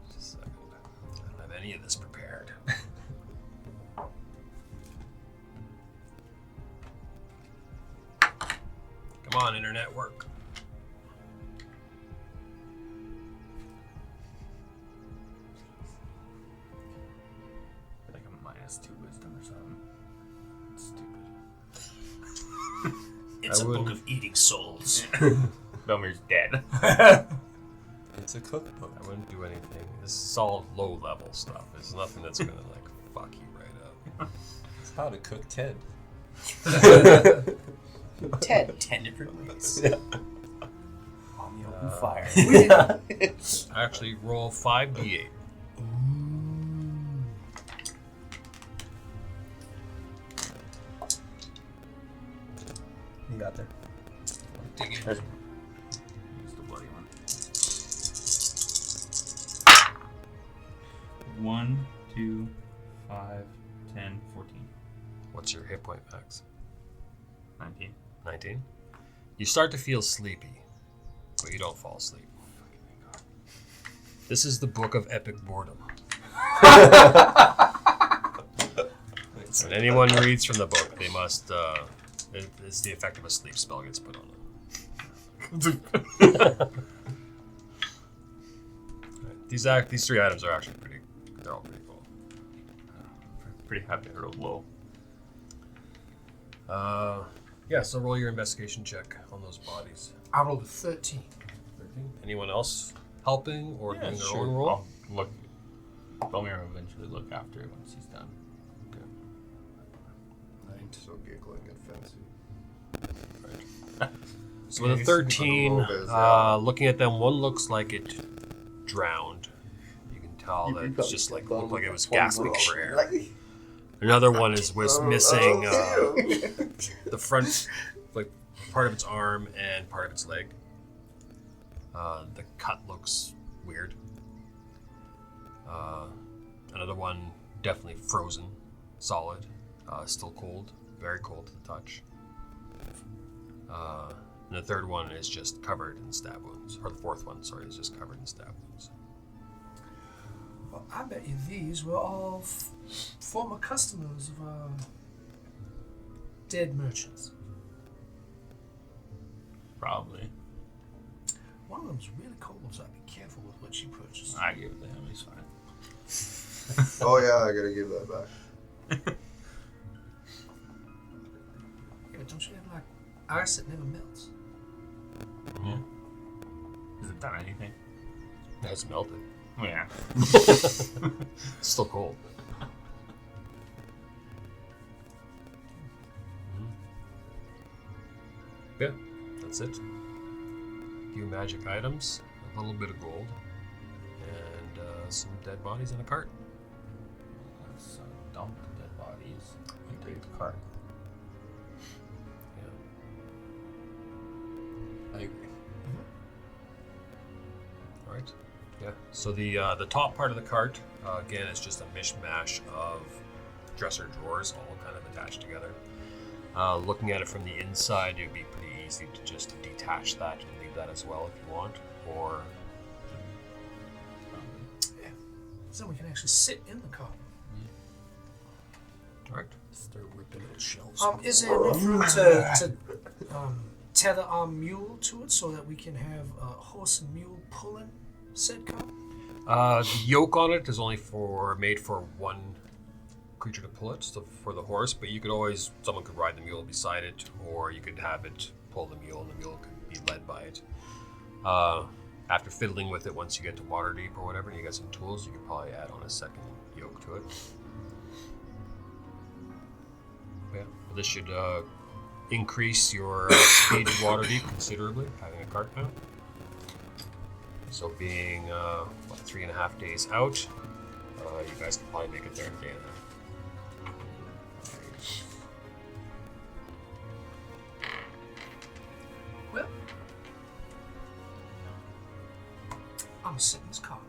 Speaker 2: Just a second. I don't have any of this prepared. Come on, internet work.
Speaker 7: Like a -2 wisdom or something. Stupid.
Speaker 3: It's
Speaker 2: I
Speaker 3: a book
Speaker 2: wouldn't-
Speaker 3: of eating souls.
Speaker 7: Belmir's dead.
Speaker 4: It's a cookbook.
Speaker 2: I wouldn't do anything. This is all low-level stuff. There's nothing that's gonna like fuck you right up.
Speaker 4: It's how to cook Ted.
Speaker 9: Ted, 10 different ways. On the open fire.
Speaker 2: Actually, roll 5d8.
Speaker 9: You got there.
Speaker 7: There's use the bloody one. 1, 2, 5, 10, 14.
Speaker 2: What's your hit point max?
Speaker 7: 19.
Speaker 2: 19. You start to feel sleepy, but you don't fall asleep. This is the Book of Epic Boredom. When anyone reads from the book, they must. It's the effect of a sleep spell gets put on them. Right. These 3 items are actually pretty. They're all pretty cool.
Speaker 7: Pretty happy I rolled low.
Speaker 2: Yeah. So roll your investigation check on those bodies.
Speaker 3: I rolled a 13.
Speaker 2: 13. Anyone else helping or doing their own roll?
Speaker 7: I'll look. Belmir will eventually look after it once he's done.
Speaker 8: I'm so giggling and fancy.
Speaker 2: So with a 13, looking at them, one looks like it drowned. You can tell that it's just like looked like it was gasping for air. Another one was missing the front, like part of its arm and part of its leg. The cut looks weird. Another one definitely frozen, solid, still cold, very cold to the touch. And the third one is just covered in stab wounds. Or the fourth one, sorry, is just covered in stab wounds.
Speaker 3: Well, I bet you these were all former customers of dead merchants.
Speaker 7: Probably.
Speaker 3: One of them's really cold, so I'd be careful with what you purchase.
Speaker 7: I give it to him, he's fine.
Speaker 8: Oh yeah, I gotta give that back.
Speaker 3: Yeah, but don't you have like ice that never melts?
Speaker 7: Yeah. Has it done anything?
Speaker 2: It's melted.
Speaker 7: Oh, yeah.
Speaker 2: It's still cold. Yeah, that's it. Few magic items, a little bit of gold, and some dead bodies in a cart.
Speaker 7: Let's dump the dead bodies and take the cart.
Speaker 2: Yeah.
Speaker 4: I agree.
Speaker 2: All right. Yeah. So the top part of the cart, again, is just a mishmash of dresser drawers, all kind of attached together. Looking at it from the inside, it would be pretty easy to just detach that and leave that as well if you want, or
Speaker 3: So we can actually sit in the car.
Speaker 2: Alright. Start ripping out shelves.
Speaker 3: Is there enough room to tether our mule to it so that we can have a horse and mule pulling said car?
Speaker 2: The yoke on it is only made for one creature to pull it, so for the horse, but you could always, someone could ride the mule beside it, or you could have it pull the mule and the mule could be led by it. After fiddling with it, once you get to Waterdeep or whatever, and you got some tools, you could probably add on a second yoke to it. Yeah, well, this should increase your speed to Waterdeep considerably, having a cart now. So being 3.5 days out, you guys can probably make it there in a day and a half.
Speaker 3: Well, I'm sitting in this car.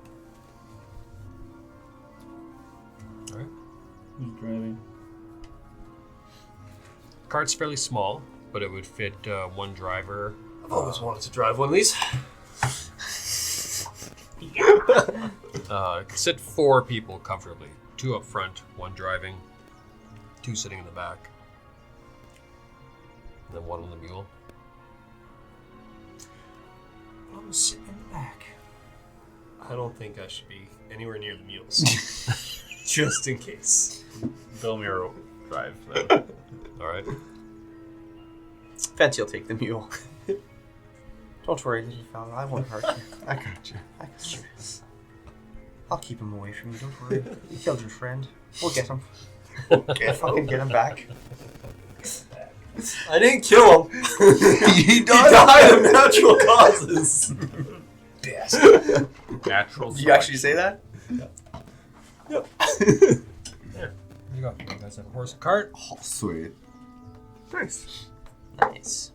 Speaker 2: All right.
Speaker 7: Who's driving?
Speaker 2: Cart's fairly small, but it would fit one driver.
Speaker 6: I've always wanted to drive one of these.
Speaker 2: It could sit 4 people comfortably. 2 up front, 1 driving, 2 sitting in the back, and then 1 on the mule.
Speaker 3: I'm sitting in the back.
Speaker 6: I don't think I should be anywhere near the mules. Just in case.
Speaker 7: Belmir will drive. Then.
Speaker 2: All right.
Speaker 5: Fancy will take the mule. Don't worry, little fella. I won't hurt you.
Speaker 8: I got you.
Speaker 5: I got you. I'll keep him away from you. Don't worry. You killed your friend. We'll get him. Fucking get him back.
Speaker 6: I didn't kill him.
Speaker 8: He
Speaker 6: died of natural causes.
Speaker 7: Natural.
Speaker 5: Did you actually say that?
Speaker 6: Yep.
Speaker 2: There you go. You guys have a horse and cart.
Speaker 8: Oh, sweet.
Speaker 5: Nice. Nice.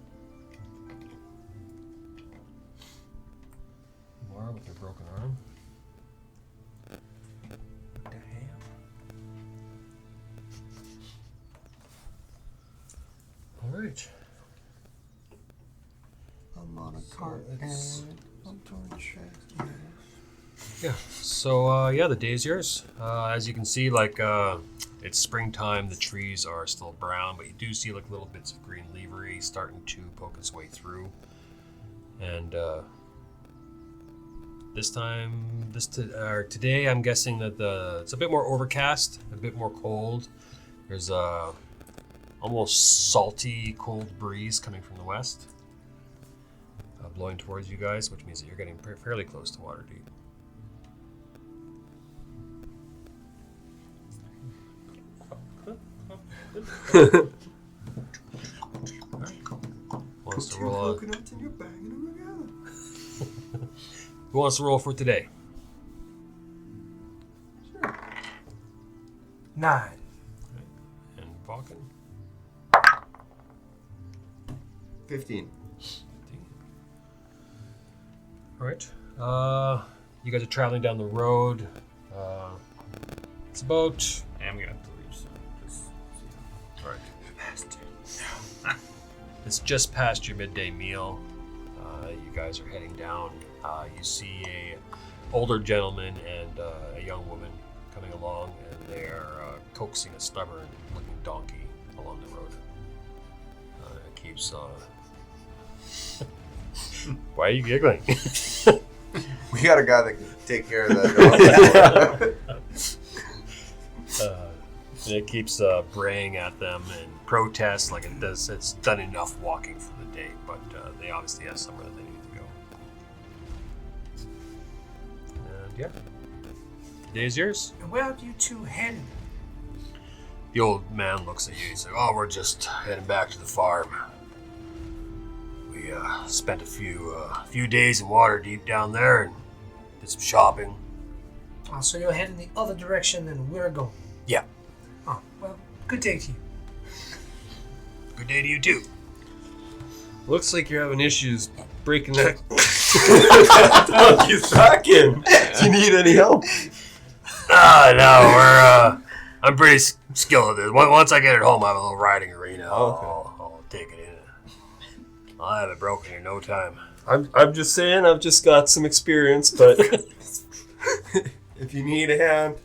Speaker 2: Laura with her broken arm.
Speaker 5: What the hell?
Speaker 2: All right.
Speaker 8: I'm on a cart and I'm doing shit.
Speaker 2: Yeah. So yeah, the day's yours. As you can see, like it's springtime. The trees are still brown, but you do see like little bits of green leavery starting to poke its way through. And today, I'm guessing that it's a bit more overcast, a bit more cold. There's a almost salty, cold breeze coming from the west, blowing towards you guys, which means that you're getting fairly close to Waterdeep. Wants to roll
Speaker 8: coconuts and you're banging them together.
Speaker 2: Who wants to roll for today?
Speaker 3: 9.
Speaker 2: And Vulcan?
Speaker 8: 15.
Speaker 2: Alright. You guys are traveling down the road. It's about...
Speaker 7: I am gonna have to leave soon. Just
Speaker 2: Alright. It's just past your midday meal. You guys are heading down. You see a older gentleman and a young woman coming along, and they are coaxing a stubborn-looking donkey along the road. It keeps... Why are you giggling?
Speaker 8: We got a guy that can take care of that dog.
Speaker 2: It keeps braying at them and protests like it does. It's done enough walking for the day, but they obviously have somewhere that they need to go. And yeah, the day is yours.
Speaker 3: And where are you two headed?
Speaker 2: The old man looks at you. He's like, "Oh, we're just heading back to the farm. We spent a few days in Waterdeep down there and did some shopping."
Speaker 3: Oh, so you're heading the other direction than we're going?
Speaker 2: Yeah.
Speaker 3: Oh, well, good day to you.
Speaker 2: Good day to you too.
Speaker 6: Looks like you're having issues breaking that donkey's back in. Do you need any help?
Speaker 2: No, I'm pretty skilled at this. Once I get it home, I have a little riding arena. I'll take it in. I'll have it broken in no time.
Speaker 6: I'm just saying, I've just got some experience, but If you need a hand,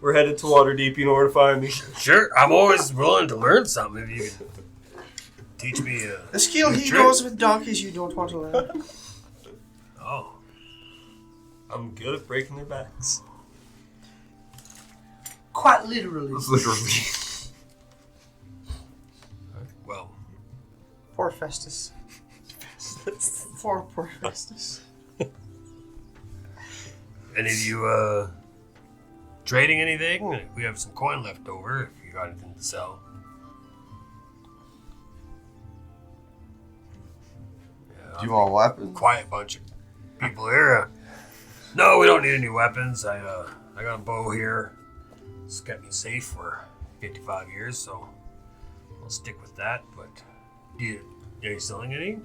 Speaker 6: we're headed to Waterdeep. You know where to find me.
Speaker 2: Sure, I'm always willing to learn something if you can teach me
Speaker 5: The skill he
Speaker 2: trick.
Speaker 5: knows with donkeys you don't want to learn.
Speaker 2: Oh.
Speaker 6: I'm good at breaking their backs.
Speaker 5: Quite literally.
Speaker 8: Literally.
Speaker 2: Well,
Speaker 5: Poor Festus. Poor Festus.
Speaker 2: any of you trading anything? We have some coin left over if you got anything to sell.
Speaker 8: Do you want weapons?
Speaker 2: Quiet bunch of people here. No, we don't need any weapons. I got a bow here. It's kept me safe for 55 years, so I'll stick with that. But are you selling any?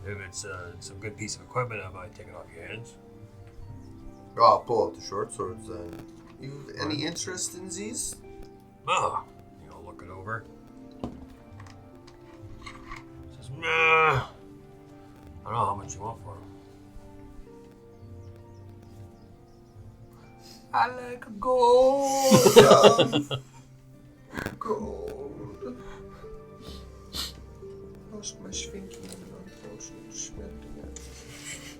Speaker 2: If it's a good piece of equipment, I might take it off your hands.
Speaker 8: I'll pull out the short swords then. You have any interest in these?
Speaker 2: Oh, look it over. Says, nah. I don't know how much you want for them.
Speaker 3: I like gold.
Speaker 8: Gold. Lost my Schwinky and unfortunately smelting it.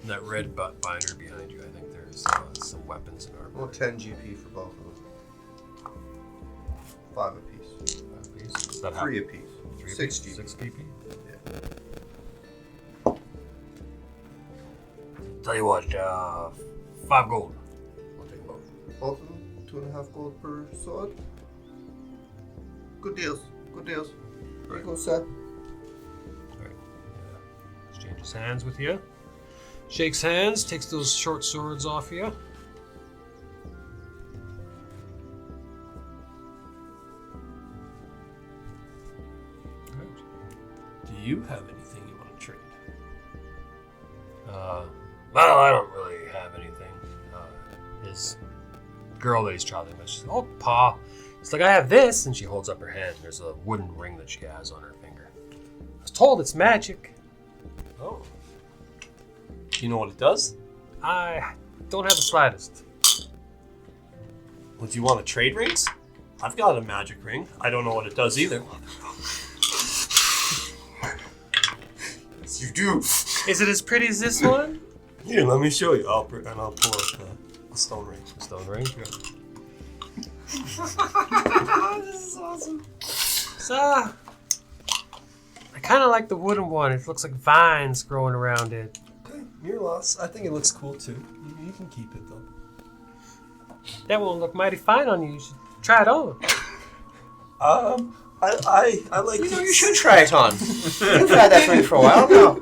Speaker 2: That red binder behind you, I think there's some weapons in our
Speaker 8: Well, 10 GP for both of them. 5 apiece.
Speaker 2: piece. That
Speaker 8: 3 apiece. 6 GP.
Speaker 2: 6 GP.
Speaker 8: Yeah.
Speaker 2: Tell you what, 5 gold. I'll take both.
Speaker 8: Both of them? 2.5 gold per sword? Good deals. Good deals. There you go, sir.
Speaker 2: Exchanges hands with you. Shakes hands, takes those short swords off you.
Speaker 6: Do you have anything you want to trade?
Speaker 2: Well, I don't really have anything. His girl that he's traveling with, she's like, oh, Pa. It's like, I have this, and she holds up her hand. There's a wooden ring that she has on her finger. I was told it's magic.
Speaker 6: Oh. Do you know what it does?
Speaker 2: I don't have the slightest.
Speaker 6: Well, do you want to trade rings? I've got a magic ring. I don't know what it does either.
Speaker 8: Yes, you do.
Speaker 2: Is it as pretty as this one?
Speaker 6: Here, let me show you. I'll pull out a stone ring.
Speaker 2: Stone ring.
Speaker 3: This is awesome.
Speaker 2: So, I kind of like the wooden one. It looks like vines growing around it.
Speaker 6: Okay, your loss. I think it looks cool too. You can keep it though.
Speaker 2: That won't look mighty fine on you. You should try it on.
Speaker 6: I like.
Speaker 5: You know, you should try it on. You've had that ring for a while now.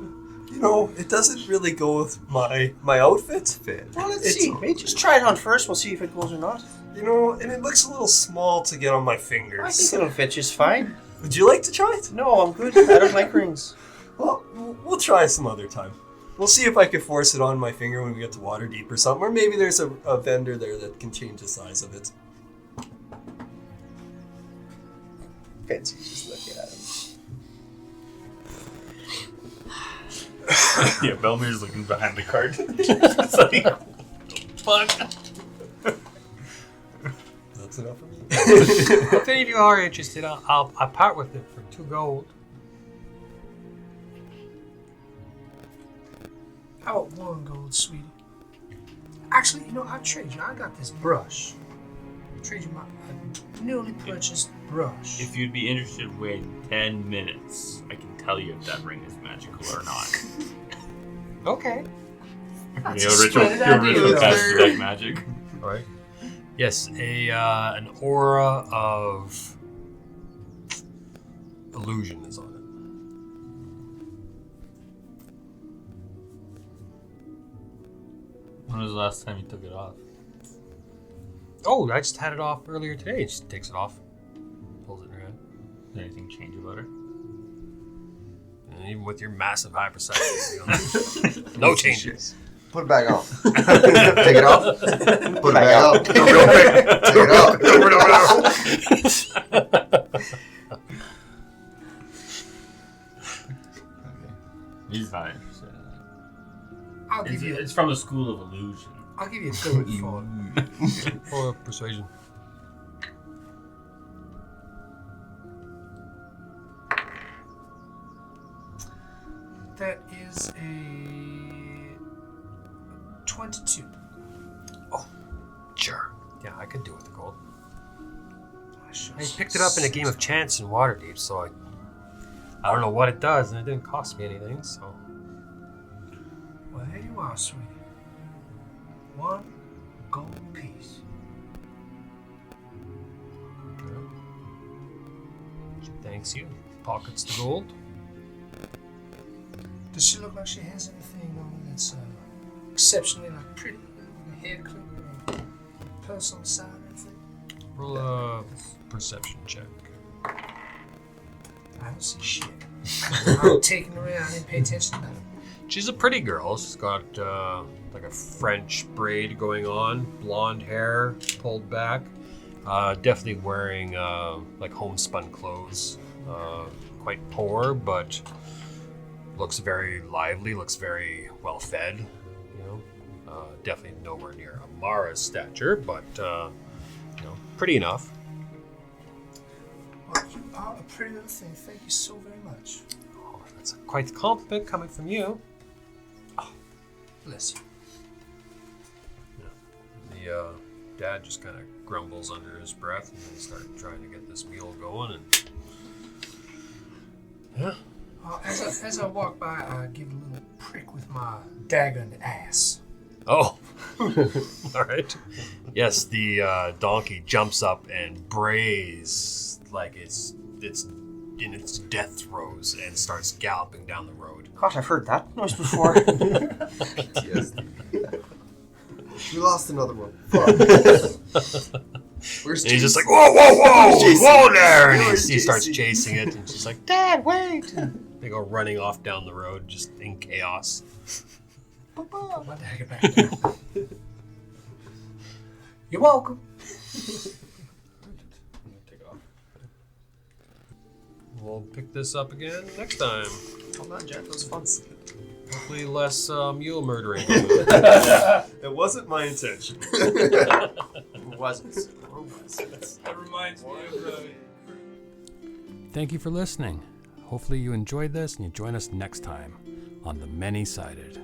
Speaker 6: You know, it doesn't really go with my outfit.
Speaker 5: Well, let's see. Maybe just try it on first. We'll see if it goes or not.
Speaker 6: You know, and it looks a little small to get on my fingers.
Speaker 5: I think it'll fit just fine.
Speaker 6: Would you like to try it?
Speaker 5: No, I'm good. I don't like rings.
Speaker 6: Well, we'll try some other time. We'll see if I can force it on my finger when we get to Waterdeep or something. Or maybe there's a vendor there that can change the size of it.
Speaker 5: Fancy just looking at him.
Speaker 7: Yeah, Belmir's looking behind the cart. It's like, fuck.
Speaker 6: That's enough for me.
Speaker 2: If any of you are interested, I'll part with it for 2 gold.
Speaker 3: How about 1 gold, sweetie? Actually, you know, I'll trade you. I got this brush. I'll trade you my newly purchased brush.
Speaker 7: If you'd be interested, wait 10 minutes. I can tell you if that ring is magical or not.
Speaker 2: Okay.
Speaker 3: That's
Speaker 7: Your
Speaker 3: a
Speaker 7: ritual
Speaker 3: splendid idea.
Speaker 7: casts detect magic.
Speaker 2: All right. Yes, an aura of illusion is on it.
Speaker 7: When was the last time you took it off?
Speaker 2: Oh, I just had it off earlier today. She takes it off, pulls it in her hand.
Speaker 7: Did anything change about her?
Speaker 2: And even with your massive high perception, no changes.
Speaker 8: Put it back on. Take it off. Put it back on. Real quick. Take it off.
Speaker 7: He's not interested in
Speaker 3: I'll
Speaker 7: that.
Speaker 3: give you.
Speaker 7: It's from the School of Illusion.
Speaker 3: I'll give you a good for it.
Speaker 2: Or persuasion.
Speaker 3: That is a 22.
Speaker 2: Sure. Yeah, I could do with the gold.
Speaker 3: I shall
Speaker 2: I picked it up in a game of chance in Waterdeep, so I don't know what it does, and it didn't cost me anything, so.
Speaker 3: Well, there you are, sweetie. 1 gold piece.
Speaker 2: She thanks you. Pockets the gold.
Speaker 3: Does she look like she has anything on her that's exceptionally like pretty? Like a hair clip or a purse on the side or anything?
Speaker 2: Roll a perception check.
Speaker 3: I don't see shit. I'm taking her in. I didn't pay attention to nothing.
Speaker 2: She's a pretty girl. She's got like a French braid going on, blonde hair pulled back. Definitely wearing like homespun clothes. Quite poor, but looks very lively. Looks very well fed. You know, definitely nowhere near Amara's stature, but you know, pretty enough.
Speaker 3: Well, you are a pretty little thing. Thank you so very much.
Speaker 2: Oh, that's quite the compliment coming from you.
Speaker 3: Bless you.
Speaker 2: The dad just kind of grumbles under his breath, and then started trying to get this mule going, and yeah.
Speaker 3: As I walk by, I give it a little prick with my dagger in the ass.
Speaker 2: Oh, all right. Yes, the donkey jumps up and brays like it's in its death throes and starts galloping down the road.
Speaker 5: Gosh, I've heard that noise before.
Speaker 8: Yes. We lost another one. Fuck. Where's
Speaker 2: And he's just
Speaker 8: Jason?
Speaker 2: like, whoa, whoa, whoa,
Speaker 8: Jason?
Speaker 2: whoa there! And
Speaker 8: Where's
Speaker 2: he starts
Speaker 8: Jason?
Speaker 2: chasing it, and she's like, Dad, wait! They go running off down the road, just in chaos.
Speaker 3: Put my dagger back down. You're welcome.
Speaker 2: Take off. We'll pick this up again next time.
Speaker 6: Well done, Jack. That was fun.
Speaker 2: Hopefully less mule murdering.
Speaker 6: It wasn't my intention.
Speaker 5: It wasn't. Or was it?
Speaker 7: That reminds me of
Speaker 1: Thank you for listening. Hopefully you enjoyed this and you join us next time on The Many-Sided.